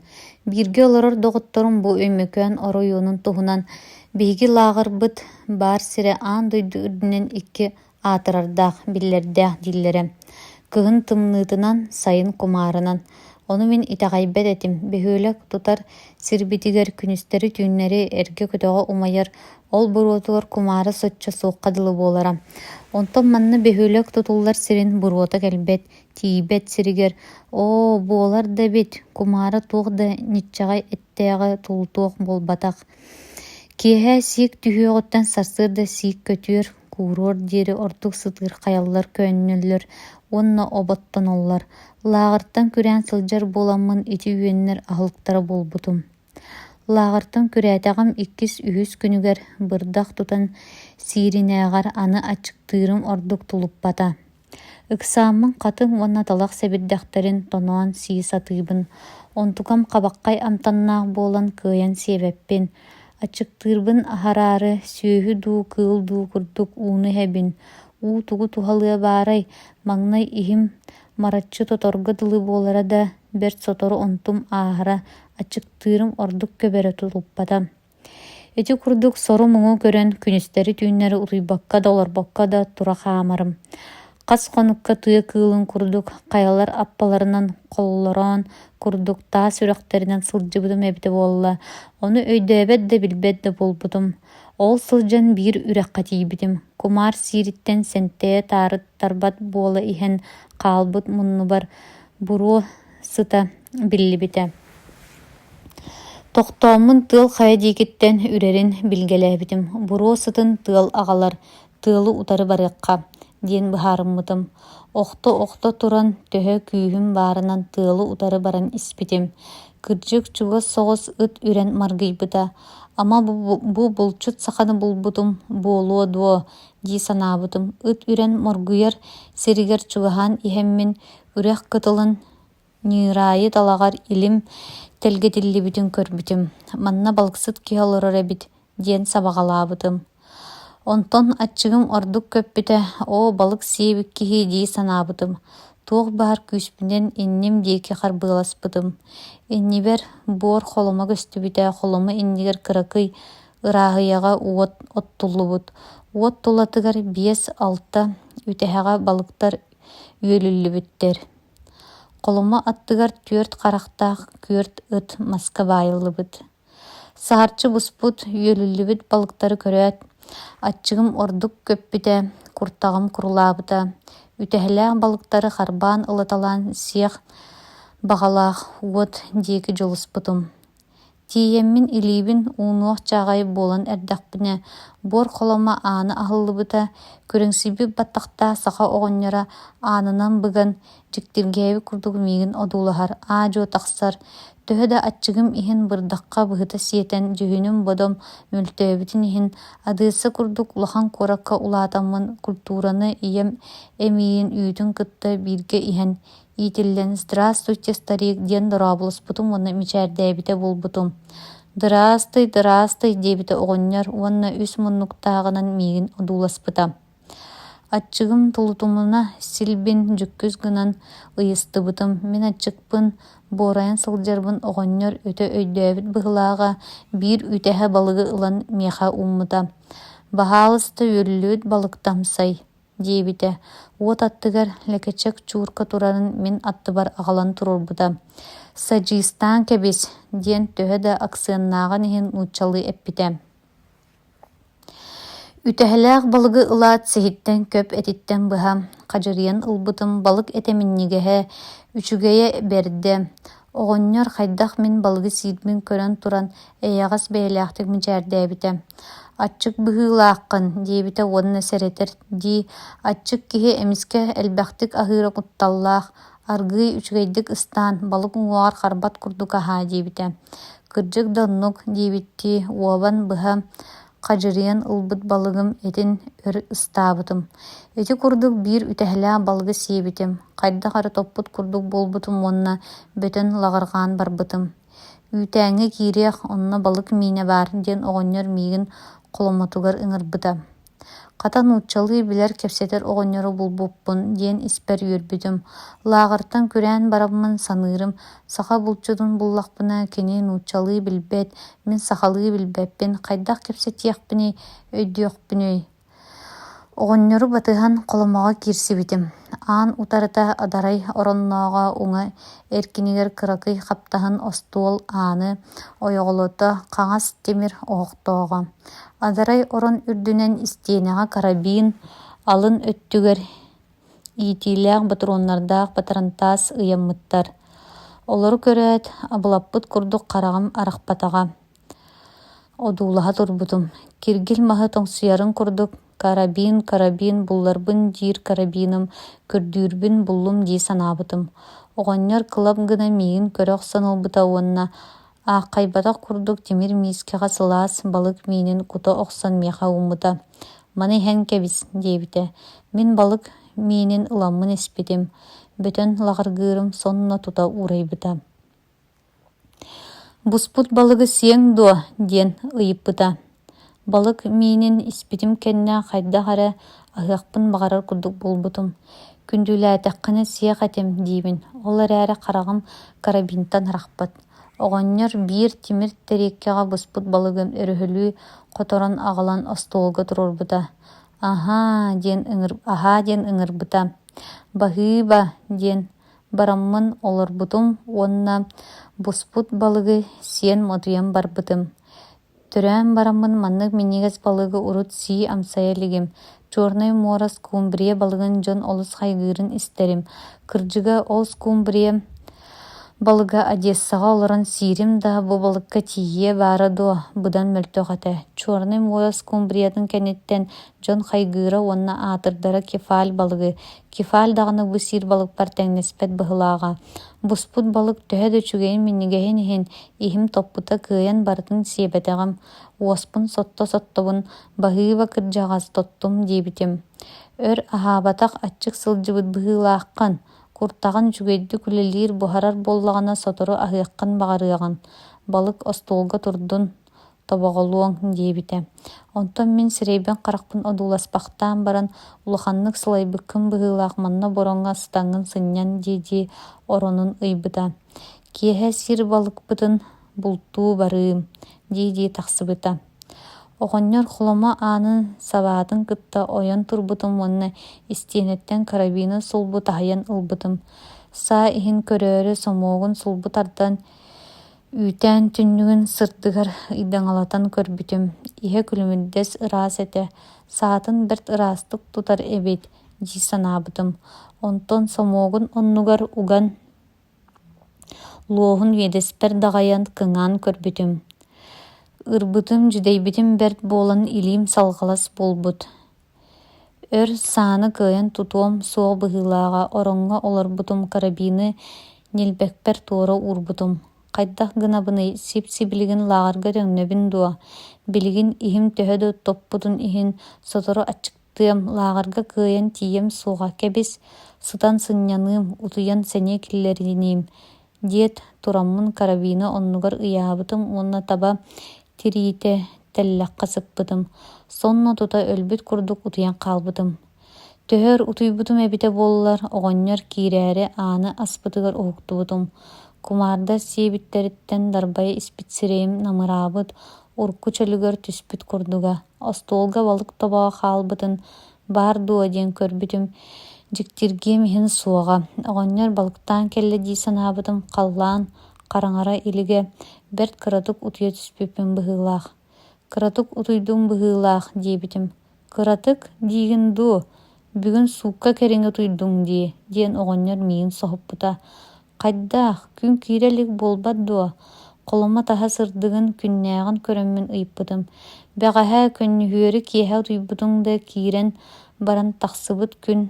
Бииргэ олорор доҕотторум бу өймөкөөн оруйуунун туһунан биһиги лааҕырбыт баар сире аан дойду үрдүнэн икки аатырардаах биллэрдээх дииллэрэ. Кыһын тымныытынан сайын кумаарынан. Ону мин итэҕэйбэт этим. Бөһүөлэк тутар сирбитигэр күнүстери түүннэри эргэ көтөҕө умайар ол буруотугар кумаары соччо суукка дылы буолара. Онтон манна бөһүөлэк тутуллар сирин буруота кэлбэт, тиийбэт сиригэр. Буолар да бит, кумаары туох да ниччаҕай эттээҕэ тултуох буолбатах. Киэһэ сиик түһүөҕүттэн сарсыыр да сиик көтүөр, кууруор диэри ордук сытыыр хайаллар көөннөллөр, уонна оботтон оллар. Лааҕыртан күрээн сылдьар буоламмын ити үөннэр аһылыктара буолбутум. Лааҕыртан күрээтэҕим иккис үһүс күнүгэр бырдах тутан сииринээҕэр аны ачыктыырым ордук тулуппата. Ыксааммын хатын уонна талах сэбирдэхтэрин тоноон сии сатыыбын. Онтукам хабаккай амтаннаах буолан кыайан сиэбэппин. Ачыктыырбын аһараары сүөһү дуу кыыл дуу курдук ууну хэбин. уу тугу тухалыа баарай, маҥнай иһим маратчы тоторго дылы буолара да бэрт сотору онтум аахара ачыктыырым ордук көбөрө тулуппата. Эти курдук сору муҥу көрөн күнүстери түүннери утуйбакка да олорбокка да тура хаамарым. Кас хонукка тыа кыылын курдук каялар аппаларынан коллороон курдук таа сүрэхтеринен сылдьыбытым эбите буолла. Ону өйдөөбөт да билбэт да булбутум. Ол сылдьан биир үрэххэ тиийбитим. Кумаар сиириттэн сэнтээ таарыт тарбат буола иһэн хаалбыт муннубар буруу сыта биллибите. Тохтоомун тыал хая диикиттэн үрэрин билгэлээбитим. Буруу сытын тыал аҕалар, тыалу утары барыакка диэн быһаарыммытым. Охто туран төһө күүһүм баарынан тыалу утары баран испитим. Кырдьык чугас соҕус ыт үрэн маргыйбыта. Ама бу булчут саханы булбутум буолуо дуо дии санаабытым. Ыт үрэн моргуйар сиригэр чугаһаан иһэммин үрэх кытылын ньыыраайы талагар илим телгетиллибитин көрбүтүм. Манна балксыт киһи олорор эбит диэн сабаҕалаабытым. Онтон аччыгым ордук көппүтэ балык сиэбик киһи дии санаабытым. Туох баар күүспүнэн инним диэки харбыаласпытым. Иннибэр буор холомо көстүбүтэ, холомо иннигэр кыракый ырааһыйаҕа уот оттуллубут. Уот тулатыгар 5-6 үтэһэҕэ балыктар үөлүллүбүттэр. Холомо аттыгар 4 харахтаах 4 ыт маска баайыллыбыт. Саарчы буспут үөлүллүбүт балыктары көрөөт. Аччыгым ордук көппүтэ, куртаҕым курулаабыта. Үтэһэлээх балыктары харбаан ылаталаан сиэх баҕалаах уот диэки дьолуспутум. Тиийэммин илиибин уунуох чааҕай буолан эрдэхпинэ. Буор холомо ааны аһыллыбыта, күрүҥсиби баттахтаа саха оҕонньора аанынан быган дьиктиргээби курдук миигин одуулаһар, жуо тахсар. Төһө да аччыгым иһин бырдахха быһыта сиэтэн дьүһүнүм бодом мөлтөөбүтүн иһин адыыса курдук улахан куоракка улаатаммын культураны ийэм эмиин үүтүн кытта бииргэ иһэн иитиллэн «Здравствуйте, старик» диэн дорообулуспутум уонна мичээрдээбите булбутум. «Дырастый, диэбите оҕонньор уонна үс муннуктааҕынан миигин одууласпыта. Аччыгым тулутумуна силбин дьүккүс гынан ыйыстыбытым. Мин аччыкпын, буорайан сылдьарбын оҕонньор өтө өйдөөбүт быһылааҕа биир үтэһэ балыгы ылан миэхэ ууммута. «Баһаалыста үөллүүт балыктамсай» диэбите. Уот аттыгар лэкэчэк чуурка турарын мин аттыбар аҕалан турурбута. «Саджистан кэбис» диэн төһө да аксыаннааҕын иһин ууччалыы эппите. Үтэһэлээх балыгы ылаат сиһиттэн көп этиттэн быһа. Хадьырыйан ылбытым балык этэминнигэһэ үчүгэйэ бердэ. Оҕонньор хайдах мин балыгы сиидмин көрөн туран эйэҕас бэйэлээхтик мичээрдээбитэ. Аччык быһыылааххын диэбитэ уонна сэретэр дии аччык киһи эмискэ элбэхтик аһыыра кутталлаах, аргыый үчүгэйдик ыстаан балык уҥуоҕар харбат курдук аһаа диэбитэ. Кырдьык доннук диэбиттии уобан быһа хадьырыйан ылбыт балыгым этин өр ыстаабытым. Эти курдук биир үтэһэлээх балыгы сиэбитим. Хайдах ары топпут курдук буолбутум уонна бөтөн лаҕарҕаан барбытым. Үүтээҥҥи киириэх онно балык миине баар диэн оҕонньор миигин холомотугар ыҥырбыта. Хата нууччалыы билэр кэпсэтэр оҕонньору булбуппун диэн испэр үөрбүтүм. Лааҕартан күрээн барабымын саныырым. Саха булчутун буллахпына кини нууччалыы билбэт, мин сахалыы билбэппин, хайдах кэпсэтиэхпини, өйдүөхпүнүй. Оҕонньору батыһан холомоҕо киирсибитим. Аан утарыта адарай ороннооҕо уҥа эркинигэр кыракый хаптаһын остуол ааны ойоҕолото хаҥас тимир оҕохтооҕо. Адарай орон үрдүнэн истиэнэҕэ карабин алын өттүгэр иитиилээх батуроннардаах батарантаас ыйаммыттар. Олору көрөөт абылаппыт курдук хараҕым арахпатаҕа одуулаһа турбутум. Киргил маһы тоҥсуйарын курдук карабин булларбын диир карабиным көрдүүрбүн буллум дии санаабытым. Оҕонньор кылап гына миигин көрөх санылбыта уонна ааххайбатах курдук тимир миискэҕэ сылаас балык миинин кута охсон миэхэ ууммута. Маны иһэн кэбис диэбитэ. Мин балык миинин ыламмын испитим. Бөтөн лаҕаргыырым сонно тута уурайбыта. Буспут балыгы сиэң дуо диэн ыйыппыта. Балык миинин испитим кэннэ хайдах эрэ аһыахпын баҕарар курдук буолбутум. Күндүүлээтэххинэ сиэх этим диибин. Ол эрээри хараҕым карабинтан арахпыт. Оҕонньор биир тимир тэриэккэҕэ буспут балыгын өрүһүлүү хоторон аҕалан остуолга турурбута. Аһаа диэн ыҥырбыта. Баһыыба диэн бараммын олорбутум уонна буспут балыгы сиэн мотуйан барбытым. Төрөөн бараммын маннык миннигас балыгы урут сии амсайа лигим. Чуорнай муора скумбрия балыгын дьон олус хайгыырын истерим. Кырдьыга ол скумбрия балыга Одессаға олорон сиирим да бу балыкка тиийэ баара дуо быдан мөлтөх этэ. Чуорнай муора скумбриятын кэнниттэн дьон хайгыыра уонна аатырдара кефаль балыгы. Кефаль даҕаны бу сиир балыкпар тэҥнэспэт быһылааҕа. Буспут балык төһө дөчүгэйин миннигэһин иһин иһим топпута кыайан барытын сиэбэтэҕим. Уоспун соттобун баһыыба кырдьаҕас тоттум диэбитим. Өр аһаабатах аччык сылдьыбыт быһыылааххын. Куртаҕын үчүгэйдик күлэлиир буһарар буоллаҕына сотору аһыаххын баҕарыаҕын. Балык остуолга турдун тобоҕолуоҥ диэбитэ. Онтон мин сирэйбэн харахпын одууласпахтаан баран улаханнык сылайбыккын быһыылаах манна бороҥҥа сытаҥҥын сынньан дии оронун ыйбыта. Киэһэ сир балыкпытын бултуу барыым дии тахсыбыта. Оҕонньор холомо аанын сабаатын кытта ойон турбутум уонна истиэнэттэн карабины сулбу таһыйан ылбытым. Саа иһин көрөөрү сомуогун сулбу тардан үүтэн түннүгүн сырдыгар ыйдаҥалатан көрбүтүм. Иһэ күлүмүрдэс ыраас этэ. Саатын бэрт ыраастык тутар эбит дии санаабытым. Онтон сомуогун оннугар уган луоһун үөдэспэр даҕайан кыҥаан көрбүтүм. Ырбытым жүдэйбитим бэрт буолан илиим салҕалас буолбут. Өр сааны кыайан тутуом суох быһыылааҕа ороҥҥо олорбутум карабины ньилбэкпэр туора уурбутум. Хайдах гынабыный сип-сибилигин лааҕарга төҥнөбүн дуо. Билигин иһим төһө да топпутун иһин сотору аччыктыам лааҕарга кыайан тиийэм суоҕа кэбис сытан сынньаныым утуйан сэниэ киллэриниим диэт тураммын карабины оннугар ыйаабытым уонна таба тириитэ тэллэххэ сыппытым. Сонно тута өлбүт курдук утуйан хаалбытым. Төһөр утуйбутум эбитэ буоллар оҕонньор киирээри ааны аспытыгар уһуктубутум. Кумаарда сиэбиттэриттэн дарбай испит сирэйим намыраабыт урку чөлүгөр түспүт курдуга. Остуолга балык тобоҕо хаалбытын баар дуо диэн көрбүтүм. Дьиктиргиэм иһин суоҕа. Оҕонньор балыктаан кэллэ дии санаабытым халлаан хараҥара илигэ бэрт кыратык утуйа түспүппүн быһыылаах. Кыратык утуйдуум быһыылаах диэбитим. Кыратык диигин дуу, бүгүн суукка кэриҥэ утуйдуҥ дии диэн оҕонньор миигин соһуппута. Кайдаах, күн киирелик болбат дуо. Қолыма таһа сырдыгын күннääҕин көрөммүн ыйыппытым. Бэҕэһээ көннүһүөрү киэһэ утуйбутуҥ да киирэн баран тахсыбыт күн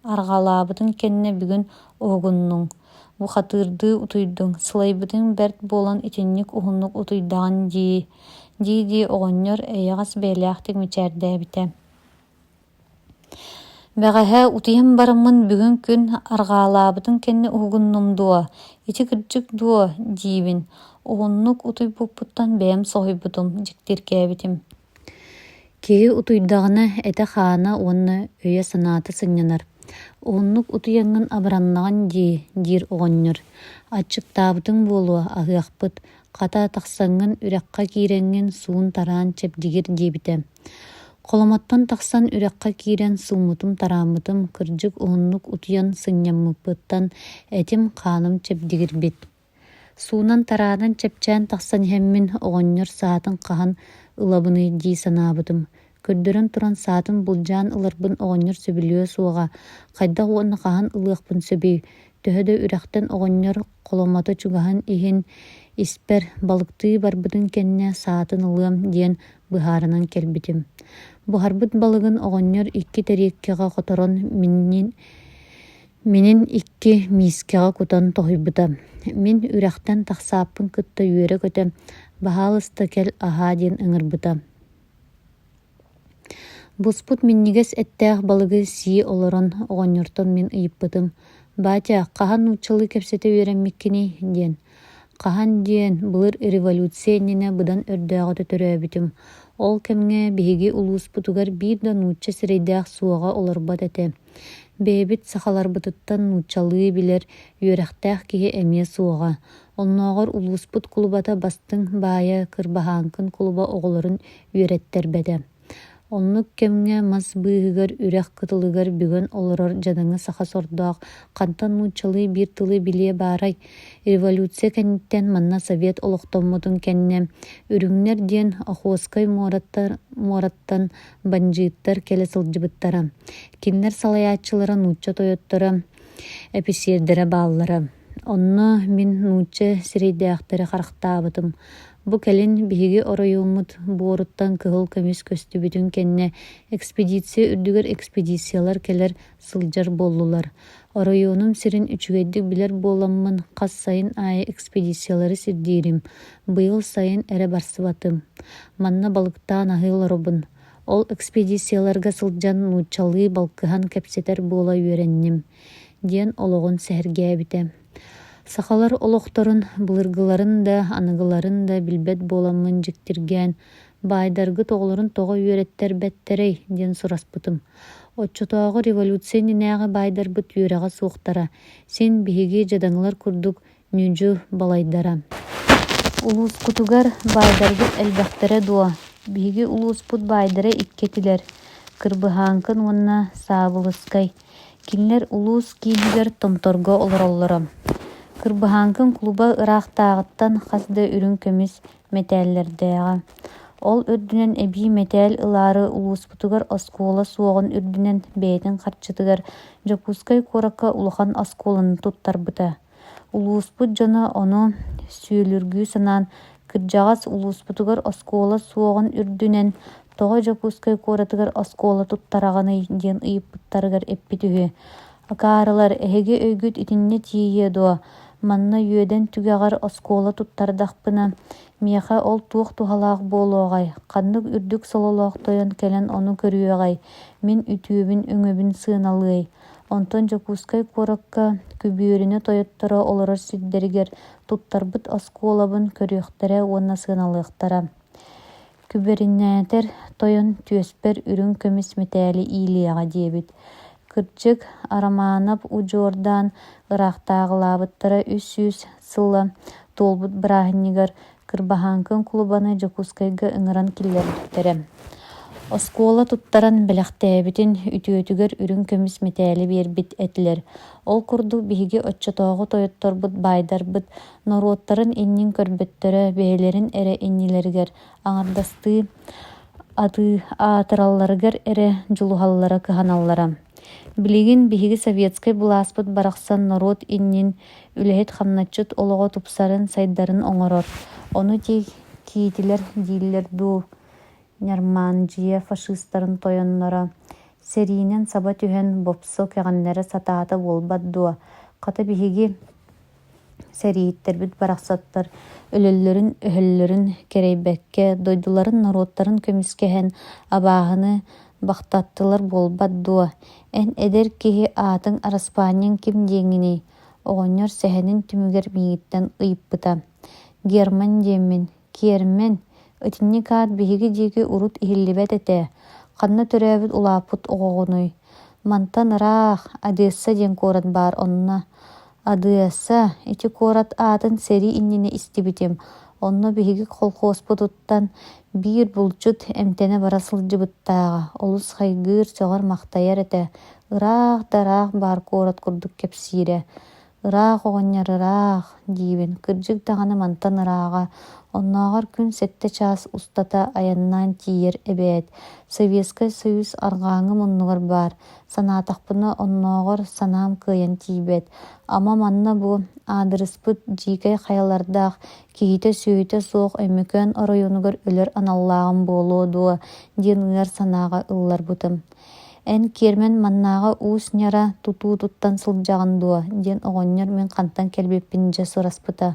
арҕалаабытын кэннэ бүгүн уһугуннуҥ. Бу хатыырдыы утуйдуҥ, сылайбытыҥ бэрт буолан итинник уһуннук утуйдаҕын дии оҕонньор эйэҕас бэйэлээх тигмичээрдээбитэ. Бэҕэһээ утуйан барыммын бүгүн күн арҕаалаабытын кэннэ уһугуннум дуо, ити кырдьык дуо диибин. Уһуннук утуйбуппуттан бэйэм соһуйбутум, дьиктииркээбитим. Киһи утуйдаҕына этэ хаана уонна өйө санааты сынньанар. Уһуннук утуйаҥҥын абыраннаҕын диир оҕонньор. Аччыктаабытыҥ буолуо аһыахпыт, хата тахсаҥҥын үрэххэ киирэҥҥин суун тараан чэпдигир диэбитэ. Холомоттон тахсан үрэххэ киирэн сууммутум тарааммытым кырдьык уһуннук утуйан сынньаммыппыттан этим хааным чэпдигирбит. Суунан тараадан чэпчээн тахсан иһэммин оҕонньор саатын хаһан ылабыны дии санаабытым. Көрдөрөн туран саатын булдьаан ыларбын оҕонньор сөбүлүө суоҕа, хайдах уонна хаһан ылыахпын сөбүй. Төһө да үрэхтэн оҕонньор холомото чугаһан иһин испэр балыктыы барбытын кэннэ саатын ылыам диэн быһаарынан кэлбитим. Буһарбыт балыгын оҕонньор икки тэрииккэҕэ хоторон минин икки миискэҕэ кутан тоһуйбута. Мин үрэхтэн тахсааппын кытта үөрэ көтө баһаалыста кэл аһаа диэн ыҥырбыта. Буспут миннигес эттээх балыгы сии олорон оҕонньортон мин ыйыппытым. Батя, хаһан нууччалыы кэпсэтэ үөрэммиккини диэн. Хаһан диэн былыр революция иннинэ быдан өрдөөҕө төрөөбүтүм. Ол кэмҥэ биһиги улууспутугар биир да нуучча сирэйдээх суоҕа олорбат этэ. Бэйэбит сахаларбытыттан нууччалыы билэр үөрэхтээх киһи эмиэ суоҕа. Оннооҕор улууспут кулубата бастыҥ баайа кырбаһаанкын кулуба оҕолорун үөрэттербэтэ. Оннук кэмҥэ мас быыһыгар үрех кытылыгар бүгөн олорор дьадаҥы саха сордоох хантан нууччалыы биир тылы билиэ баарай. Революция кэнниттэн манна совет олохтоммутун кэннэ үрүҥнэр диэн охуоскай муораттан банжыыттар кэлэ сылдьыбыттара. Кинилэр салайааччылара нуучча тойоттора эписиэрдэрэ бааллара. Онно мин нуучча сирэйдээхтэрэ харахтаабытым. Бу кэлин биһиги ороюуммут буоруттан кыһыл көмүс көстүбүтүн кэннэ экспедиция үрдүгэр экспедициялар келер сылдьар боллулар. Ороюунум сирин үчүгэйдик билэр буоламмын хас сайын аайы экспедициялары сирдиирим. Быйыл сайын эрэ барсыбатым. Манна балыктаан аһыыларобун. Ол экспедицияларга сылдьан нууччалыы балкыһан кэпсэтэр буола үөрэнним диэн ологон сэһэргээбитэ. Сахалар олохторун былыргыларын да, аныгыларын да билбет боламмын дьиктиргээн. Баайдаргы тоҕолорун тоҕо үөрэттэр бэттерэй диэн сураспытым. Отчотооҕо революция нинээҕи баайдарбыт үөрэҕэ суохтара. Син биһиги дьадаҥылар курдук нүүжү балайдара. Улууспутугар баайдарбыт элбэхтэрэ дуо. Биһиги улууспут баайдара иккетилэр. Кырбыһаанкын уонна саабылыскай. Кинилэр улуус кииһигэр томторго олороллоро. Кырбыһаанкын клуба ыраахтааҕыттан хас да үрүҥ көмүс мэтээллэрдээҕэ. Ол үрдүнэн эбии мэтээл ылаары улууспутугар оскуола суоҕун үрдүнэн бэйэтин харчытыгар Жокускай куоракка улахан оскуоланы туттарбыта. Улууспут дьоно ону сүүлүргүү санаан кырдьаҕас улууспутугар оскуола суоҕун үрдүнэн тоҕо Жокускай куоратыгар оскуола туттараҕаны диэн ыйыппыттарыгар эппит үһү. Акаарылар эһиги өйгүт итинне тиийэ дуо. Манна үөдэн түгэҕэр оскуола туттардахпына. Миэхэ ол туох тухалаах буолуоҕай. Ханнык үрдүк сололоохтойон кэлэн ону көрүөҕэй. Мин үтүүбүн өҥөбүн сыаналыай. Онтон Жокускай куоракка күбүүрүнэ тойотторо олорор сирдэригэр туттарбыт оскуолабын көрүөхтэрэ уонна сыаналыахтара. Күбэриннээтэр тойон түөспэр үрүҥ көмүс мэтээли иилиэҕэ диэбит. Кырдьык арамаанап удьуордаан ыраахтааҕылаабыттара үс сылла туолбут бырааһынньыгар кырбаһаанкын кулубаны Жокускайга ыҥыран киллэрбиттэрэ. Оскуола туттаран бэлэхтээбитин үтүөтүгэр үрүҥ көмүс мэтээли биэрбит этилэр. Ол курдук биһиги оччотооҕу тойотторбут баайдарбыт норуоттарын иннин көрбөттөрө бэйэлэрин эрэ иннилэригэр аҥардастыы аты атыралларыгар эре жулухаллара кыханаллара. Билигин биһиги советскай булааспыт барахсан народ иннин үлэһит хамначчыт олоҕо тупсарын сайдарын оҥорор. Ону киитилер дииллер дуу нярмаанжия фашистарын тойоннора. Сериинен саба түһэн бопсо кэҕэннэрэ сатаата буолбат дуо. Хата биһиги сэрииттербит барахсаттар өлөллөрүн өһөллөрүн керейбэкке дойдуларын народтарын көмүскэһэн абааһыны бахтаттылар буолбат дуо. Эн эдер киһи аатың араспаанньыҥ ким диэҥини оҕонньор сэһэнин түмүгэр миигиттэн ыйыппыта. Герман диэммин, киэрмен, ытинник аат биһиги диэки урут иһиллибэт этэ. Ханна төрөөбүт улааппыт оҕоҕунуй. Мантан ыраах, Одесса диэн куорат баар онна. Одесса, ити куорат аатын сери иннини истибитим. Онно биһиги холхооспутуттан биир булчут эмтене бара сылдьыбыттааҕа. Олус хайгыыр сөҕөр махтайар этэ. Ыраах баар куорат курдук кэпсиире. Ыраах оҕонньор ыраах диибин. Кырдьык даҕаны мантан ырааҕа. Оннооҕор күн сэтте чаас устата аяннаан тиийэр эбээт. Советскай Союз арҕааҥы муннугар баар. Санаатахпына оннооҕор санаам кыайан тиийбэт. Ама манна бу аадырыспыт дьиикэй хайалардаах киһитэ сүүһүтэ суох Өймөкөн оройунугар өлөр аналлааҕым буолуо дуо диэн ыар санааҕа ылларбытым. Эн киэрмен маннааҕа уус няра тутуу туттан сылдьаҕын дуо диэн оҕонньор мин хантан кэлбиппин дьэ сураспыта.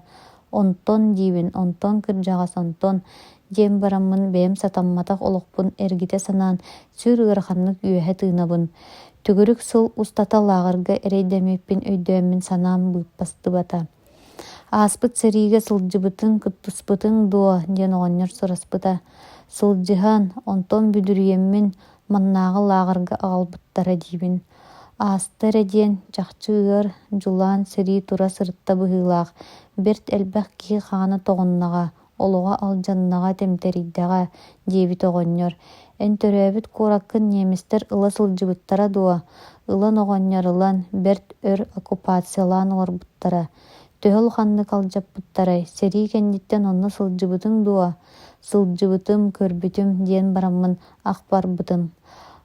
Онтон диибин, онтон кырдьаҕас онтон диэн бараммын бэйэм сатамматах олохпун эргите санаан сүүр ыараханнык үөһэ тыынабын. Түгүрүк сыл устата лааҕарга эрэйдэмиппин өйдөөммүн санаам быыппастыбата. Ааспыт сэриигэ сылдьыбытыҥ кыттыспытыҥ дуо диэн оҕонньор сураспыта. Сылдьыһан, онтон бүдүрүйэммин маннааҕы лааҕарга аҕалбыттара диибин. Аастара диэн чахчы ыар дьулаан сэрии тура сырытта быһыылаах. Берт элбэх киһи хаана тоҕуннаҕа, олоҕа алдьаннаҕа тэмтэрийдэҕэ диэбит оҕонньор. Эн төрөөбүт куораккын немистер ыла сылдьыбыттара дуо. Ылан оҕонньор ылан берт өр оккупациялаан олорбуттара. Төһөл ханнык алдьаппыттарай. Сэрии кэнниттэн онно сылдьыбытыҥ дуо. Сылдьыбытым, көрбүтүм диэн бараммын ах барбытым.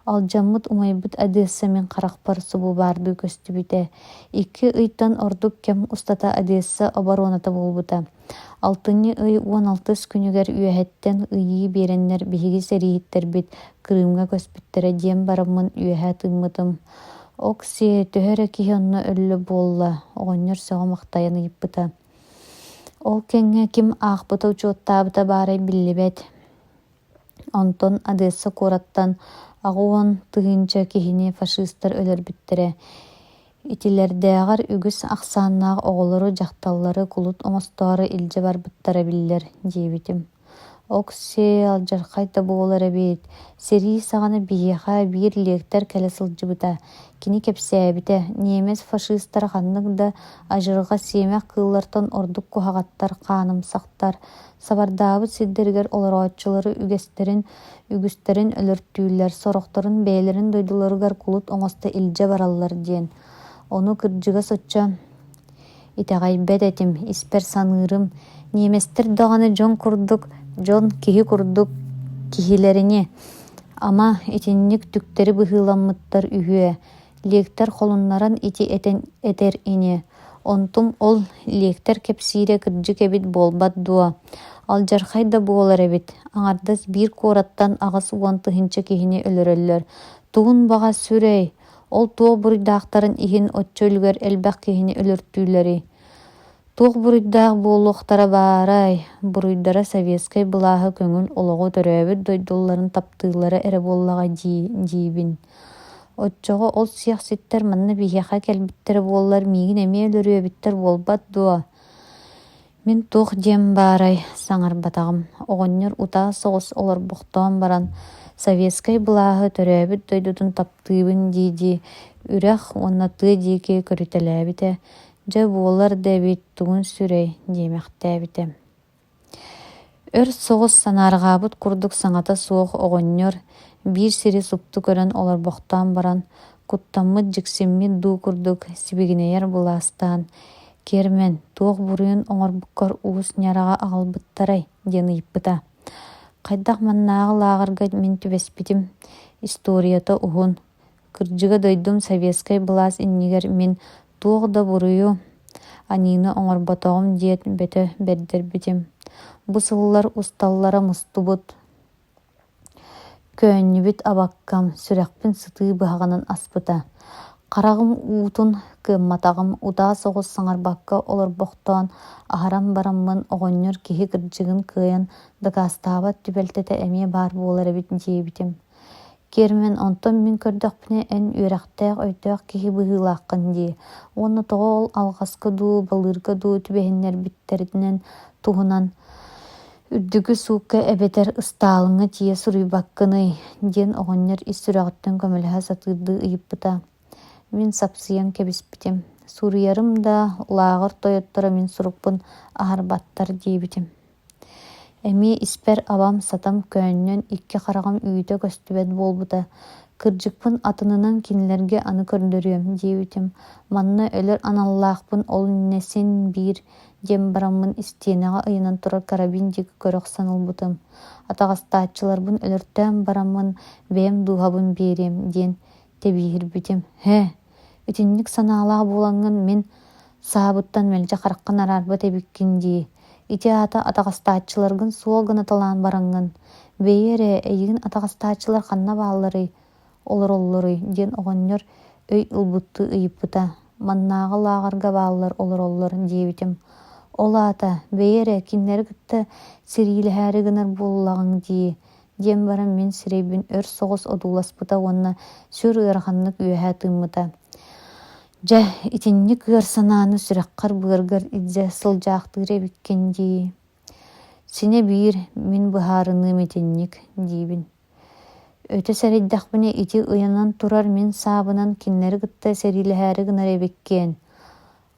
Алдьаммыт умайбыт Одесса мен харахпар субу барды көстүбүтэ. Икки ыйттан ордук кем устата Одесса обороната болбута. Алтынны ый 16 күнүгер үөһэттен ыйыы береннер биһиги сэриихиттербит Крымга көспүттэрэ диэн бараммын үөһэ тыыммытым. Окси төһөрө киһи онно өллө буолла. Оҕонньор сөҕө мактайан ыйыппыта. Ол кэҥҥэ ким аахпыта учуоттаабыта баарай биллибэт. Онтон Одесса куораттан агуон тыһынча киһини фашисттар өлөрбүттэрэ. Итилэрдээҕэр үгүс ахсааннаах оҕолору дьахталлары кулут оҥостоoro илдьэ барбыттара биллэр диэбитим. Окси алдьархай да буолар эбит. Сэрии саҕана биһиэхэ биир лиэктэр кэлэ сылдьыбыта. Кини кэпсээбитэ. Немес фашисттар ханнык да ажырга сиэмэх кыыллартан ордук куһаҕаттар, хаанымсахтар. Сабардаабыт сирдэригэр олорооччулары үгүстэрин өлөртүүлэр, сорохторун бээлэрин дойдуларыгар кулут оҥосто илдьэ бараллар диэн. Ону кырдьыга соччо итэҕэйбэт этим, испэр саныырым. Неместер даҕаны дьон киһи курдук киһилэрине. Ама итинник түктери быһыыламмыттар үһүө. Лиэктэр холуннаран ити этэр ини. Онтум ол лиэктэр кэпсиире кырдьык эбит буолбат дуо. Алдьархай да буолар эбит. Аҥардас биир куораттан аҕыс уон тыһынча киһини өлөрөллөр. Тугун баҕа сүрэй. Ол туох буруйдаахтарын иһин оччо үлгэр элбэх киһини өлөртүүлэри. Туох буруйдаах буолуохтара баарай. Буруйдара советскай былааһы көҥүл олоҕу төрөөбүт дойдулларын таптыылара эре буоллаҕа диибин. Оччоҕо ол сиэх ситтэр манна биһиэхэ кэлбиттэрэ буоллар миигин эмиэ өлөрүөбүттэр буолбат дуо. Мин туох диэм баарай саҥарбатаҕым. Оҕонньор утаа соҕус олорбухтоон баран советскай былааһы төрөөбүт дойдутун таптыыбын дииди. Үрэх уоннатыы диэки көрүтэлээбитэ. Дьэ буолар дэбит тугун сүрэй диэмэхтээбитэ. Өр соҕус санаарҕаабыт курдук саҥата суох оҕонньор биир сири супту көрөн олорбохтоон баран куттаммыт дьиксиммит дуу курдук сибигинэйэр булаастаан киэрмен туох буруйун оҥорбуккар уус няраҕа аҕалбыттарай диэн ыйыппыта. Хайдах маннағы лағырға мен түбеспитим историята ухун. Кырдьыга дойдум советскай былаас иннигер мен туоғда бурую анины оңорботоғым диет бөтө бердербитим. Бу сыллар усталлара мустубут. Көннүбүт абаккам сүрәкпин сытыы быһаҕанан аспыта. Қарағым уутун кыымматағым утаа соҕус саҥарбакка олорбохтоон аһаран бараммын оҕонньор киһи кырдьыгын кыайан дакаастаабат түбэлтэтэ эмиэ баар буолар эбит диэбитим. Кермен онтон мин көрдөкпүнэ эн үөрэхтээх өйдөөх киһи быһыылааххын дии. Уонна тоҕо ол алҕаска дуу, балыырга дуу түбэһиннэрбиттеринэн туһунан үрдүгү суукка эбетер ыстаалыҥҥа тиэ суруйбаккыный диэн оҕонньор ис сүрэҕиттэн көмөлөһө сатыырдыы ыйыппыта. Мин сапсыйан кэбиспитим. Суруйарым да лааҕыр тойоттора мин сурукпун аһарбаттар диэбитим. Эми испер абам сатам көөннөн икки хараҕам үүтэ көстүбэт буолбута. Кырдьыкпын атынынан кинилэргэ аны көрдөрүөм диэбитим. Манна өлөр аналлаахпын ол несин биир диэм бараммын истиэнэҕэ ыйынан турар карабин диэки көрөх санылбутум. Атаҕастааччыларбын өлөртөөн бараммын бэйэм дууһабын биэриэм диэн тэбиһирбитим. Үтүннүк санаалаах буолаҥҥан мин саабыттан мэлдьэ хараххын араарбат эбиккин дии. Ити ата атаҕастааччыларгын суол гына талаан бараҥҥан. Бэйэ эйигин атаҕастааччылар ханна баалларый, олороллорый диэн оҕонньор өй ылбыттыы ыйыппыта. Маннааҕы лааҕарга бааллар олороллор диэбитим. Ол ата бэйэ киннери кытта сириилэһээри гынар буоллаҕыҥ дии. Диэн баран мин сирейбин өр соҕус одууласпыта уонна сүр ыараханнык үөһэ тыыммыта. Дьэ, итинник ыар санааны сүрэххар быаргар иддьэ сылдьаахтыыр эбиккен дии. Сине биир мин быһаарыным итинник диибин. Өтө сэрэйдэхпине ити ыйанан турар мин саабынан киннери кытта сэриилэһээри гынар эбиккен.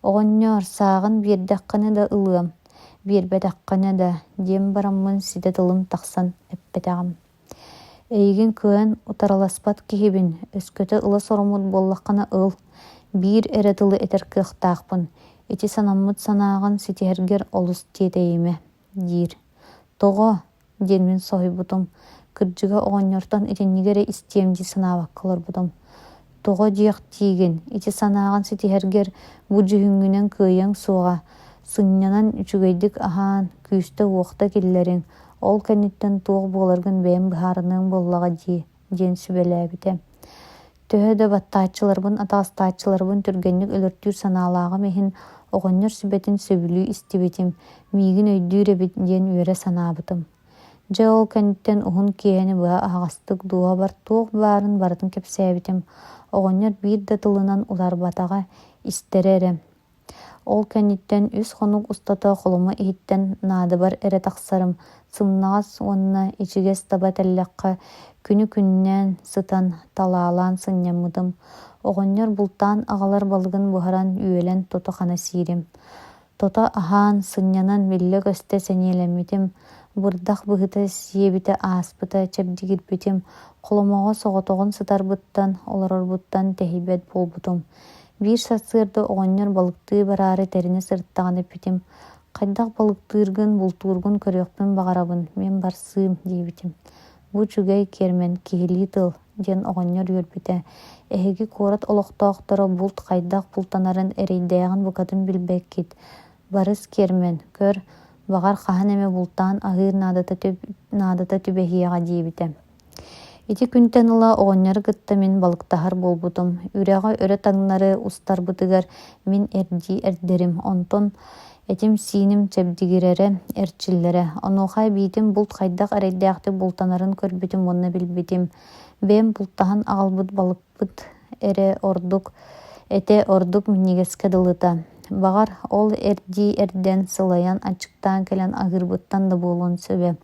Оҕонньоор саагын биэрдэххэнэ да ылыам, биэрбэтэххэнэ да диэм бараммын ситэ тылым тахсан эппэтэҕим. Эйигин кыан утараласпат киһибин, өскөтө ыла соромут буоллаххына ыл, биир эрэ тылы этэр кыахтаахпын. Ити санаммыт санааҕын ситиһэргэр олус тиэтэйиме диир. Тоҕо диэн мин соһуйбутум. Кырдьыга оҕонньортон итиннигэрэ истиэмди санаабаккаларбутум. Тоҕо диэх тиигин, ити санааҕын ситиһэргэр бу дьүһүҥҥүнэн кыайаҥ суоҕа, сынньанан үчүгэйдик аһаан күүстэ уохта киллэриҥ, ол кэнниттэн туох буоларгын бэйэм быһаарыныҥ буоллаҕа дии диэн сүбэлээбитэ. Төһө да баттааччыларбын атаҕастааччыларбын түргэнник өлөртүүр санаалааҕым иһин оҕонньор сүбэтин сөбүлүү истибитим, миигин өйдүүр эбит диэн үөрэ санаабытым. Дьэ ол кэнниттэн уһун киэһини быа аһаҕастык дуоҕа бар туох баарын барытын кэпсээбитим. Оҕонньор биир да тылынан уларбатаҕа истэрэ. Ол кэнниттэн үс хонук устата холомо иһиттэн наадыбар эрэ тахсарым, сымнаҕас уонна ичигес таба тэллэххэ күнү-күннээн сытан талаалаан сынньаммытым. Оҕонньор бултаан аҕалар балыгын буһаран үөлэн тото хана сиирим. Тото аһаан сынньанан биллэ көстө сэниэлэммитим. Бырдах быһыта сиэбитэ ааспыта чэбдигирбитим. Холомоҕо соҕотоҕун сытарбыттан, олорорбуттан тэһибэт буолбутум. Биир сатсыарда оҕонньор балыктыы бараары тэрине сырыттаҕан эппитим. Хайдах балыктыыргын, бултуургун көрүөхпүн баҕарабын, мен барсыым диэбитим. Бу чүгэй кермен киһилии тыл диэн оҕонньор үөрбүтэ. Эһиги куорат олохтоохторо булт хайдах бултанарын эрэйдээҕин букатын билбэккит. Барыс кермен, көр, баҕар хаһан эмэ бултаан аһыыр наадата түбэһиэҕэ диэбитэ. Ити күнтэн ыла оҕонньор кытта мин балыктаһар буолбутум. Үрэҕэ өрө таҥнары устарбытыгар мин эрдии эрдэрим. Онтон этим сииним чэбдигирэре эрчиллэре. Онуохай биитим булт хайдах эрэйдээхтик бултанарын көрбүтүм уонна билбитим. Бэйэм бултаһан аҕалбыт балыкпыт эре эте ордук миннигеске дылыта. Баҕар ол эрдии эрдэн сылайан ачыктаан кэлэн аһыырбыттан да буолун сөбө.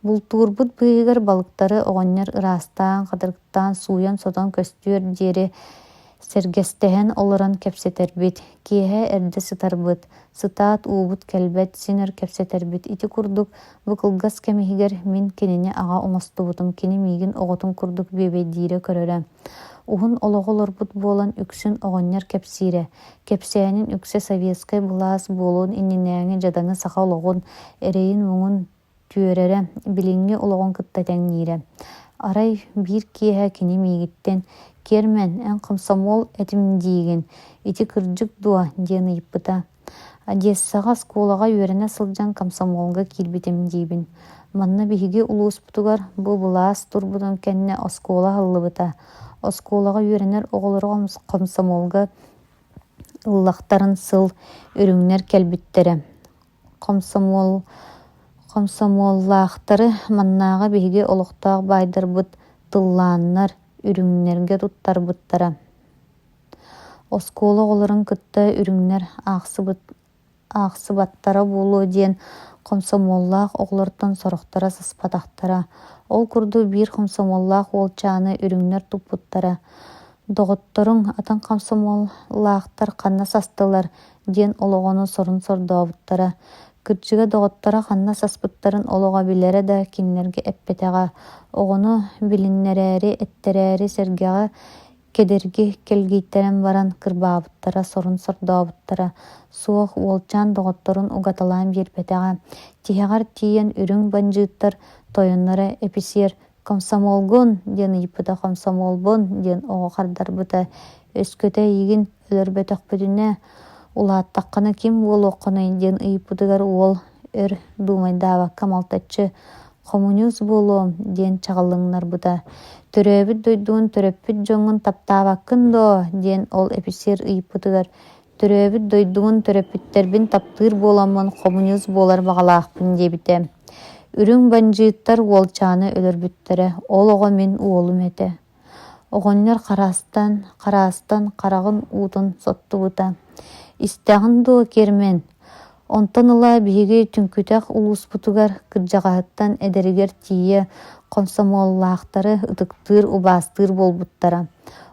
Бултуурбут быыгар балыктары оҕонньор ыраастаан, хатырыктаан, сууян сотон көстүөр диэри сэргэстэһэн олорон кэпсэтербит. Киэһэ эрдэ сытарбыт. Сытаат уубут кэлбэт, синер кэпсэтербит. Ити курдук бу кылгас кэмиһигэр мин кинини аҕа оҥостубутум. Кини миигин оҕотун курдук биэбэйдиирэ көрөрө. Уһун олоҕолорбут буолан үксүн оҕонньор кэпсиирэ. Кэпсээнин үксэ советскай былаас буолуун иннинээҥи дьадаҥы саха ологун, эрэйин уҥун түөрәрэ билинге улоҕун кытта тәҥниирэ. Арай биир киэһэ кини миигиттен кермен эн комсомол этимдиигин ити кырдьык дуа диэн ыйыппыта. Одессаға сколаға үөрэнэ сылдьан комсомолга киирбитим диибин. Манна биһиги улууспутугар бу булаас турбутун кэннэ оскола хыллыбыта. Осколаға үөрэнэр оҕолоро комсомолга ыллахтарын сыл үрүҥнэр кэлбиттерэ. Комсомоллаахтары маннааға биһиги олохтоох байдарбыт тыллааннар үрүҥнэргэ туттарбыттара. Оскола оҕолорун кытта үрүҥнэр аахсыбаттара буолуо диэн комсомоллаах оҕолортон сорохтара саспатахтара. Ол курду биир комсомоллаах уолчааны үрүҥнэр туппуттара. Доҕотторуң атын комсомоллаахтар ханна састылар диэн олоҕону сорун сордообуттара. Кырдьыга доҕоттора ханна саспыттарын олоҕа билэри да киннерге эппэтэҕэ. Оҕону билиннэрээри эттерээри сэргэҕэ кэдэрги келгийтэрэн баран кырбаабыттара сорун сордообуттара. Суох уолчаан доҕотторун угаталаан биэрбэтэҕэ. Тиһэҕэр тиийэн үрүҥ бандьыыттар тойоннора эписиэр комсомолгун диэн ыйыппыта, комсомолбун диэн оҕо хардарбыта. Өскөтэ ийигин өлөрбөтөхпүтүнэ улааттаххына ким буолуоххоной диэн ыйыппытыгар уол өр дуумайдаабакка малтаччы коммунист буолуом диэн чаҕаллыҥнарбыта. Төрөөбүт дойдуун төрөппүт дьоҥҥун таптаабаккын доо диэн ол эписиэр ыйыппытыгар. Төрөөбүт дойдуун төрөппүттербин таптыыр буоламмын коммунист буолар баҕалаахпын диэбитэ. Үрүҥ бандьыыттар уолчааны өлөрбүттэрэ. Ол оҕо мин уолум этэ. Оҕонньор хараастан хараҕын уутун соттубута. Истэҕин дуо кермен. Онтон ыла биһиги түҥкүтэх улууспутугар кырдьаҕаһыттан эдэригэр тиийэ комсомоллаахтары ытыктыыр убаастыыр буолбуттара.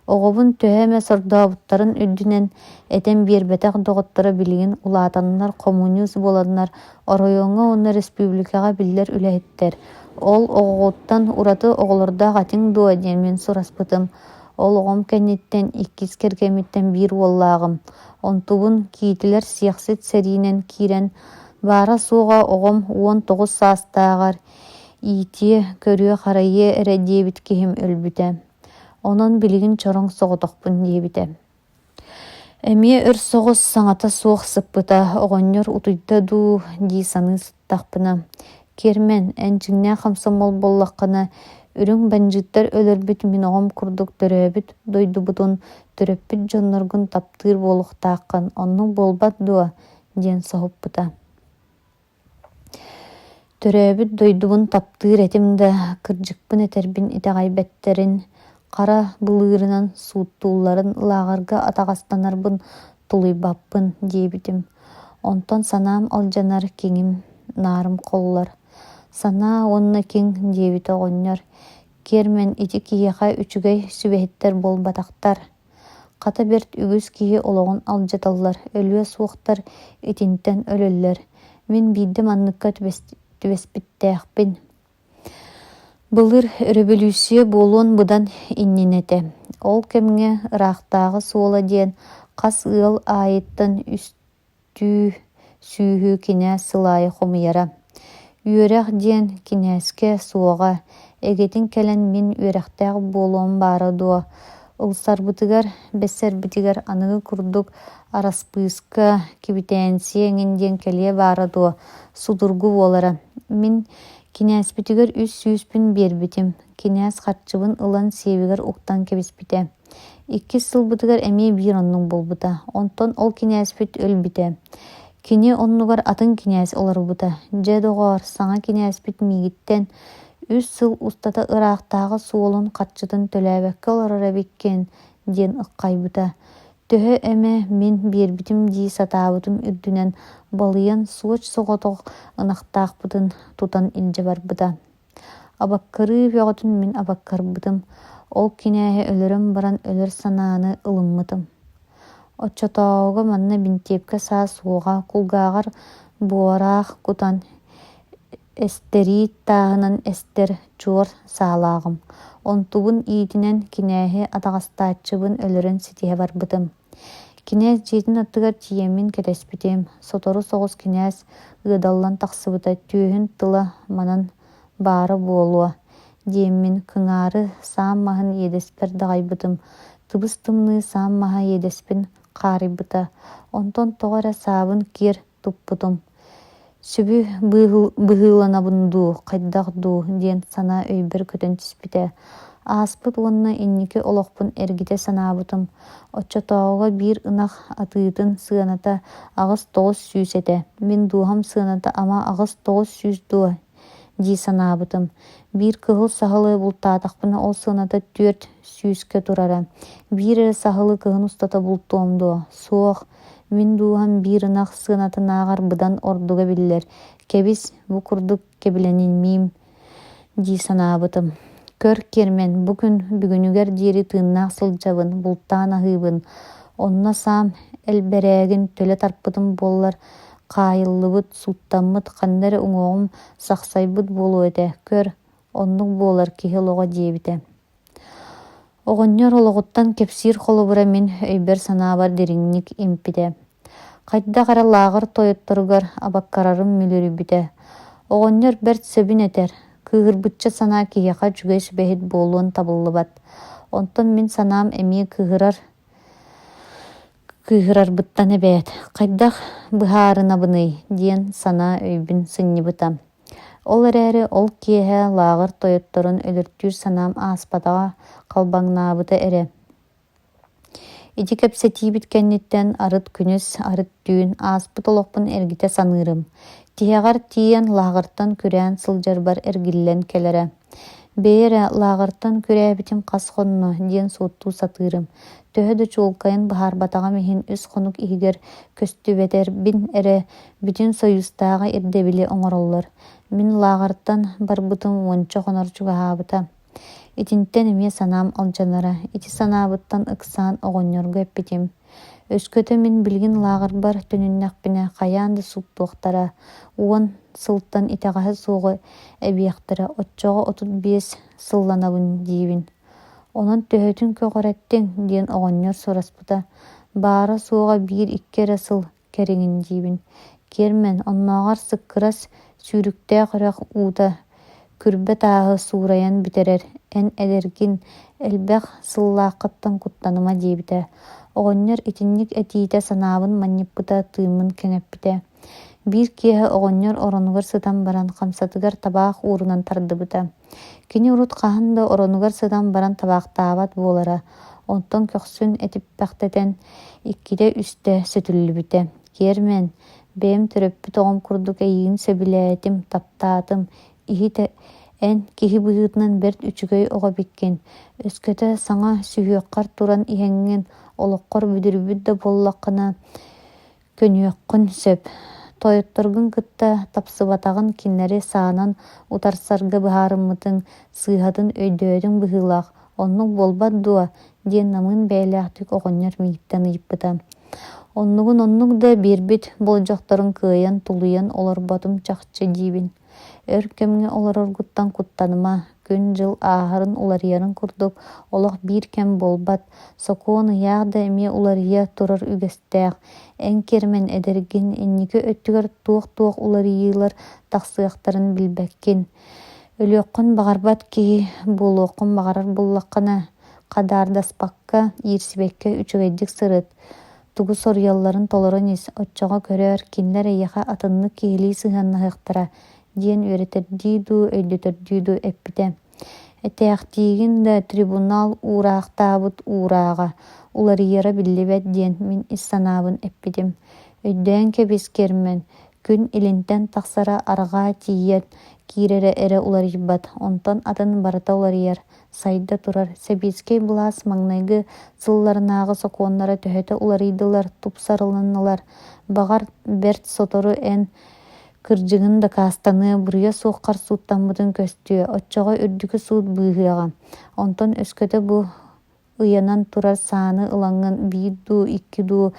Оҕобун төһөмэ сордообуттарын үрдүнэн этем биэрбэтэх доҕотторо билигин улаатаннар коммунист буоладнар оройуоҥҥа уонна республикаҕа биллэр үлэһиттэр. Ол оҕоҕуттан ураты оҕолордаах атиҥ дуо диэн мин сураспытым. Ол оҕом кэнниттэн иккис кэргэмиттэн биир уоллааҕым. Онтубун киитилэр сиэхсит сэриинэн киирэн баара суоҕа оҕом 19 саастааҕар иитие көрүө харайыа эрэ диэбит киһим өлбүтэ. Онон билигин чороҥ соҕотохпун диэбитэ. Эмиэ өр соҕус саҥата суох сыппыта, оҕонньор утуйда дуу дии саныы сыттахпына. Кермен энчиҥнээ комсомол боллаххына үрүҥ бандьыыттар өлөрбүт мин оҕом курдук төрөөбүт дойдубутун төрөппүт дьонноргун таптыыр буолуохтааххын, оннук буолбат дуо диэн соһуппута. Төрөөбүт дойдубун таптыыр этим да кырдьыкпын этербин итэҕэйбэттерин хара былыырынан сууттууларын ылааҕарга атаҕастанарбын тулуйбаппын диэбитим. Онтон санаам алдьанар киҥим наарым холлар. Санаа уонна киң диэбит оҕонньор. Кермен ити киһиэхэ үчүгэй сүбэһиттэр буолбатахтар. Хата берт үгүс киһи олоҕун алдьаталлар, өлүө суохтар итинтэн өлөллөр. Мин биирдэ манныкка түбэспиттээхпин. Былыр революция буолуон быдан иннинете. Ол кэмҥэ ыраахтааҕы суола диэн хас ыал аайыттан үстүү сүүһүү кинээс сылаайы хомуйара. Үөрэх диэн кинээске суоҕа эгетин кэлэн мин үөрэхтээх буолуом баара дуо. Улсарбытыгар бэссэрбитигэр аныгы курдук араспыыска кибитээнсиэҥин диэн кэлиэ баара дуо. Судургу буолара. Мин кинээспитигэр үс сүүспүн биэрбитим. Кинээс хатчыбын ылан сиэбигэр уктан кэбиспитэ. 2 сылбытыгар эмиэ биир оннуң болбута. Онтон ол кинээспит өлбүтэ. Кини оннугар атын кинээс олорбута. Дьэдоҕоор саҥа кинээспит миигиттэн 3 сыл устата ыраахтааҕы суолун хатчытын төлөөбэккэ олорора биккен диэн ыккайбыта. Төһө эмэ мин биэрбитим дии сатаабытым үрдүнэн балыйан суоч соҕотох ынахтаахпытын тутан илдьэ барбыта. Абаккары бөҕөтүн мин абаккарбытым. Ол кинээһэ өлөрөн баран өлөр санааны ылыммытым. Оччотоого манна бинтиэпкэ саа суоҕа кулгааҕар буораах кутан эстериит тааһынан эстер чуор саалааҕым. Онтубун иитинэн кинээһи атаҕастааччыбын өлөрөн ситиһэ барбытым. Кинес жетін аттыгар тиемин кетеспитем. Сотору соғыз кинес ыдаллан тақсыбыта түйін тыла манан бары болуа. Диеммин кыңары сааммахын едеспер дағайбытым. Тыбыс тымны сааммаха едеспин қарибыта. Онтон тоғара сабын кер туппутум. Сүбі быһыыланабынду, қайдағду диен сана өйбір көтен түспіте. Аспыт онна инники олоқпын эргите санабытым. Отчотоға бир ынақ атыытын сыаната ағыз 900 ете. Мен дуғам сыаната ама ағыз 900 дуа ди санабытым. Бир кығыл сахылы бұлтатақпына ол сыаната 400-ке турара. Бир сахылы кығын устата бұлтуамду. Соқ, мен дуғам бир ынақ сыанатын ағар бұдан ордуға білдер. Кебіс бұ күрдік кебіленін мим ди санабытым. Көр кермен бүгүнүгер диери тыыннаах сылдьабын, бултаан аһыыбын. Онна саам элберээгин төлө тарпытым боллар, каайыллыбыт, суттаммыт, ханнары уҥоҕум сахсайбыт болуо эте. Көр, оннук буолар киһи лоҕо диэбите. Оҕонньор олоҕуттан кепсиир холобура мин өйбер санаабар дириҥник импите. Хайда хара лааҕыр тойотторугар абаккарарым мүлүрүбүтэ. Оҕонньор бэрт сөбүн этер. Кыһырбытча санаа киһиэхэ үчүгэй сүбэһит буолуон табыллыбат. Онтон мин санаам эмиэ кыыһырарбыттан эбээт. Хайдах быһаарынабыный диэн санаа өйбүн сынньыбыта. Ол эрээри ол киэһэ лааҕыр тойотторун өлөртүүр санаам ааспатаҕа халбаҥнаабыта эре. Ити кэпсэтиибит кэнниттэн арыт күнүс, арыт түүн ааспыт олоқпун эргите саныырым. Тиһэҕар тиийэн лааҕыртан күрээн сылдьарбар эргиллэн кэлэрэ. Бэйэрэ лааҕыртан күрээбитим хас хонно диэн суоттуу сатыырым. Төһө да чуолкайын баһаарбатаҕа иһин үс хонук иһигэр көстүбэтэрбин эрэ бүтүн союзтааҕа ирдебили оҥороллор. Мин лааҕыртан барбытым уонча хонор чугаһаабыта. Итинтэн эмиэ санаам алдьанара. Ити санаабыттан ыксаан оҕонньорго эппитим. Өскөтө мин билгин лааҕырбар түнүннэхпинэ хайаан да суттуохтара. Уон сылтан итэҕэһэ суоҕу эбиэхтара. Отчоҕо 35 сылланабын диибин. Онон төһөтүн көхөрэттиң диэн оҕонньор сураспыта. Баара суоҕа 1-2 эрэ сыл кэриҥин диибин. Кермен оннооҕар сыккырас сүүрүктээ хорох уута күрбэ тааһы суурайан битерер. Эн эдэргин элбэх сыллааххыттан куттаныма диэбитэ. Оҕонньор итинник этиитэ санаабын манньыппыта тыыммын кэҥэппитэ. Бир киэһэ оҕонньор оронугар сытан баран хамсатыгар табаах уурунан тардыбыта. Кини урут хаһан да оронугар сытан баран табаахтаабат буолара. Онтон көхсүн этиппэхтэтэн икките үстэ сөтүллүбүтэ. Киэрмен, бэм төрөппүт оҕом курдук эйигин сөбүлээтим, таптаатым, иһите эн киһи быһыытынан берт үчүгэй оҕо биккен. Өскөтө саҥа сүһүөккар туран иһэҥҥин олоққор бүдүрбүт да боллаққына көнүөккүн сөп. Тойотторгун кытта тапсыбатагын киннери саанан утарсарга быһаарыммытын сыыһатын өйдөөтүн быһыылаах. Оннук болбат дуа диэн намыын бэйэлээхтик оҕонньор мииттэн ыйыппыта. Оннук да биирбит болдьохторун кыайан тулуйан олорботум чахчы диибин. Өр кемҥе олороргуттан куттаныма. Күн жыл ааһарын уларыйарын курдук, олох биир кем болбат. Сокуон ыяах да эмиэ уларыйа турар үгэстээх. Эн кермен эдэргин инники өттүгэр туох уларыйыылар тахсыахтарын билбэккин. Өлүөккүн багарбат киһи буолуоккун багарар буллаккана кадаардаспакка иирсибекке үчүгэйдик сырыт. Тугу сорьялларын толорунис отчоҕо көрөр кинилэр эйэхэ атыннык киһилии сыһаннаһыахтара диэн үөрэтэрдии-дуу өйдөтөрдүү эппитэ. Этээхтиигин да трибунал уураахтаабыт уурааҕа уларыйара биллибэт диэн мин ис санаабын эппитим. Өйдөөн кэбис кермен. Күн илинтэн тахсара арҕаа тиийэн киирэрэ эрэ уларыйбат. Онтон атын барыта уларыйар. Сайда турар. Сэбиискэй былаас маҥнайгы сылларынааҕы сокуоннара төһөтө уларыйдылар, туп сарыланнылар. Багар берт сотору эн кырдьыгын да каастаны буруя суоххар сууттаммытын көстүө. Отчоҕо үрдүкү суут быыһыаҕа. Онтон өскөтө бу ыйанан турар сааны ылаҥҥын 1-2 дуу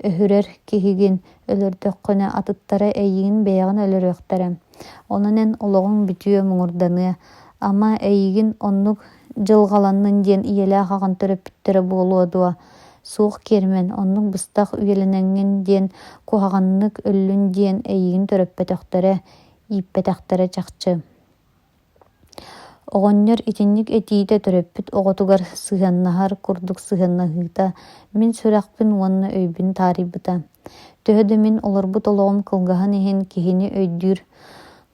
өһүрэр киһигин өлөрдөккөнө атыттара эйигин бэйэҕин өлөрүөхтэрэ. Онон эн олоҕуҥ бүтүө муҥурданыа. Ама эйигин оннук дьылҕаланнын диэн ийэлээх аҕын төрөппүттэрэ буолуо дуо. Суох кермен, оннук быстах үйеленеңин диен, куһаҕаннык өллүн диен эйигин төрөппөтөхтөрө, ииппэтэхтэрэ чахчы. Оҕонньор итинник этиите төрөппүт оҕотугар сыһыаннаһар курдук сыһыаннаһыыта, мин сүрэхпин уонна өйбүн таарыйбыта. Төһө да мин олорбут олоҕум кылгаһын иһин киһини өйдүүр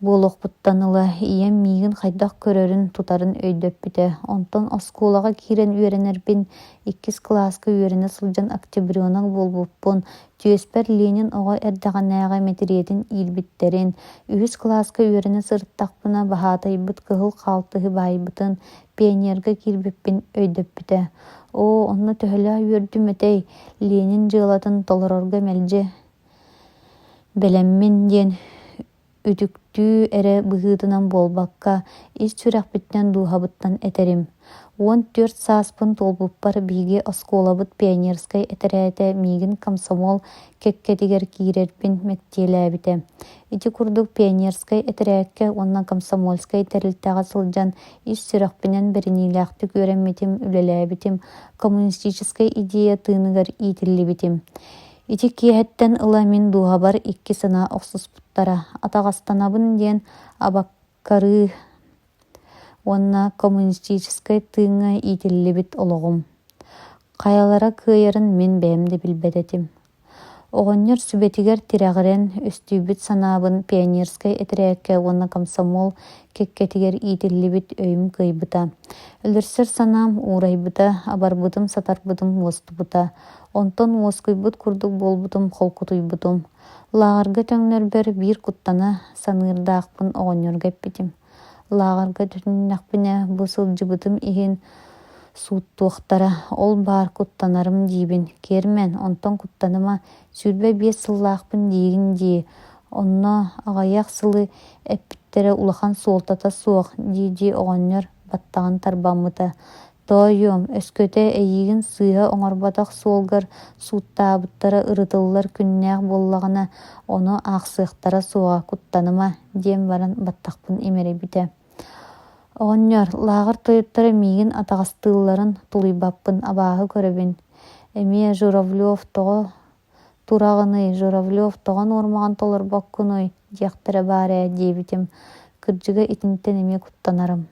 буолуохпуттан ыла ийэм миигин хайдах көрөрүн тутарын өйдөппүтэ. Онтон оскуулаҕа киирэн үөрэнэрбин, 2 класска үөрэнэ сылдьан октябрёнах буолбуппун, түөспэр Ленин оҕо эрдэҕинээҕэ метриэтин иирбиттерин, 3 класска үөрэнэ сырыттахпына баһаатайбыт кыһыл хаалтыһы баайбытын пионерга киирбиппин өйдөппүтэ. Онно төһөлөөх үөрдүм этэй, Ленин дьыалатын толорорго мэлдьэ бэлэммин диэн үтүктүү эрэ быһыытынан буолбакка, ис сүрэхпиттэн дууһабыттан этерим. 4 сааспын толбуппар биһиги оскуолабыт пионерскай этерээтэ миигин комсомол кеккетигэр киирэрбин мэктиэлээбитэ. Ити курдук пионерскай этерээкке уонна комсомольскай тэрилтэҕэ сылдьан ис сүрэхпинэн бэриниилээхтик үөрэммитим, үлэлээбитим, коммунистическай идея тыыныгар иитиллибитим. Ити киэһэттэн ыла мин дууһабар 2 сына охсуспуттара, атаҕастанабын диэн абаккарыы уонна коммунистическай тыыңҥа иитиллибит олоҕум. Хайалара кыайарын мин бээмди билбэтэтим. Оҕонньор сүбэтигэр тирэҕирэн өстүүбүт санаабын пионерскай этерээкке уонна комсомол кеккетигэр иитиллибит өйүм кыайбыта. Өлөрсөр санаам уурайбыта, абарбытым сатарбытым уостубута. Онтон уоскуйбут курдук буолбутум холкутуйбутум. Лааҕарга төҥнөрбөр биир куттана саныырдаахпын оҕонньорго эппитим. Лааҕарга түннэхпинэ бу сылдьыбытым иһин сууттуохтара, ол баар куттанарым диибин. Кермен, онтон куттаныма сүүрбэ 5 сыллаахпын диигин дии. Онно аҕайах сылы эппиттерэ улахан суолтата суох дии оҕонньор баттаҕын тарбаммыта. Тойуом, өскөтө эйигин сыыһа оҥорбатах суолгар сууттаабыттара ырытыллар күннээх буоллаҕына ону аахсыахтара суоҕа куттаныма диэм баран баттахпын имэрибитэ. Оҕонньор, лааҕар тойуттара миигин атаҕастыылларын тулуйбаппын абааһы көрөбүн. Эмиэ Журавлёв тоҕо тураҕыный, Журавлёв тоҕо нуурмаҕан толорбоккунуй диэхтэрэ баарэ диэбитим. Кырдьыга итинтэн эмиэ куттанарым.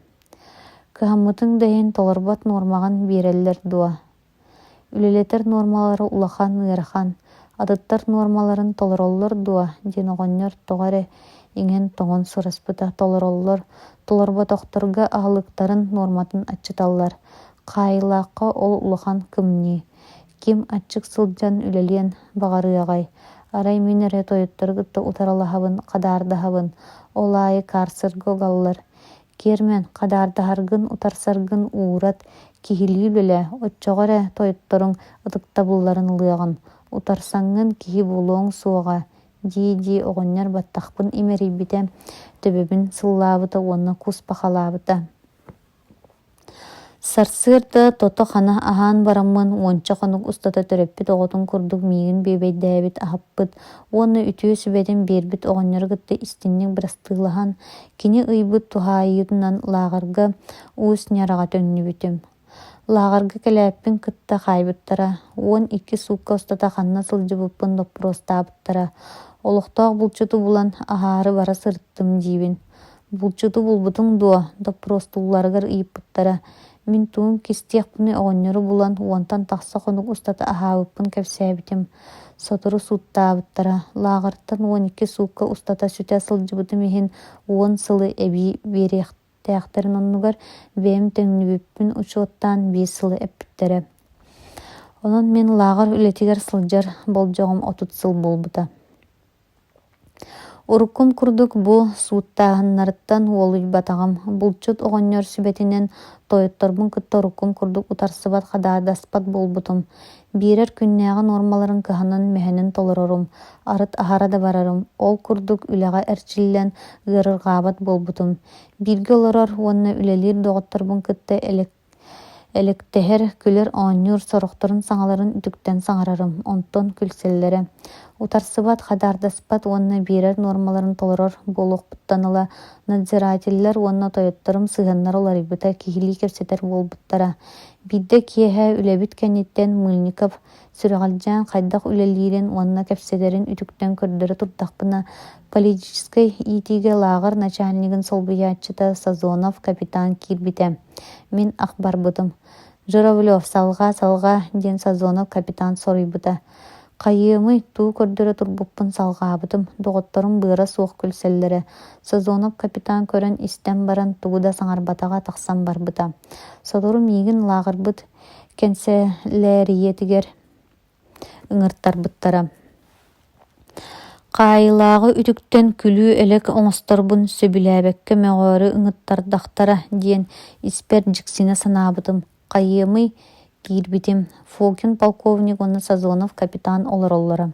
Кыһаммытыҥ дэйин толорбот нуурмаҕан биэрэллэр дуо. Үлэлэтэр нуурмалары улахан ыарахан, атыттар нуурмаларын толороллор дуо диэн оҕонньор тоҕо иҥэн тоҕон сураспыта. Толорботохторга аһылыктарын нуурматын аччыталлар. Хаайылаахха ол улахан кымнии. Ким аччык сылдьан үлэлиэн баҕарыаҕай. Арай мин эрэ тойуттаргытта утаралаһабын, хадаардаһабын. Олаайы каарсырга оҕаллар. Кермен, хадаардаһаргын, утарсаргын уурат, киһилии үлэлэ, оччоҕо эрэ тойутторуҥ ытыктабылларын ылыаҕын. Утарсаҥҥын киһи булуоҥ суоҕа, дии оҕонньор баттахпын имэрийбитэ, төбөбүн сыллаабыта уонна кус пахалаабыта. Сарсыарда тото хана аһаан бараммын, уонча хонук устата төрөппүт оҕотун курдук миигин бөбөйдээбит аһаппыт, уонна үтүө сүбэтин биэрбит оҕонньор гытта истинник бырастыылаһан, кини ыйбыт туһаайыытынан лааҕарга уус няраҕа төннүбүтүм. Лааҕарга кэлээппин кытта хаайбыттара, уон 2 суукка устата ханна сылдьыбыппын доппуруостаабыттара. Олохтоох булчуту булан аһаары бара сырыттым диибин. Булчуту булбутуң дуо, доппуруостуулларыгар ыйыппыттара. Мин туум кистиэхпини оҕонньору булан уонтан тахса хонук устата аһаабыппын кэпсээбитим. Сотору сууттаабыттара. Лааҕартан уон 2 суукка устата сүтэ сылдьыбытым иһин уон сылы эбии биэриэхтээхтэрин оннугар бэйэм төҥнүбүппүн учуоттаан 5 сылы эппиттерэ. Онон мин лааҕар үлэтигэр сылдьар болдьоҕум 30 сыл булбута. Уруккум курдук бу сууттааһыннарыттан уолуйбатаҕым. Булчут оҕонньор сүбэтинэн тойутторбун кытта уруккум курдук утарсыбат хадаардаспат булбутум. Биирэр күннээҕэ нормаларын кыһанан мэһэнин толорорум. Арыт аһара да барарым. Ол курдук үлэҕэ эрчиллэн ыарырҕаабат булбутум. Бииргэ олорор уонна үлэлиир доҕотторбун кытта электэһэр күлэр оонньуур сорохторун саҥаларын үтүктэн саҥарарым. Онтон күлсэллэрэ. Утарсыбат хадардаспат онна бирер нормаларын толорор болуқпуттаныла надзирательлер онна тойоттарым сыганнар оларыбыта кихили кепсетер болбуттара. Бидде киэхэ үлэбит кәнеттен Мыльников сүрәғалжан қайдақ үлелерін онна кепсетерин үтүктен көрдөрі турдақпына политической итиге лағыр начальнигін солбыячыта Сазонов капитан кирбите. Мен ақбарбытым. Журавлев салға ден Сазонов капитан сорыйбыта. Қайымы туу көрдөрі турбуппын салғабытым. Доғыттарым быра суық күлселлері. Сазонов капитан көрін истен баран тууда саңарбатаға тақсан барбыта. Содорум егін лағырбыт кенселериетігер ыңыртарбыттара. Қайылағы үтіктен күлі әлек оңыстарбын сөбіләбәкке мәғары ыңыттардақтара дейін испер жіксіне санабытым. Қайымы кирбитим. Фокин полковник оны Сазонов капитан олар-олары.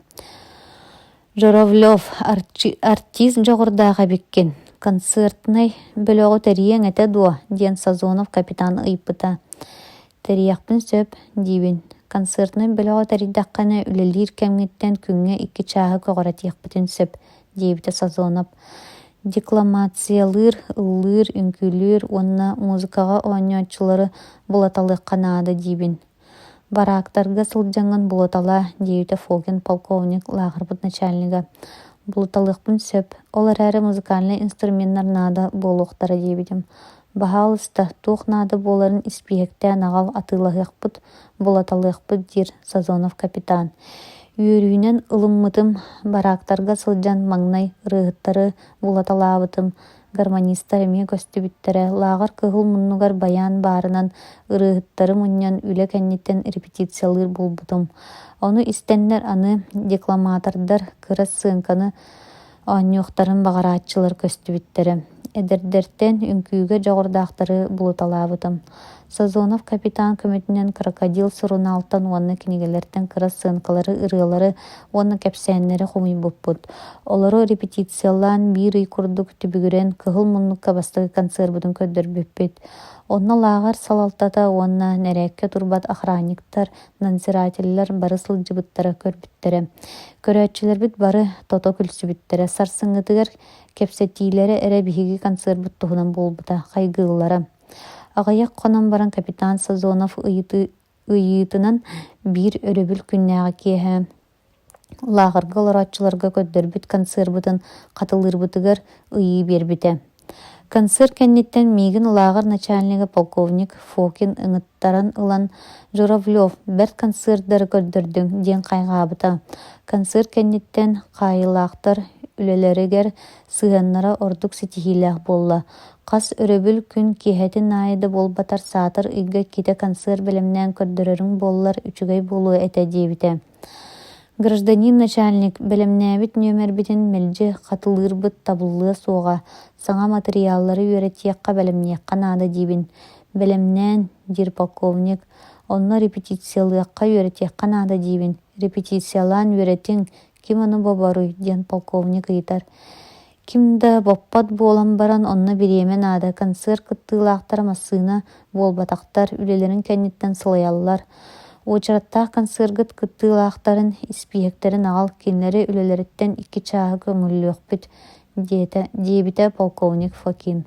Журавлев артист жоғырдағы беккен. Концертный бөліғі тәрияң әті дуа дейін Сазонов капитан ұйпыта. Тәрияқпын сөп дейбін. Концертный бөліғі тәридаққаны үлелер кәмгеттен күнге 2 чағы көғыратияқпытын сөп дейбіті Сазонов. Декламациялыр, ыллыр, үнкүлір, онна музыкаға ойнатчылары бұлаталық қанады дейбін. Барактарға сылжаңын бұлатала дейбіті Фокин полковник лағырбыт начальнига. Бұлаталықпын сөп, олар әрі музыкальный инструменттар нада болуқтары дейбітім. Бағалыста туқ нады боларын испиекте нағал атылығықпыт, бұлаталықпыт дир Сазонов капитан. Үйірінен ылыммытым, барактарға сылжан маңнай рығыттары бұлаталабытым. Гармонистар эме көстүбүттері, лағыр кығыл мұннығар баян барынан ырығыттары мұннан үлі кәннеттен репетициялыр болбутым. Оны истеннер аны декламатордар кырас сыңканы оңнюқтарын бағаратчылар көстүбүттері. Эдердерттен үнкүйге жоғырдақтары бұлыталабытым. Сазонов капитан көмөтінен крокодил сұрын алтан онны кенегелерден кырас сынқалары ырылары онны кәпсәннері құмый бұппыд. Олары репетициялан бір үй күрдік түбігірен кығыл мұнныққа бастығы концербудың көддір бүппет. Онна лағар салалтата онна нәрәкке турбат охранниктар, надзирательлер бары сылжыбыттары көрбіттері. Көрәтчілер біт бары тото күлсібіттері. Сарсыңытығыр кепсетилері әрі бігі концербут тұғынан болбыта қайгылары. Ағаяқ қонан баран капитан Сазонов ұйытынан бір өрөбіл күннәға кеһі. Лағырға лоратчыларға көддірбіт концербутын қатылырбытығыр ұйы бербіті. Концерт кәннеттен мегін лағыр начальнигі полковник Фокин ыңыттаран ылан Журавлев бәр концерттары көддірдің ден қайғабыта. Концерт кәннеттен қайылақтар үлелерігер сығаннара ордық сетихилях болла. Қас өрөбіл күн кехетін айды болбатар сатыр үйге кете концерт білімнен көрдірерің боллар үчігай болу әті дебіті. Гражданин начальник білімнәбіт нөмір бітін мәлжі қатылырбыт табылы соға. Саңа материаллары үйретияққа білімнеққа нады дебін. Білімнән дир полковник. Онны репетициялыққа үйретияққа нады дебін. Репетициялан үйретің ким оны бобаруй ден полковник ыйтар. Кимда боппат болан баран онна биремен ады. Концерт кыттылақтар масына болбатақтар үлелерін кәнеттен сылаялар. Очараттақ концергіт кыттылақтарын испиектерін ағал кенлері үлелеріттен 2 чағы көңілі өкпіт дебіті полковник Фокин.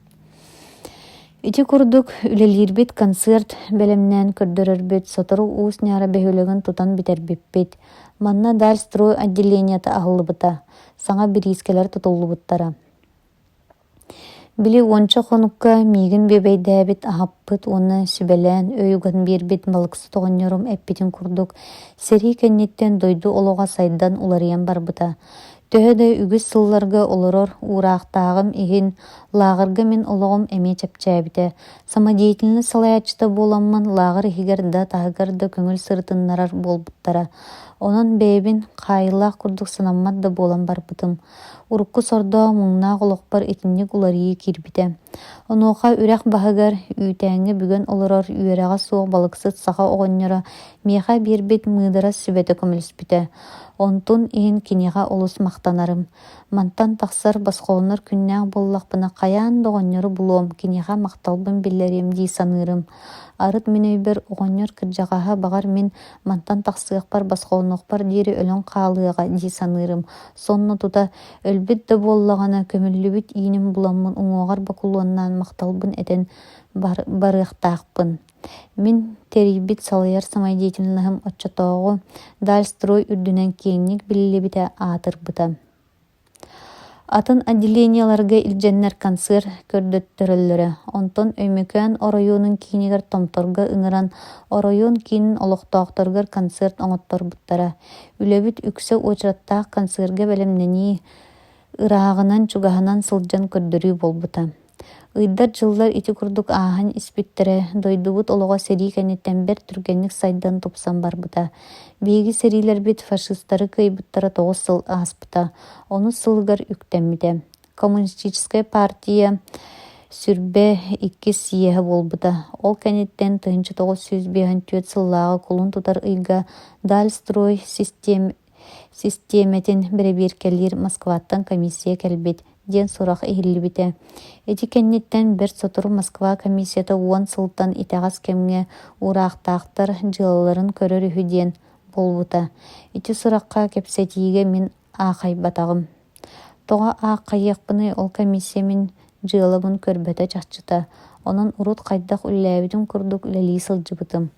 Үті күрдік үлелербет концерт бәлемнен көрдірірбет сотыру уыс нәра бәхөлігін тұтан бітербеппет. Манна дәл строй отделенияты ағылы бұта. Саңа бір ескелер тұтылы бұттара. Білі онча қоныққа мегін бебей дәбет ағаппыт, оны сүбәлән, өйігін бербет балықсы тоғынерім әппетін күрдік. Сәрі кәнеттен дойду олуға сайдан улариян бар бұта. Төһөдө үгіс сылларга олорор урақтағым еген лағырга мен олығым әме чапчабіті. Самодеятельні салаячыта боламман лағыр егерді тағырды көңіл сыртыннарар болбыттара. Onun бәйбін қайылақ күрдік санаммадды болан бар бұтым. урукку сордоо муңнаа олохпар итинник уларии кирбите. Онуоха үрэх баһыгар үүтээҥҥи бүгөн олорор үөрэҕэ суох балыксыт саха оҕонньоро миэхэ биэрбит мыыдара сүбэтэ көмөлүспүтэ. Онтун иһин киниэхэ олус махтанарым. Мантан тахсар басхооннор күннээх боллахпына хайаан доҕонньору булуом киниэхэ махталбын биллэрим дии саныырым. Арыт мин өйбөр оҕонньор кырдьаҕаһа баҕар мин мантан тахсыахпар басхооннуохпар диэри өлөн хаалыаҕа дии саныырым. Сонно тута өлбүт да буоллаҕана көмүллүбүт ииним буламмын уҥуоҕар бакулуоннаан махталбын этэн барыахтаахпын. Мин терийбит салыйар самай деятельныһым отчотооҕу Дальстрой үрдүнэн киэҥник биллибитэ аатырбыта. Атын отделенияларга илдьэннэр концерт көрдөттөрөллөрө. Онтон Өймөкөөн оройуунун киинигэр томторга ыҥыран оройуун киинин олохтоохторгар концерт оҥотторбуттара. Үлөбүт үксө уочураттаах концертга бэлэмнэнии ырааҕынан чугаһынан сылдьан көрдөрүү болбута. Ыйдар дьыллар ити курдук ааһан испиттерэ дойдубут олоҕо серии кэнниттэн бэр түргэнник сайдан тупсан барбыта. Биһиги сериилэрбит фашисттары кыйбыттара 9 сыл ааспыта. Ону сылыгар үктэммите. Коммунистическая партия сүрбэ 2 сиэһэ болбута. Ол кэнниттэн 1954 сыллааҕы кулун тутар ыйга Дальстрой системетин бирэбиэркэлиир Москваттан комиссия кэлбит диэн сурах иһиллибите. Эти кэнниттэн бэр сотуру Москва комиссията уон сылтан итэҕас кэмҥэ ураахтаахтар дьылаларын көрөр үһү диэн болбута. Ити сурахха кэпсэтиигэ мин аахайбатаҕым. Тоҕо ааххайыахпыны ол комиссия мин дьылабын көрбөтө чахчыта. Онон урут хайдах үллээбитин курдук үлэлии сылдьыбытым.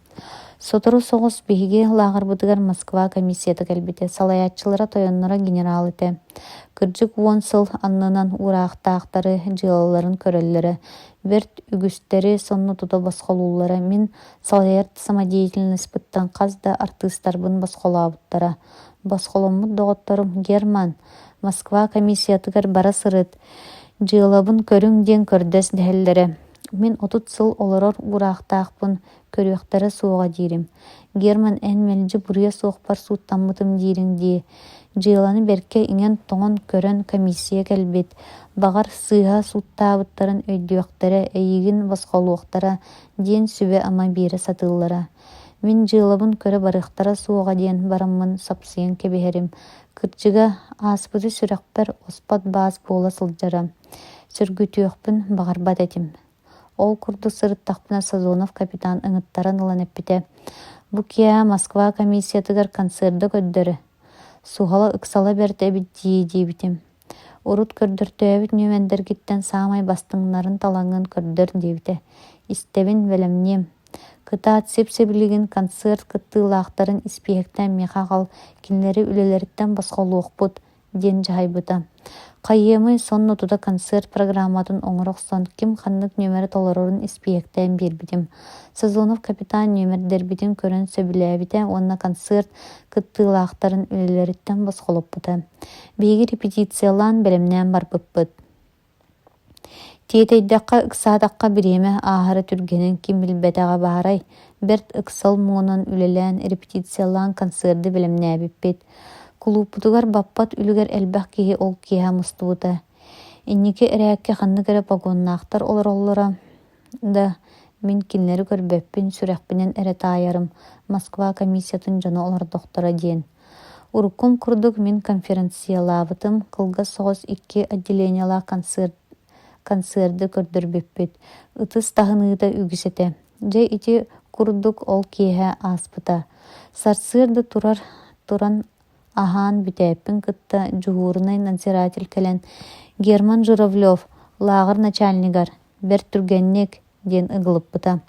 Сотору соҕус биһиги лааҕарбытыгар Москва комиссията кэлбите. Салайааччылара тойоннора генерал ите. Кырдьык уон сыл аннынан ураахтаахтары дьылаларын көрөллөрө. Берт үгүстери сонну тута басхолуулара мин салайар самодеятельностьпыттан хас да артыстарбын басхолаабыттара. Басхоломмут доҕотторум Герман, Москва комиссиятыгар бара сырыт. Дьылабын көрүң диэн көрдөс дэһэллэрэ. Мин 30 сыл олорор ураахтаахпын көрүөхтэрэ суоҕа диирим. Герман эн мэлдьи буруйа суохпар сууттаммытым диириң дии. Дьыланы берке иҥен тоҕон көрөн комиссия кэлбит. Баҕар сыыһа сууттаабыттарын өйдүөхтэрэ эйигин басхолуохтара диэн сүбэ ама биэрэ сатыыллара. Мин дьылабын көрө барыахтара суоҕа диэн бараммын сапсыйан кэбиһэрим. Кырдьыга ааспыты сүрэхпэр оспат баас буола сылдьара. Сөргүтүөхпүн баҕарбат этим. Ол курдук сырыттахпына Сазонов капитан ыҥыттаран ылан эппите. Бу киэһэ Москва комиссиятыгар концертда көддөрө. Суһала ыксала берте эбит диибитим. Урут көрдөртөөбүт нөмендергиттен саамай бастыңнарын талаңын көрдөр диибите. Истебин белемнем. Кытаат сеп-себилигин концерт кыттыылаахтарын испиэхтэн миэхаҕал кинилэри үлэлэриттэн басхолуохпут диэн дьаһайбыта. Хайыамый сонно тута концерт программатын оҥорохсон ким ханнык нөмери толорорун испиэхтэн биэрбитим. Сазонов капитан нөмердербитин көрөн сөбүлээбите, уонна концерт кыттыылаахтарын үлэлэриттэн басхолоппута. Биһиги репетициялаан белемнээн барбыппыт. Тиэтэйдэххэ ыксаатахха бириэмэ ааһары түргэнэн ким билбэтэҕэ баарай. Берт ыксал муонан үлэлээн репетициялаан концерты белемнээбиппит. Кулууппутугар баппат үлүгэр элбэх киһи ол киэһэ мустуута. Инники эрээкке ханнык эрэ погоннаахтар олороллора да мин кинилэри көрбөппүн сүрэхпинэн эрэ таайарым Москва комиссиятын дьоно олордохтора диэн. Уруккум курдук мин конференциялаабытым кылга соҕус 2 отделениялаа концерты көрдөрбүппүт. Ытыс таһыныыта үгүсэтэ. Дьэ ити курдук ол киэһэ ааспыта. Сарсыарда туран аһаан бүтэппин кытта жуһуурунай надзиратель кэлэн Герман Журавлев лааҕар начальнигар бэр түргэнник диэн ыгылыппыта.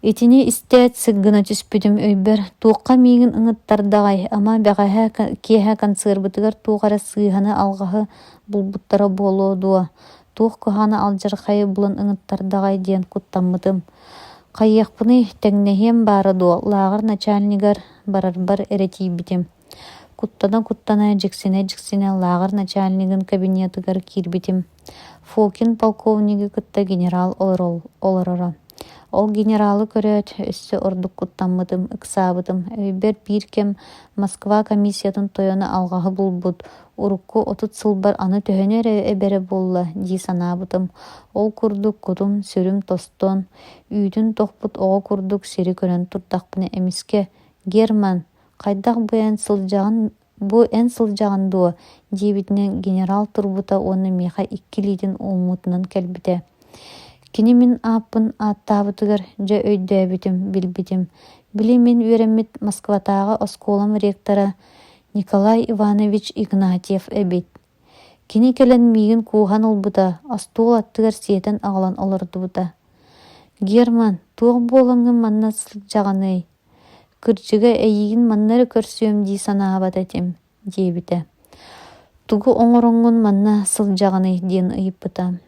Итини истээт сыггына түспүтүм өйбөр туукка миигин ыҥыттардаҕай, ама бэҕэһэ киэһэ концертбытыгар туухара сыыһаны алҕаһы булбуттара буолуо дуо. Туох куһаана алдьархайы булан ыҥыттардаҕай диэн куттаммытым. Хайыахпыны тэҥнэһиэм баара дуо, лааҕар начальнигар барарбар эретиибитим. Куттана дьиксине лааҕар начальнигын кабинетыгар киирбитим. Фокин полковниги кытта генерал олорора. Ол генералы көрөт өссө ордук куттаммытым, ыксаабытым. Өйбер бир кем Москва комиссиятын тойону алгаһы булбут. Урукку отут сылбар аны төһөнөр эбере болла дии санаабытым. Ол курдук кутум сүрүм тостон. Үйтүн тохпут ого курдук сири көрөн турдакпыны эмиске. Герман, кайдах бу эн сылжаган дуо диибитинен генерал турбута оны меха 2 литин уумутунан келбите. Кини мин ааппын ааттаабытыгар жа өйдөөбүтүм билбитим. Били мен үөреммит Москватагы осколам ректора Николай Иванович Игнатьев эбит. Кини келен мигин куухан олбута, астуол аттыгар сиэтен агалан олордубута. Герман, туох буолаңы манна сылжаганый. Кырдьыга эйигин маннары көрсүөм дии санаабат этим, диэбите. Тугу оҥороҥҥун манна сылжаганый диэн ыйыппыта.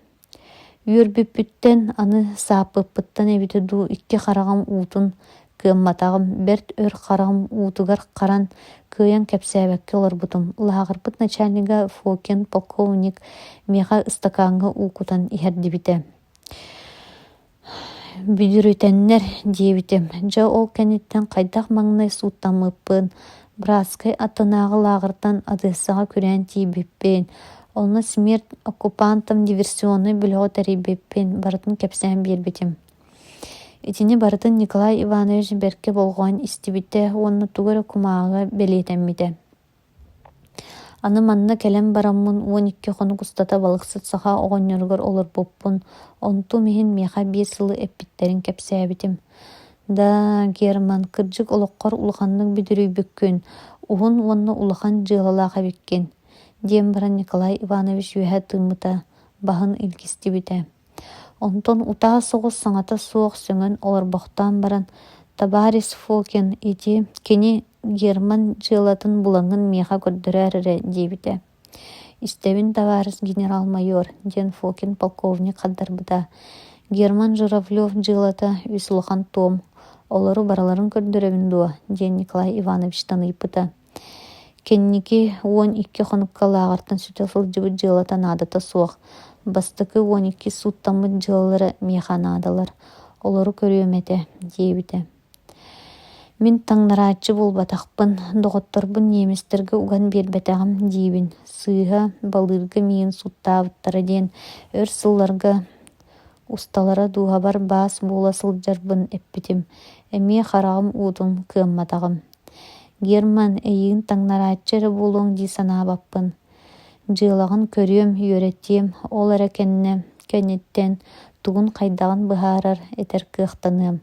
Үөрбүппүттен аны сааппыппыттан эбите дуу 2 харагам уутун кыамматагым берт өр харагам уутугар каран кыйан кэпсээбэкке олорбутум. Лагарбыт начальнига Фокин полковник меха ыстакаанга уукутан иһэрдибите. Бүдүрүтэннер диэбитим. Жа ол кэнниттен кайдах маҥнай сууттаммыппын. Братскай атынаагы лагартан адыссаға күрэн тиибиппин. Олна смерть оккупантам диверсионный бүлөҕө тарибиппин. Барытын кэпсээн биэрбитим. Итини барытын Николай Иванович берке болгоон истибите, онна тугара кумаага белиэтэммите. Аны манна келен бараммын 12 хонук устата балыксыт саха оҕонньоргор олорбуппун. Онту миһин меха 5 сылы эппиттерин кэпсээбитим. Да, Герман, кырдьык олоққор улаханнык бүдүрүйбүккүн. Уһун уонна улахан дьыалалааха биккин. Диэн баран Николай Иванович үөһэ тыыммыта, баһын илгистибите. Онтон утаа соҕус саҥата суох сөҥөн олорбохтаан баран Табарис Фокин ити кини Герман дьыалатын булаңын меха көрдөрөр эрэ диэбите. Истебин Табарис генерал-майор, диэн Фокин полковник хаддарбыта. Герман Журавлев дьыалата үс улахан том. Олору бараларын көрдөрөбүн дуо, диэн Николай Иванович таныйпыта. Кенники 12 хонукка лагартан сүтө сылдьыбыт дьыалата наадата суох. Бастыкы 12 суттаммыт дьыаллары меха наадалар. Олору көрүөмете, диэбите. Мин таңнарааччы болбатахпын, доҕотторбун неместерге уган биэрбэтэгим диибин. Сыыха, балыырга миин суттаабыттара диэн өр сылларга усталара дуухабар баас буола сылдьарбын эппитим. Эмиэ харагым уутум кыамматагым. Герман, эйигин таңнарааччы эрэ буолуоҥ дии санаабаппын. Дьыалагын көрүөм, үөрэтиэм, ол эрэ кэнниттен тугун хайдагын быһаарар этер кыахтаныам.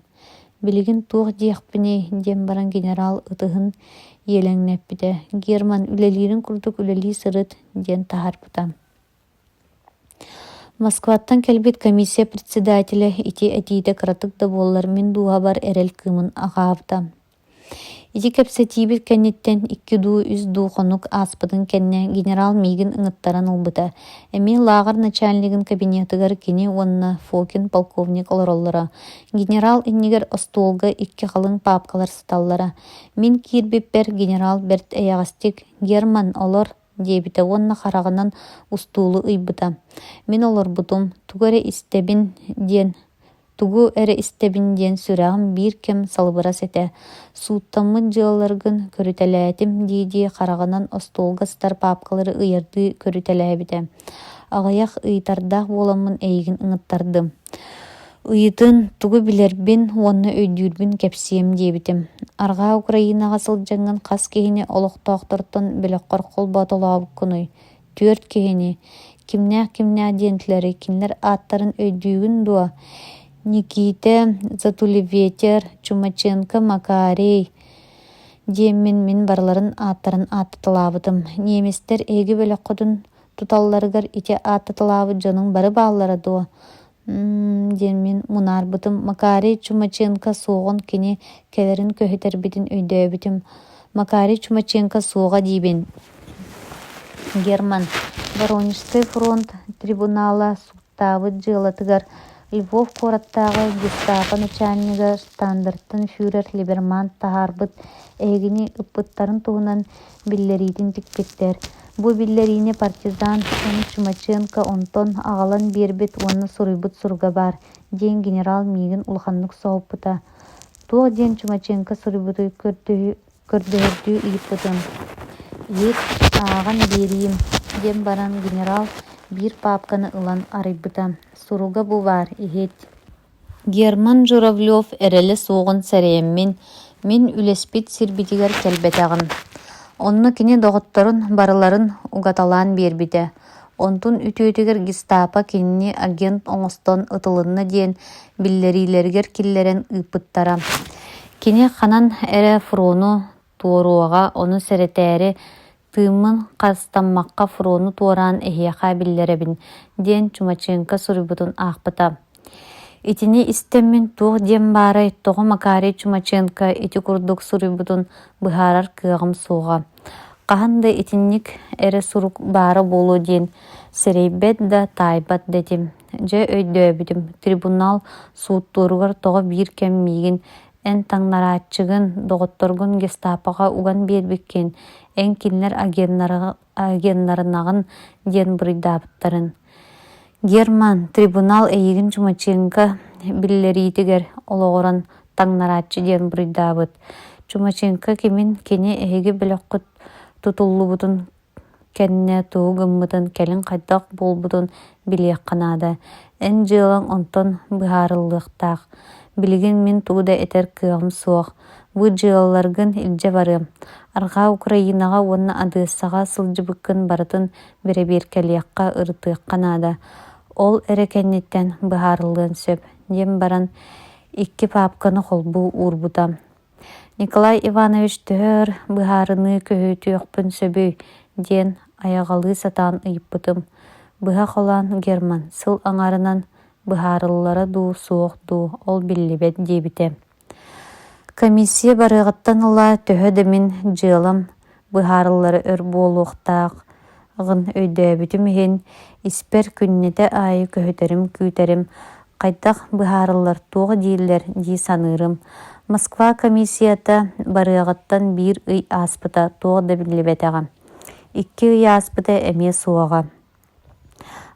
Билигин туох диэхпини диэн баран генерал ытыһын иэлэҥнэппите. Герман, үлэлиирин курдук үлэлии сырыт диэн таһаарбыта. Москваттан келбит комиссия председателя ити этиите кыратык да буоллар мин дуухабар эрэл кыымын агаабыта. Ити кэпсэтиибит кэнниттен 2 дуу 3 дуу хонук ааспытын кэнне генерал мигин ыҥыттаран ылбыта. Эми лагар начальнигин кабинетыгар кини уонна Фокин полковник олороллара. Генерал иннигер остуолга 2 халыҥ папкалар сыталлара. Мин киирбиппер генерал берт эйаҕастик Герман олор диэбите уонна харагынан устуулу ыйбыта. Мин олорбутум, тугу эрэ истебин диэн сүрэҕим биир кем салбыра сэтэ. Сууттаммыт дьыалларгын көрүтэлээтим диэдии харагынан остуолга сытар папкалары ыйарды көрүтэлээбите. Аҕаях ыйтардаах буоламмын эйигин ыҥыттардым. Ыйытын тугу билэрбин, уонна өйдүүрбүн кэпсиэм диэбитим. Арҕаа Украинага сылдьаҥҥан хас киһини олохтоохтортон билэххор холбоотолообуккунуй. 4 киһини. Кимнээх диэнтлэри, кинилэр ааттарын өйдүүгүн дуо. Никите Затулеветер, Чумаченко, Макарей диэммин мин барларын ааттарын ааттатылаабытым. Неместер эги бөлөккөтүн туталларыгар ити ааттатылаабыт дьонуң бары бааллара дуо. Диэн мин мунаарбытым. Макарей Чумаченко суоҕун кини келерин көһүтербитин өйдөөбүтүм. Макарей Чумаченко суоҕа диибин. Герман, Воронежской фронт трибунала суттаабыт дьыалатыгар Львов кораттагы гестапо начальнига штандартын фюрер Либерман таһаарбыт эгини ыппыттарын туһунан биллериитин тикпиттер. Бу биллерине партизан Чумаченко онтон агалан бербит уонна суруйбут сурга бар диэн генерал мигин улханнык сооппута. Туох диэн Чумаченко суруйбуту көрдөһөрдүү ийиппытын. Ек ааган бериим диэн баран генерал бир папканы ылан арыйбыта. Суруга бу бар иһит. Герман Журавлев эреле суогун сәрэйэммин, мин үлеспит сирбитигер келбетагын. Онну кини доҕотторун барыларын угаталаан биэрбите. Онтун үтүөтүгер гестапо кинини агент оҥостон ытылынна диэн биллерилергер киллерен ыыппыттара. Кини ханан эре фрону туоруага ону сэрэтээри тыыммын хастаммакка фрону туораан эһиэхэ биллеребин диэн Чумаченко суруйбутун аахпыта. Итини истеммин туох диэн баарай тоҕо Макарий Чумаченко ити курдук суруйбутун быһаарар кыагым суоҕа. Хаһан да итинник эре сурук баара буолуо диэн сэрэйбэт да таайбат дэтим. Дьэ өйдөөбүтүм. Трибунал сууттууругар тоҕо биир кэм миигин эн таңнарааччыгын доҕотторгун гестапоҕа уган биэрбиккин эн кинилэр агеннарынагын диэн буруйдаабыттарын. Герман трибунал эйигин Чумаченко биллериитигер олоҕорон таңнарааччы диэн буруйдаабыт. Чумаченко кимин кини эһиги бөлөккүт тутуллубутун кэннэ туу гыммытын кэлин хайдах болбутун билиэкканаада. Эн дьыалаң онтон быһаарыллыахтаах. Билигин мин тууда этер кыагым суох. Бу дьыалларгын илдьэ барым. Арҕаа Украинага уонна адыассаҕа сылдьыбыккын барытын бирэбиэркэлиэххэ ырытыахханаада. Ол эре кэнниттэн быһаарыллыан сөп. Диэн баран икки папканы холбуу уурбута. Николай Иванович төһөр быһаарыны көһүйтүөхпүн сөбүй диэн аяҕалыы сатаан ыйыппытым. Быһа холаан Герман сыл аҥаарынан быһаарыллара дуу суох дуу ол биллибэт диэбитэ. Комиссия барыҕаттан ыла төһө да мин дьыалам быһаарыллары өр буолуохтаах ыгын өйдөөбүтүм иһин испер күннете аайы көһүтэрим күүтэрим хайдах быһаарыллар туох дииллэр дии саныырым. Москва комиссията барыағаттан бир ый аспыта туох да биллибэтэҕэ. Икки ый аспыта эмиэ суоҕа.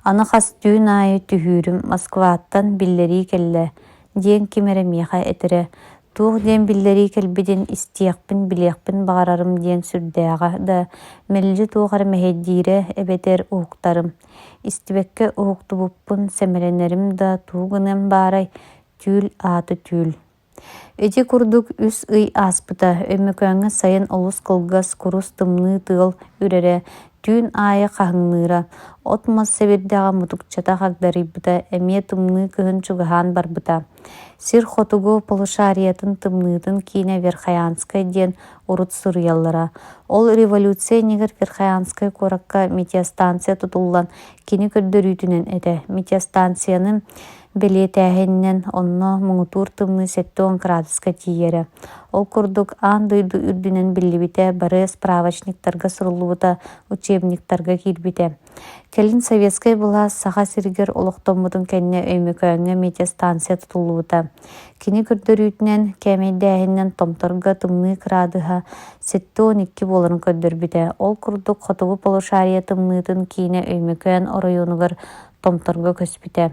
Аны хас түүн аайы түһүүрүм Москвааттан биллерии келлэ диэн кимэрэ миэхэ этире. Туох диэн биллерии келбитин истиэхпин билиэхпин баҕарарым диэн сүрдээҕэ да мэлли туохар мэһэддиире эбэтэр уһуктарым. Истибэккэ уһуктубуппун сэмэрэнэрим да туугунан баарай түүл ааты түүл. Эти курдук үс ый аспыта өмөкөҥҥө сайын олус кылгас курус тымныы тыал үрере түүн аайы хаһыҥныыра. От мас себирдэҕэ мутукчата хагдарыйбыта эмиэ тымныы кыһын чугаһаан барбыта. Сир хотугу полушариятын тымныытын киинэ Верхоянскай диэн урут сурыйаллара. Ол революциянигер Верхоянскай куоракка метеостанция тутуллан кини көрдөрүүтүнэн эте. Метеостанциянын белиэтээһиннэн онно муңутуур тымны 7 градуска тиийэрэ. Ол курдук аан дойду үрдүнэн биллибите бары справочниктарга суруллубута учебниктарга киирбите. Келин советскай була саха сиргер олохтоммутун кэнне өймөкөҥҥө метеостанция тутуллубута. Кини көрдөрүүтүнэн кэмэйдээһиннэн томторга тымны градыха 7-12 боларын көрдөрбүтэ. Ол курдук хотугу полушария тымныытын киине өймөкөөн оройонугар томторга көспүтэ.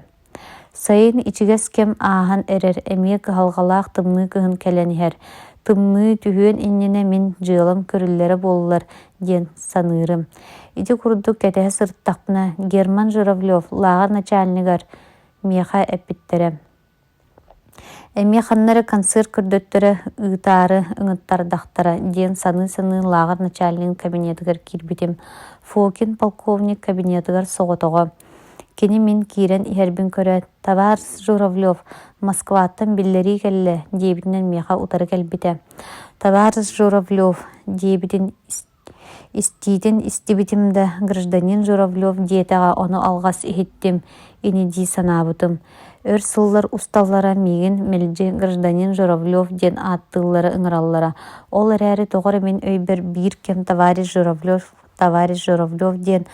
Сайын ичигес кем ааһан эрер эмиэ кыһалҕалаах тымныы кыһын кэлэниһэр. Тымныы түһүөн иннене мин дьыалам көрүллэре буоллар диэн саныырым. Ити курдук кэтэһэ сырыттахпына Герман Журавлев лааҕа начальнигар миэхэ эппиттерэ. Эмиэ ханнары концерт көрдөттөрө ыытаары ыҥыттардахтара диэн саны лааҕа начальнигин кабинетыгар киирбитим. Фокин полковник кабинетыгар соҕотоҕо. Кини мин киирен иһэрбин көрө Товарищ Журавлев Москваттан биллерии келле диэбитинэн миэхэ утары келбите. Товарищ Журавлев диэбитин истиитин истибитим да гражданин Журавлев диэтэҕэ ону алҕас иһиттим ини дии санаабытым. Өр сыллар усталлара миигин мэлдьи гражданин Журавлев диэн ааттыыллара ыҥыраллара. Ол эрээри тоҕор эмин өйбөр биир кем Товарищ Журавлев диэн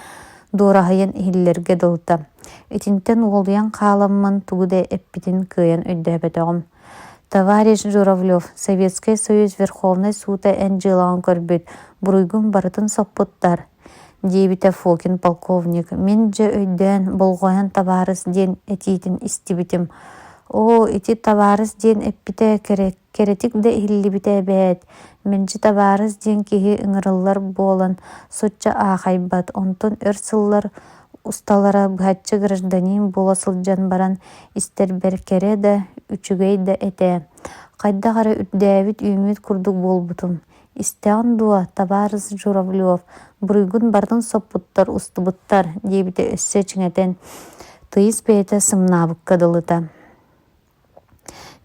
дуораһайан иһиллэргэ дылта. Итинтэн уолуян хааламман тугудай эппитин кыайан өйдөһөбөтөҕүм. Товарищ Журавлев, Советский Союз Верховный Сута эн дьыалаҕын көрбүт, буруйгун барытын соппуттар. диэбитэ Фокин полковник. Мен же өйдөн болғойан табарыс ден этиитин истибитим. О, ити табарыс ден эппите керетик де хиллибите бэт. Мен же табарыс ден киһи ыңырыллар болан сотча аахайбат. Онтон өрсыллар усталара быхатчы гражданин бола сылжан баран истерберкере да үчүгэй да эте. Кайдагары үддәбит үмүт курдук болбутум. Истеан дуа табарыс Журавлев. Буруйгун бардын соппуттар устубуттар диэбите өссө чиңетен тыйыс бэйте сымнаабыкка дылыта.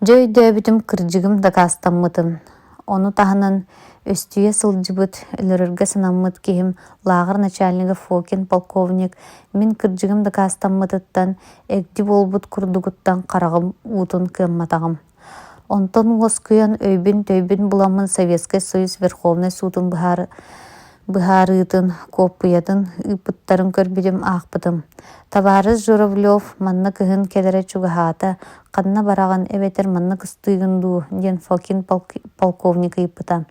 Жөй дөбүтүм кырдьыгым да кастаммытын. Ону таһынан өстүйе сылжыбыт, өлөрөргө сынаммыт киһим лагыр начальниги Фокин полковник. Мен кырдьыгым да кастаммытыттан экди болбут курдугуттан карагым уутун кыамматагым. Онтон госкуян өйбүн-төйбүн буламмын Советский Союз Верховный судун быһаарыытын, копуятын, ыпыттарын көрбүдүм аахпытым. Табарыс Журавлев манна кыһын келере чугаһаата, канна бараган эбетер манна кыстыыгын дуу, диэн Фокин полковник ыйпыта.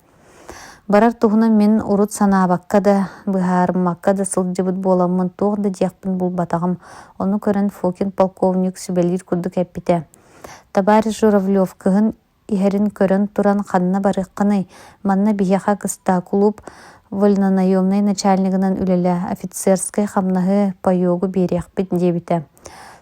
Барар туһуна мен урут санаабакка да, быһаарыммакка да сылдьыбыт буоламмын, туох да диэхпин булбатагым. Ону көрөн Фокин полковник сүбэлиир курдук эппите. Табарыс Журавлев кыһын иһэрин көрөн туран ханна барыаххыный, манна биһиэхэ кыстаа кулуп, вольнонаемный начальнигынан үлэлэ офицерской хамнаһы паёгу биэриэхпит диэбитэ.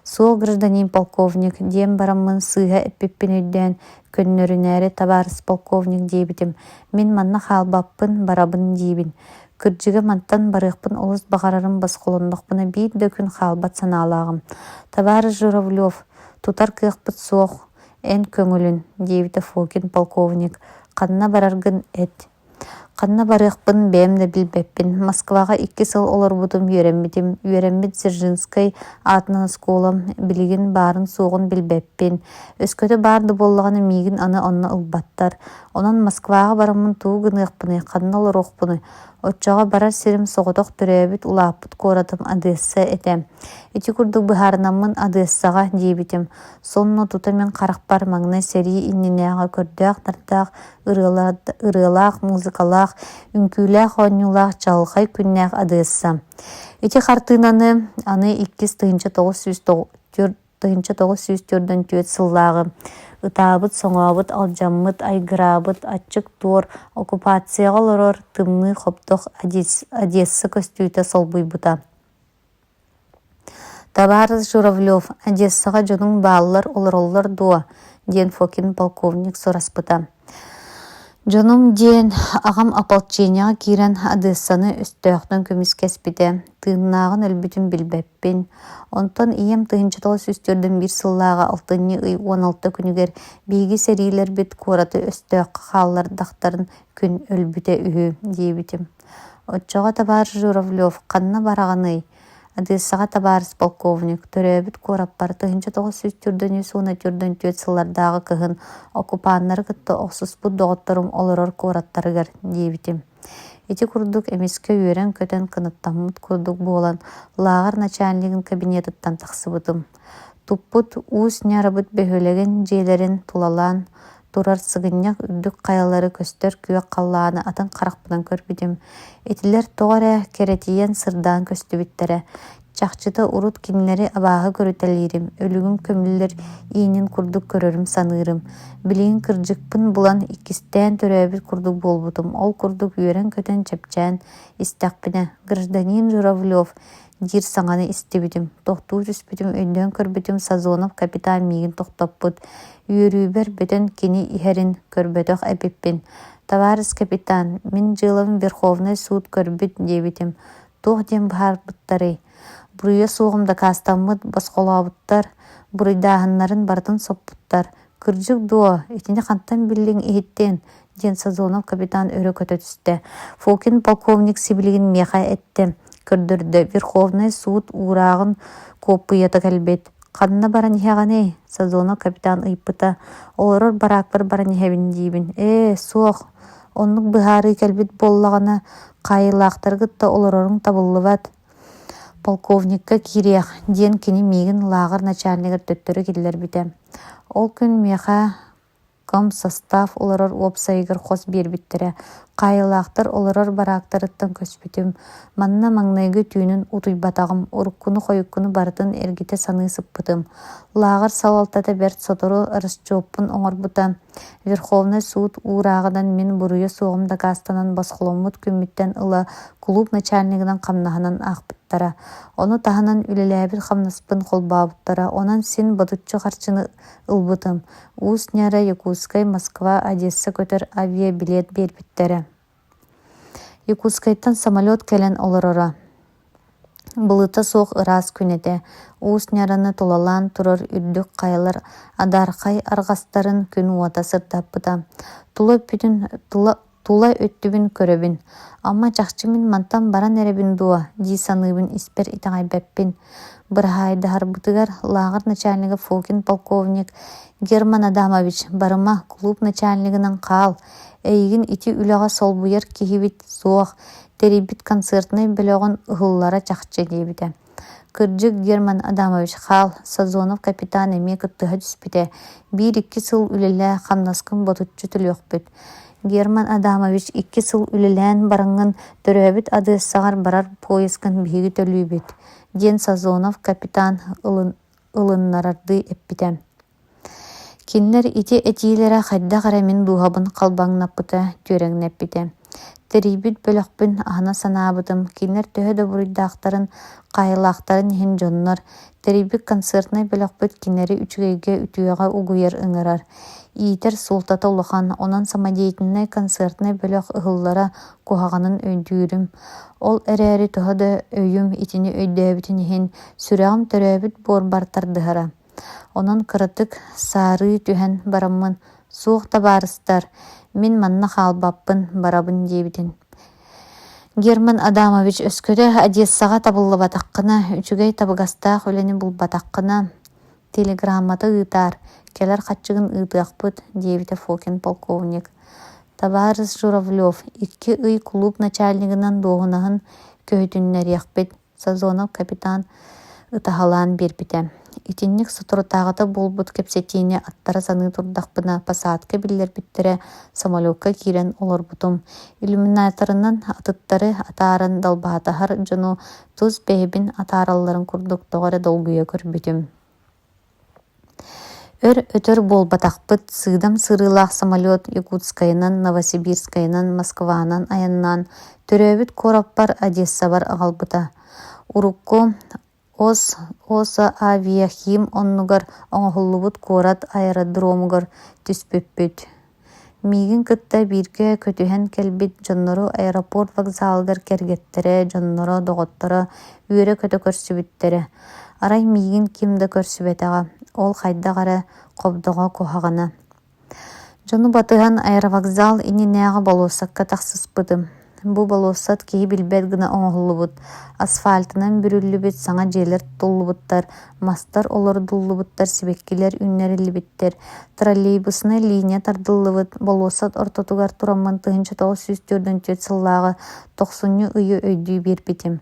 Суол гражданин полковник диэм бараммын сыыһа эппиппин өйдөөн көннөрүнээри табарыс полковник диэбитим. Мен манна хаалбаппын барабын диибин. Кырдьыга мантан барыахпын олус бағарарын басқолондоқпына биир дөкүн хаалбат санаалаагым. Табарыс Журавлев тутар кыахпыт суох эн көңүлүн диэбитэ Фокин полковник. Канна бараргын эт. Канна барыахпын бэм да билбеппин. Москвага 2 сыл олорбутум үөрэммитим. Үөрэммит Дзержинской атынан сколам билигин барын суогун билбеппин. Өскөтө барды боллаганы мигин аны онна ылбаттар. Онан Москвага бараммын туугыныахпыны, канна олорохпуны. Отчага барар сирим соҕотох төрөөбүт улааппыт куоратым Одесса этем. Ити курдук быһаарнаммын Одессага диэбитим. Сонно тута мен карахпар маҥна серии иннинээҕэ көрдөөх нартаах ырыалаах, музыкалаах, үңкүүлээх, оонньуулаах, чалхай күннээх Одесса. Ити хартыынаны аны 1994 сыллаагы ытаабыт, соҥообут, алдьаммыт, айгыраабыт, аччык туор оккупацияга олорор тымны хоптох Одесса көстүүтэ солбуйбута. Табарыс Журавлев Одессага дьонуң бааллар олороллор дуо, диэн Фокин полковник сораспыта. Дьонум диэн агам ополченияга киирэн Одессаны өстөөхтөн көмүс кеспите. Тыыннаагын өлбүтүн билбеппин. Онтон ием 1901 сыллаага 6-16 күнүгер биги серийлер бит куораты өстөөк хааллар дактарын күн өлбүтэ үһү диэбитим. Отчога Табарыс Журавлев канна бараганый Одессага табарыс полковник төрөөбүт куораппар 1904 сыллардагы кыһын оккупаннары кытта оксуспут доҕотторум олорор куораттарыгар диэбитим. Ити курдук эмискэ үөрэн көтөн кыныттаммыт курдук буолан лагар начальнигин кабинетыттан тахсыбытым. Туппут уус нярабыт бөһөлеген дьиэлэрин тулалаан турар сыгынняк үрдүк каялары көстөр күөк қаллааны атын карахпытан көрбүтүм. Этилер тоҕора керетиен сырдаан көстүбүттере. Чахчыта урут кинилери абааһы көрүтэлиирим. Өлүгүм көмүллер иинин курдук көрөрүм саныырым. Билигин кырдьыкпын булан иккистээн төрөөбүт курдук болбутум. Ол курдук үөрэн көтөн чэпчээн истэхпине. Гражданин Журавлев дир саҥаны истибитим. Тохтуу түспүтүм өйдөөн көрбүтүм Сазонов капитан мигин тохтоппут. Үөрүүбэр бөтөн кини иһэрин көрбөтөх эпиппин. Табарыс капитан, мен жылым Верховный суд көрбүт диэбитим. Туох диэн баарбыттары. Буруйа суоҕумда кастаммыт басқолообуттар, буруйдааһыннарын бартын соппуттар. Кырдьык дуо, итини хантан биллиң иһиттен, диэн Сазонов капитан өрө көтө түстэ. Фокин полковник сибилигин меха этте. Көрдөрдө Верховный суд ураагын копуйата кэлбет. Ханна баран иһэҕани, Сазонов капитан ыйппыта. Олорор бараакпар баран иһэбин диибин. Суох, оннук быһаары кэлбит боллагана кайылаахтар гытта олороруң табыллыбат. Полковникка кириэх диэн кини мигин лагар начальнигер төттөрү киллер бите. Ол күн меха ком состав олорор уопсайгар хос биэрбиттере. Кайылаактар олорор бараактарыттан көспүтүм. Манна маңнайгы түүнүн утуйбатагым, уруккуну хойуккуну бартын эргите саны сыппытым. Лагар салалтата берт сотору ырысчуоппун оҥорбута. Верховный суд уураагынан мен буруйа суоҕум дакаастанан басхоломмут күммиттен ыла клуб начальнигынан хамнаһынан аахпыттара. Ону таһынан үлэлээбит хамнаспын холбаабыттара. Онан син батуччу харчыны ылбытым. Уус няра Якутскай, Москва, Одесса көтөр авиабилет бербиттере. Якутскайттан самолет келен олорора. Былыта соох ыраас күнете. Уус няраны тулалаан турар үрдүк кайылар адархай аргастарын күн уата сыртаппыта. Тула өттүбүн көрөбүн. Amma чахчымын мантан баран эребин дуа, ди саныбын испер итагайбеппин. Бырхайды харбытыгар лагар начальнига Фокин полковник Герман Адамович барыма клуб начальнигынан каал. Эйгин ити үлага солбуяр кихибит соох, терибит концертный белогон ыгыллара чахчы дебите. Кырдьык Герман Адамович хал, Сазонов капитан эме кыттыга түспите. 1-2 сыл үлелэ хамнаскын ботуччу түлөкпүт. Герман Адамович 2 сыл үлелэн барыңын төрөбүт Одессагар барар поезкын биги төлүүбүт. Ден Сазонов капитан ылыннарарды эппите. Кинлер ити этиилere хайда гарамин дуһабын калбаңнаппыта түреңнеппите. Терибит бөлөкпүн ахана санаабытым. Кинлер төһө да буруйдаактарын, кайылаактарын хин жоннор. Терибит концертный бөлөкпүт кинлери үчүгейге үтүөҕө угуйар ыҥырар. Иитер султата улахан, онан самодеятельный концертный бөлөк ыһыллара куһаҕанын өйдүүрүм. Ол эрээри төһө да өйүм итини өйдөөбүтүн иһин сүрэҕим төрөөбүт буорбартардыһара. Онон кырытык саары түһэн бараммын. Суох табаарыстар. Мен манна хаалбаппын барабын диэбитин. Герман Адамович өскөдө Одессага табыллыбатаккына, үчүгэй табыгастаах үлени булбатаккына телеграммата ыытаар. Келер хатчыгын ыытыакпыт, диэбите Фокин полковник. Табаарыс Журавлев 2 ый клуб начальнигынан доҕунаһын көһүтүннэриэхпит. Сазонов капитан ытаһалаан бербите. Итинник соторутаагата болбут кепсетине аттара саны турдахпына пасаатка биллербиттере самолетка кирен олорбутум. Иллюминаторынан атыттары атаарын далбаатахар жону туз бэйбин атааралларын курдуктоҕора долгуя көрбүтүм. Өр-өтөр болбатахпыт сыдам сырылаах самолет Якутскайынан, Новосибирскайынан, Москванан аяннан төрөбүт кораппар Одессабар агалбыта. Урукко Оса авиахим оннугар оҥоһуллубут куорат аэродромугар түспүппүт. Мигин кытта бирге көтүһэн келбит дьоннору аэропорт вокзалыгар кэргеттере, дьонноро доҕотторо үөрэ көтө көрсүбүттере. Арай мигин кимде көрсүбэтэҕэ, ол хайдагара кобдоҕо куһаҕана. Дьону батыһан аэровокзал ининээҕэ болуосакка тахсыспытым. Бу болуосат киһи билбэт гына оҥоһуллубут. Асфальтынан бүрүллүбүт саҥа дьиэлэр туллубуттар, мастар олордуллубуттар, сибеккилер үннэриллибиттер. Троллейбусна линия тардыллыбыт. Болуосат ортотугар турамман 1904 сыллааҕы 90 ыйы өйдүү биэрбитим.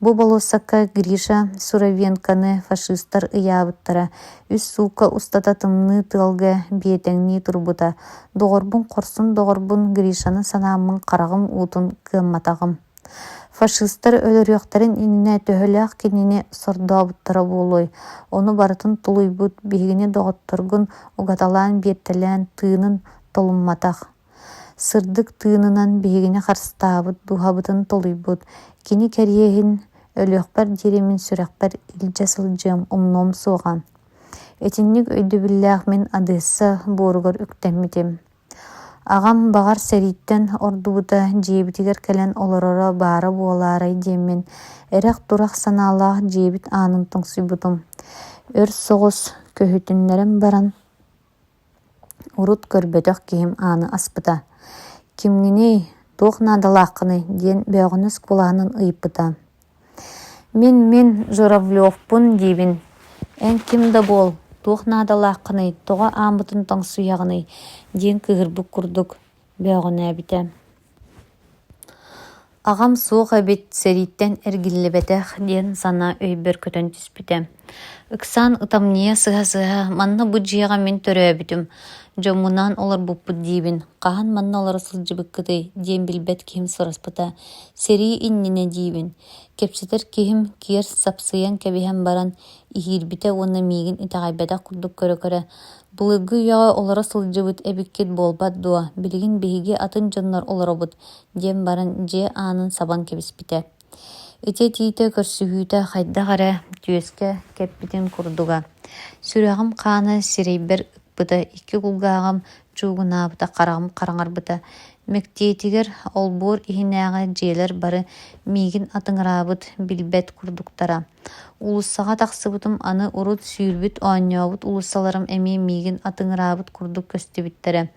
Бу болуосакка Гриша Суровенканы фашисттар ыяабыттара. Үс суукка устата тымны тыалга биэтэҥнии турбута. Доҕорбун хорсун доҕорбун Гришаны санааммын карагым уутун кыамматагым. Фашисттар өлөрүөхтарын инне төһөлөөх кинини сордообуттара буолуой. Ону барытын тулуйбут, биһигини доҕотторгун угаталаан биэртэлээн тыынын толумматах. Сырдык тыынынан биһигини харстаабыт, дуһабытын толуйбут. Кини кэриэһин өлөөхпэр диэримин сүрэхпэр илдьэ сылдьыам умном суоҕа. Этинник өйдөбүллээх мен Одесса буоругар үктэммитим. Агам багар сэрииттэн ордубута дьиэбитигэр кэлэн олороро баара буолаарай диэммин. Эрех турах санаалаах дьиэбит аанын тоҥсуйбутум. Өр соҕус көһүтүннэрэн баран урут көрбөтөх киһим ааны аспыта. Кимнини туох наадалааххыны диэн бөҕөнөс кулаанын ыйыппыта. Мен Журавлевпун диибин. Эн кимда буол? Туох наадалааххыны, тоҕо аамытын тоҥсуйаҕыны диэн кыһырбык курдук бөҕөнөөбүтэ. Агам суох эбит сэрииттэн эргиллибэтэх диэн сана өйбөр көтөн түспүтэ. Ыксан ытамныя сыһа-сыһа, манна бу дьиэҕэ мен төрөөбүтүм. жомунан олар буппут диибин, кахан манна олар сылжыбыккыты диэн билбет кихим сораспыта, сери иннине диибин. Кепсетер кихим киер сапсыян кебиһэн баран, ихиирбите уонна миигин итаҕайбата курдук көрө-көрө. Былыгы уяҕа олара сылжыбыт эбиккит буолбат дуо, билигин биһиги атын дьоннор олоробут, диэн баран дьиэ аанын сабан кэбиспите. Ити тиите көрсүһүүтэ хайдах түйэскэ кэппитин курдуга. Сүрэҕим хаана сирейбер ыкпыта, икки кулгааҕам чуугунаабыта карагым караҥарбыта. Мектиэтигэр олбуур иһинээҕэ дьиэлэр бары миигин атыҥараабыт билбэт курдуктара. Улуссаҕа тахсыбытым аны урут сүүрбүт оонньообут улуссаларым эмиэ миигин атыҥараабыт курдук көстүбүттэрэ.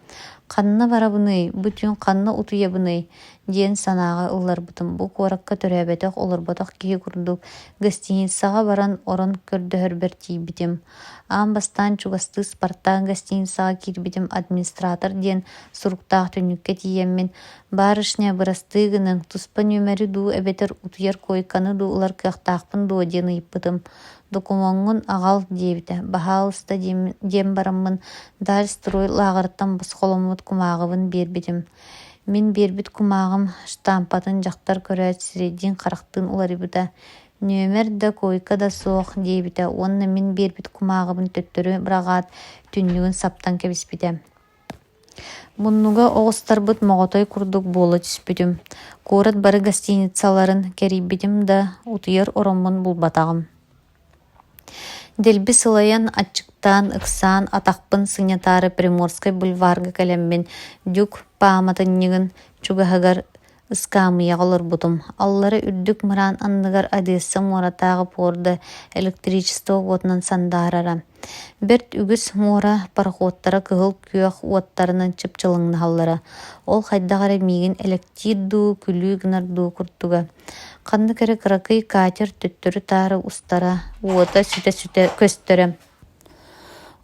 Ханна барабыный, бүтүн ханна утуйабыный диэн санааҕа ылларбытым. Бу куоракка төрөөбэтэх олорботох киһи курдук гостиницаҕа баран орон көрдөһөрбөр тиийбитим. Аан бастаан чугасты Спартак гостиницаҕа киирбитим администратор диэн суруктаах түннүккэ тиийэммин. Баарышня бырастыыгының туспа нөмери дуу эбетер утуйар койканы дуу улар кыахтаахпын дуо диэн ыйыппытым. Докумоҥҥун аҕал диэбитэ, баһаалыста диэн бараммын, даар строй лааҕарыттан босхоломмут кумааҕыбын биэрбитим. Мин биэрбит кумааҕым штампатын дьахтар көрөөт сирэйдиин харахтыын уларыбыта. Нөмер да койка да суох диэбитэ, уонна мин биэрбит кумааҕыбын төттөрү быраҕаат түннүгүн саптан кэбиспитэ. Муннуга оҕустарбыт моҕотой курдук буола түспүтүм. Куорат бары гостиницаларын кэрийбитим да утуйар ороммун булбатаҕым. Дэлби сылайан аччыктаан ыксаан атахпын сыñатаары Приморской бульварга кэлэммин дьук пааматынньыгын чугаһыгар ыскаамыйаҕа олорбутум. Аллара үрдүк мыраан анныгар Одесса муоратааҕы пуорда электричество уотунан сандаарара. Берт үгүс муора пароходтара кыһыл күөх уоттарынан чыпчылыҥнаһаллара. Ол хайдағара миигин электир дуу, күлүү гынар дуу курдуга. Ханны кэрэ кыракый катер төттөрү таары устара уота сүтэ көстөрө.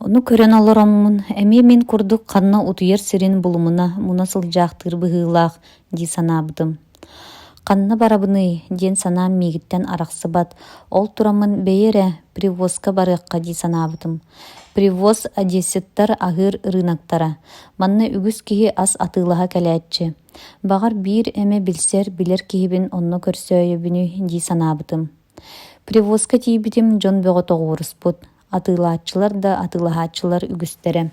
Ону көрөн олороммун, эми мин курдук ханна утуйар сирин булумуна муна сылдьаахтыыр быһыылаах дии санаабытым. Ханна барабыный диэн санаам миигиттэн арахсыбат, ол турамын бэйэрэ привозка барыакка дии санаабытым. Привоз одессеттар аһыыр рынактара. Манна үгүс киһи ас атыылаһа кэлээччи. Багар биир эме билсэр билэр киһибин онно көрсөөйөбүнү дии санаабытым. Привозка тиийбитим дьон бөҕө тоҕуоруспут. Атыылааччылар да атыылаһааччылар үгүстэрэ.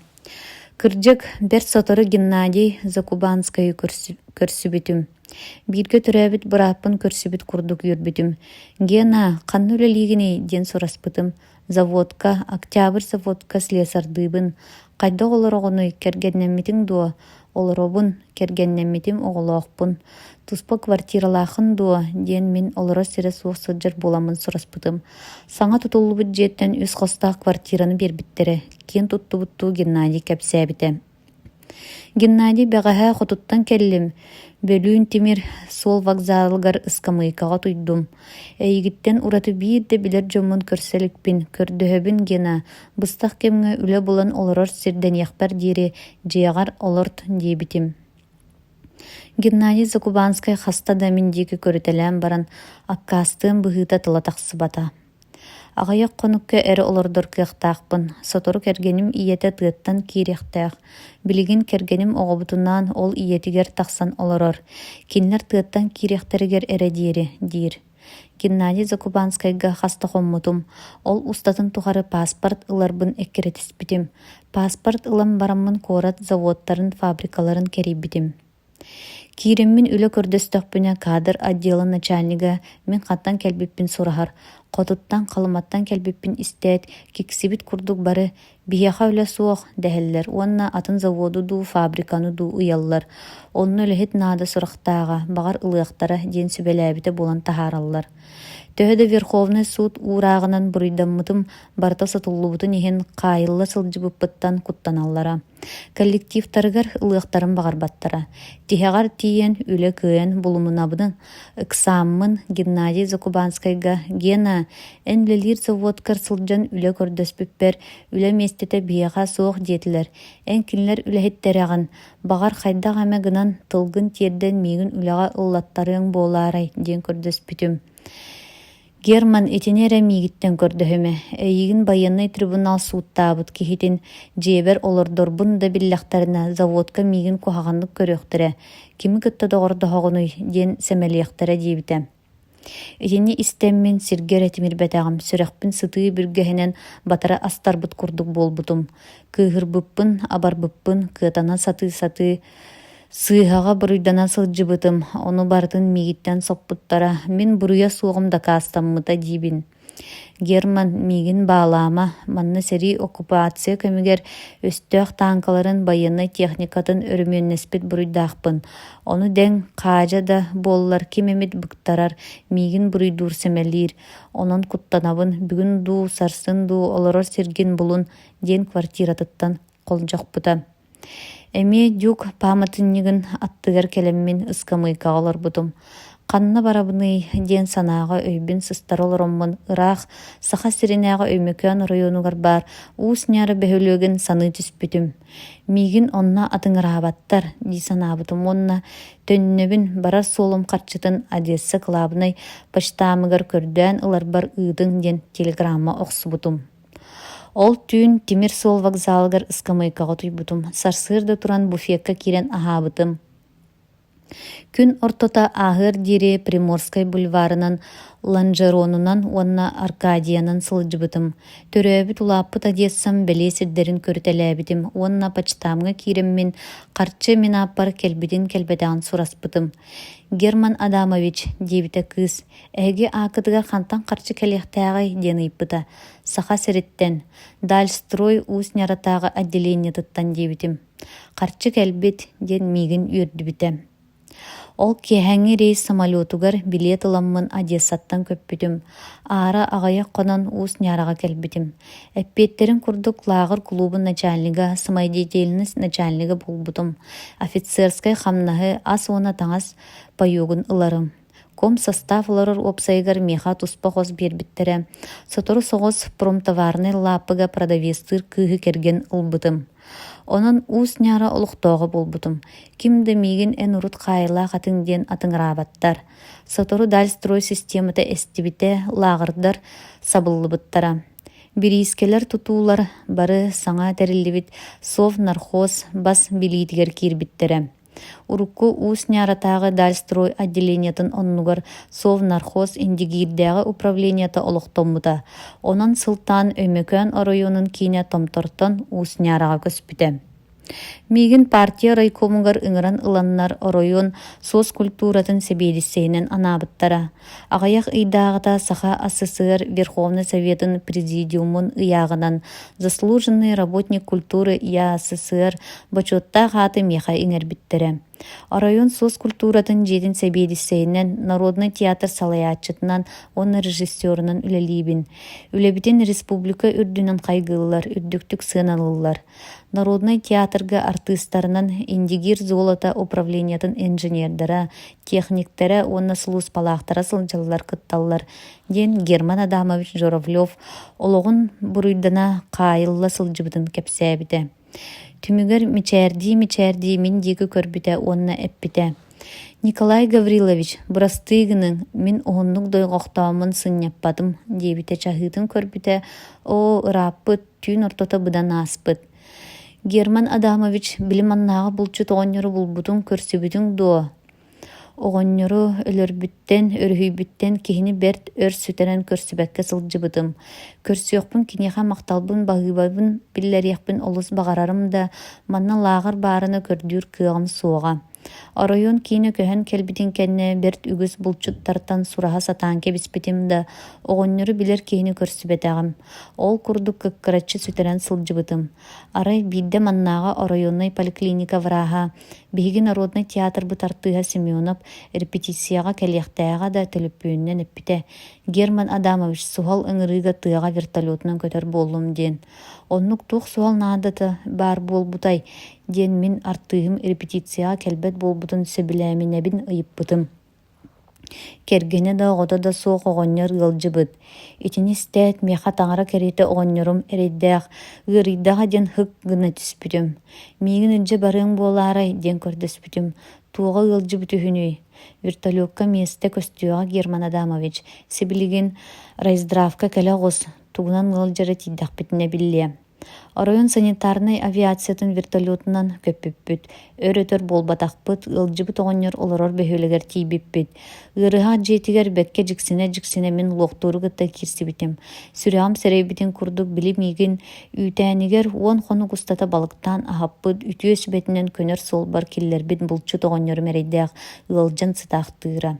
Кырдьык бэр сотору Геннадий Закубанскайы көрсүбүтүм. Бииргэ төрөөбүт бырааппын көрсүбүт курдук үөрбүтүм. Гена, ханна үлэлиигини диэн сураспытым. Заводка, Октябрь заводка слесардыыбын. Хайда олороҕону кэргэннэммитиң дуо, олоробун кэргэннэммитим оҕолоохпун. Туспа квартиралаахын дуо диэн мин олоро сире суох сылдьар буламын сураспытым. Саҥа тутуллубут дьиэттэн үс хостаах квартираны биэрбиттерэ. Киэн туттубуттуу Геннадий кэпсээбитэ. Геннадий бэҕэһээ хотуттан кэллим. Бөлүүн тимир суол вокзалыгар ыскамыйкаҕа туйдум. Эйигиттен ураты биир да билэр дьоммун көрсэликпин, көрдөһөбүн Гена. Быстах кемҥэ үлэ булан олорор сирдэнийэхпэр диэри дьиэҕар олорт диэбитим. Геннадий Закубанскай хаста да мин диэки көрүтэлээн баран аккаастыын быһыыта тыла тахсыбата. Аҕайах хонукка эри олордор кыахтаахпын. Сотору кэргэним ийэтэ тыаттан киириэхтээх. Билигин кэргэним оҕобутунан ол ийэтигэр тахсан олорор. Кинилэр тыаттан киириэхтэригэр эрэ диэри, диир. Геннадий Закубанскайга хаста хоммутум. Ол устатын тухары паспорт ыларбын эккеретиспитим. Паспорт ылан бараммын куорат заводтарын, фабрикаларын керийбитим. Киириммин үлө көрдөстөхпүнэ кадр отдела начальнига мин хаттан келбиппин сурахар. Хотуттан халыматтан келбиппин истэт, киксибит курдук бары биһиэхэ үлэ суох дэһэллэр. Уонна атын заводу дуу, фабриканы дуу ыйаллар. Онну үлэһит наада сурахтааҕа, багар ылыахтара диэн сүбэлээбитэ булан таһаараллар. Төһө Верховный суд уураагынан буруйдаммытым барта сатуллубутун иһин хаайылла сылдьыбыппыттан куттаналлара. Коллективтарыгар ылыахтарын багарбаттара. Тиһэҕар тиийэн үлэ кыайан булумунабытын ыксааммын Геннадий Закубанскайга Гена эн үлэлиир заводкар сылдьан үлэ көрдөспүппер үлэ местете биэҕэ суох диэтилэр. Эн кинилэр үлэһиттэрэҕин багар хайдах эмэ гынан тылгын тиэрдэн миигин үлэҕэ ыллаттарыаң буолаарай диэн көрдөспүтүм. Герман этинере мигиттен көрдөһөмө. Эйигин байынный трибунал суuттаабыт кихитин жебер олордорбун да биллахтарына заводка мигин кухаганнык көрөөхтөрө. Кими кытта доҕордоһоҕунуй диэн сэмэлиэхтэрэ диэбитэ. Итини истэммин сиргэр этимирбэтээҕим сүрэхпин сытыы бүргэһинэн батара астарбыт курдук буолбутум. Кыыһырбыппын, абарбыппын, кыатана сатыы сыыһаҕа буруйдана сылдьыбытым, ону бартын мигиттэн соппуттара, мин буруйа суоҕум да каастаммыта диибин. Герман мигин баалаама, манна сери оккупация көмүгэр өстөөх таанкаларын байынный техникатын өрүмүөннеспит буруйдаахпын. Ону дэң хаажа да буоллар кимемит быктарар мигин буруйдуур сэмэлиир. Онон куттанабын бүгүн дуу, сарсын дуу олорор сиргин булун диэн квартиратыттан холдьохпута. Эми дьук пааматынньыгын аттыгар келеммин ыскамыйка олорбутум. Ханна барабыный диэн санаага өйбүн сыстар олороммун ыраах саха сиринээҕэ Өймөкөөн районугар бар уус ньаары бөһөлүөгүн саныы түспүтүм. Мигин онна атыҥыраабаттар дии санаабытым онна төннөбүн барар суолум харчытын Одесса кылаабынай почтаамыгар көрдөөн ыларбар ыытыҥ диэн телеграмма охсубутум. Ол түүн Тимир суол вокзалыгар ыскамыйкаҕа туйбутум. Сарсыарда туран буфетка киирэн аһаабытым. Күн ортота аһыар диэри Приморскай бульварынан Ланжеронунан уонна Аркадиянан сылдьыбытым. Төрөөбүт улааппыт Одессам бэлээ сирдэрин көрүтэлээбитим. Уонна почтаамга кииреммин харчы минааппар келбитин келбетаан сураспытым. Герман Адамович диэбитэ кыыс, эһиги аакытыгар хантан харчы кэлиэхтээҕэй диэн ыйыппыта. Саха сириттен, Дальстрой уус няратааҕа отделениятыттан диэбитим. Харчы келбит диэн мигин үөрдүбүтэ. Ол киэһэҥи рейс самолетугар билет ыламмын Одессаттан көппүтүм. Аара аҕайах хонон уус ньаарага келбитим. Эппиэттерин курдук лаагыр клубун начальнига, самодеятельность начальнига булбутум. Офицерскай хамнаһы ас уона таҥас паюгун ыларым. Ком состав олорор опсайгар меха туспа хос биэрбиттерэ. Сотору соҕус промтоварный лааппыга продавестыр кыыһы керген ылбытым. Онон уус ньаара олохтоого болбутум. Кимде мигин эн урут хаайылаах атыҥ диэн атыҥыраабаттар. Сотору Дальстрой системата эстибите лаагырдар сабыллыбыттара. Бириискелер тутуулар бары саҥа тэриллибит Совнархоз бас билиитигэр киирбиттерэ. Урукку уус ньааратааҕы Дальстрой отделениятын оннугар Совнархоз индигиирдээҕи управленията олохтоммута. Онон сылтаан Өймөкөөн районун киине томтортон уус ньаарага көспүтэ. Мигин партия райкомугар ыҥыран ыланнар район соцкультуратын себиэлиссэйинэн анаабыттара. Аҕайах ыйдааҕыта саха СССР Верховный Советын президиумун ыяағынан заслуженный работник культуры СССР бачуоттаах ааты меха иҥэрбиттерэ. Район соцкультуратын дьиэтин себиэлиссэйинэн Народный театр салаяччытынан онна режиссерунан үлэлиибин. Үлэбитин республика үрдүнэн хайгыллар, үрдүктүк сыаналыллар. Народный театрга артыстарынан индигир золото управлениятын инженердара, техниктара, онна сулус палаахтара сылдьаллар кытталлар. Ден Герман Адамович Журавлев ологун буруйдана каайылла сылдьыбытын кэпсээбитэ. Түмүгөр мичээрдии мин диэки көрбүтэ уонна эппитэ. Николай Гаврилович, бурастыыгының мин оһуннук дойҕохтоомун сынньаппатым диэбитэ чаһыытын көрбүтэ. О, ырааппыт, түүн ортото быдан ааспыт. Герман Адамович билим аннааҕа булчут оҕонньору булбутун көрсүбүтүң дуо. Оҕонньору өлөрбүттен, өрүһүйбүттен киһини берт өр сүтэрэн көрсүбэккэ сылдьыбытым. Көрсүөхпүн киниэхэ макталбын багыыбабын биллэриэхпин олус багарарым да манна лааҕыр баарына көрдүүр кыаҕым суоҕа. Район киини көһөн келбитин кэннэ берт үгүс булчуттартан сураһа сатаан кэбиспитим да оҕонньору билэр киһини көрсүбэтэҕим. Ол курдук кыккыраччы сүтэрэн сылдьыбытым. Арай биирдэ маннааҕа районный поликлиника варааһа, биһиги Народный театр бытартыыһа Семенов репетицияға кэлиэхтээҕа да төлөппүүннэн эппитэ. Герман Адамович суһал ыҥырыыга тыаҕа вертолетунан көтөр буоллум диэн. Оннук туох суһал наадата баар буолбутай диэн мин артыыһым репетицияға кэлбэт буолбутун сөбүлээминэбин ыйыппытым. Кергене да оҕото да суох оҕонньор ыалдьыбыт. Итини стэät миэхэ таҥара кэриэтэ оҕонньорум эрэйдээх ыарыйдаҕа диэн хык гына түспүтүм. Миигин илдьэ барыаҥ буолаарай диэн көрдөспүтүм. Туоҕа ыалдьыбыт үһүнүй. Вертолетка миэстэ Костюаҕа Герман Адамович сибилигин райздравка кэлэ оҕус тугунан ыалдьара тиийдэхпитинэ биллиэ. Оройон санитарный авиациятын вертолетунан көппүппүт. Өр-өтөр болбатахпыт, ыалдьыбыт оҕонньор олорор бөһүөлэгэр тиийбиппит. Ыарыһа дьиэтигэр бэккэ дьиксине мин луохтууру гытта кирсибитим. Сүрэҕим сэрэйбитин курдук били миигин үүтээнигэр уон хонук устата балыктаан аһаппыт, үтүө сүбэтинэн көнөр суолбар киллэрбит булчут оҕонньорум эрэйдээх ыалдьан сытаахтыыра.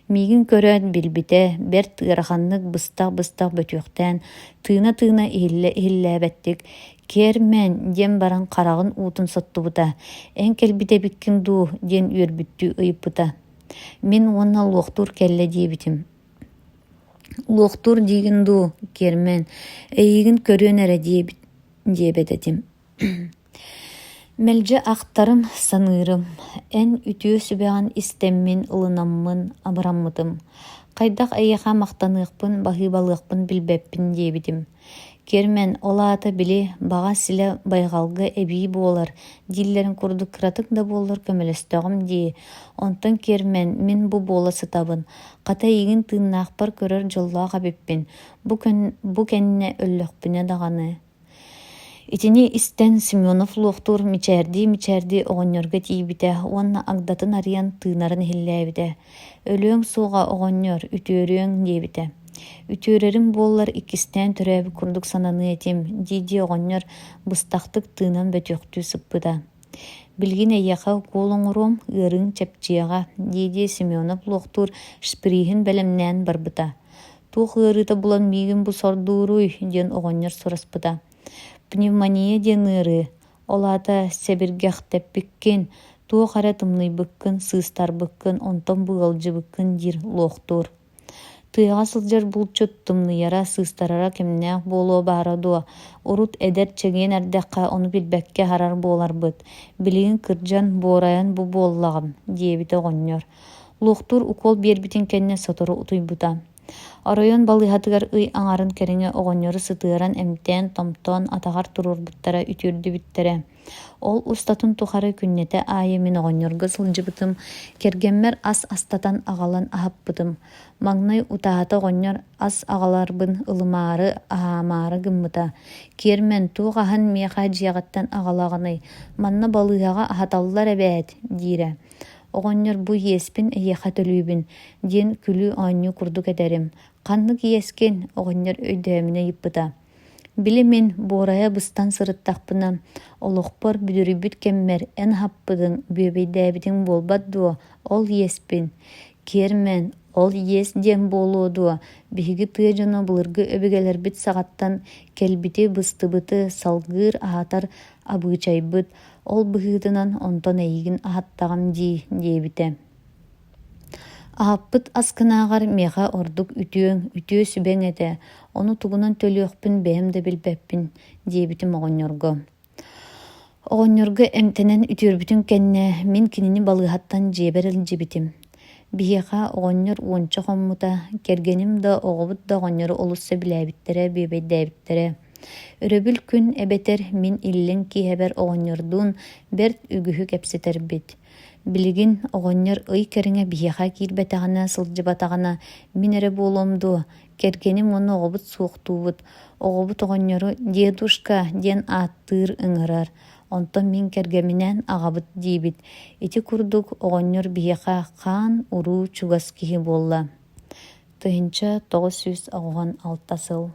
Миигин көрөөн билбите, бэр тыараханнык быстах бөтүөхтээн, тыына иһиллээбэттик, киэрмэн диэн баран харағын уутун соттубута, эн келбитебиккин дуу диэн үөрбүттүү ыйыппыта. Мин уонна луохтуур кэллэ диэбитим. Луохтуур диигин дуу, киэрмэн, эйигин көрүөн эрэ диэбэтэтим. Мэлдьэ ахтарым саныырым, эн үтүө сүбэҕин истэммин, ылынаммын, абыраммытым. Хайдах эйэхэ махтаныахпын, баһыыбалыахпын билбэппин диэбитим. Киэрмэн, олаата били баҕа силэ байҕалга эбии буолар, дииллэрин курдук кыратык да буоллар көмөлөстөҕүм дии. Онтон киэрмэн, мин бу буола сытабын. Хата иигин тыыннаахпар көрөр дьоллоох абиппин. Бу кэннэ өллөхпүнэ даҕаны. Итини истэн Семенов луохтуур мичээрди оҕонньорго тиийбитэ, уонна агдатын арыйан тыынарын иһиллээбитэ. Өлүөҥ суоҕа оҕонньор, үтүөрүөҥ диэбитэ. Үтүөрэрим буоллар иккистээн төрөөбү курдук сананы этим, дииди оҕонньор быстахтык тыынан бөтүөхтүү сыппыта. Билгин эйэхэ куулуҥуруом ыарыҥ чэпчиэҕэ, дииди Семенов луохтуур шприиһин бэлэмнээн барбыта. Туох ыарыыта булан миигин бу сордууруй диэн оҕонньор сураспыта. Пневмония диэн ыары, олаата сэбиргэхтэппиккин, туох эрэ тымныйбыккын, сыыстарбыккын, онтон быалдьыбыккын диир луохтуур. Тыаҕа сылдьар булчут тымныйара, сыыстарара кимнээх буолуо баара дуо, урут эдэр чэгиэн эрдэххэ ону билбэккэ харар буоларбыт. Билигин кырдьан буорайан бу буоллаҕым, диэбитэ оҕонньор. Луохтуур укол биэрбитин кэннэ сотору утуйбута. Оройон балыйһатыгар ый аҥарын кэриҥэ оҕонньору сытыаран эмтээн томтоон атаҕар туруурбуттара үтүөрдүбүттэрэ. Ол устатын тухары күннэтэ аайы мин оҕонньорго сылдьыбытым, кэргэммэр ас астатан аҕалан аһаппытым. Маҥнай утаата оҕонньор ас аҕаларбын ылымаары, аһаамаары гыммыта. Киэрмэн, туох аһан миэхэ дьиэҕэттэн аҕалаҕыный, манна балыыһаҕа аһаталлар эбээт диирэ. Оҕонньор бу иэспин эйэхэ төлүүбүн диэн күлүү оонньуу курдук эдэрим. Ханнык иэскин оҕонньор өйдөһөмүнэ ыйыппыта. Били мин буорайа быстан сырыттахпына, олохпор бүдүрүбүт кэммэр эн хаппыдың бүөбэйдээбитиң буолбат дуо, ол иэспин. Киэрмэн, ол иэс диэн буолуо дуо, биһиги тыа дьоно былыргы өбүгэлэрбит саҕаттан кэлбити быстыбыты салгыыр аһатар абыычайбыт, ол быһыытынан онтон эйигин аһаттаҕам диэбитэ. Аһаппыт аскынааҕар миэхэ ордук үтүө сүбэҥ этэ, ону тугунан төлүөхпүн бэйэм да билбэппин диэбитим оҕонньорго. Оҕонньорго эмтэнэн үтүөрбүтүн кэннэ мин кинини балыыһаттан дьиэбэр илдьибитим. Биһиэхэ оҕонньор уонча хоммута, кэргэним да оҕобут да оҕонньору олусса билээбиттэрэ, биэбэйдээбиттэрэ. Өрөбүл күн эбэтэр мин иллин киэһэбэр оҕонньордуун бэрт үгүһү кэпсэтэрбит. Билигин оҕонньор ый кэриҥэ биһиэхэ киирбэтэҕинэ сылдьыбатаҕына мин эрэ буолуом кэргэним уонна оҕобут суохтуубут, оҕобут оҕонньору «Дедушка» диэн ааттыыр ыҥырар. Онтон мин кэргэминэн аҕабыт диибит. Ити курдук оҕонньор биһиэхэ хаан уруу чугас киһи буолла. Тыһынча 906 сыл.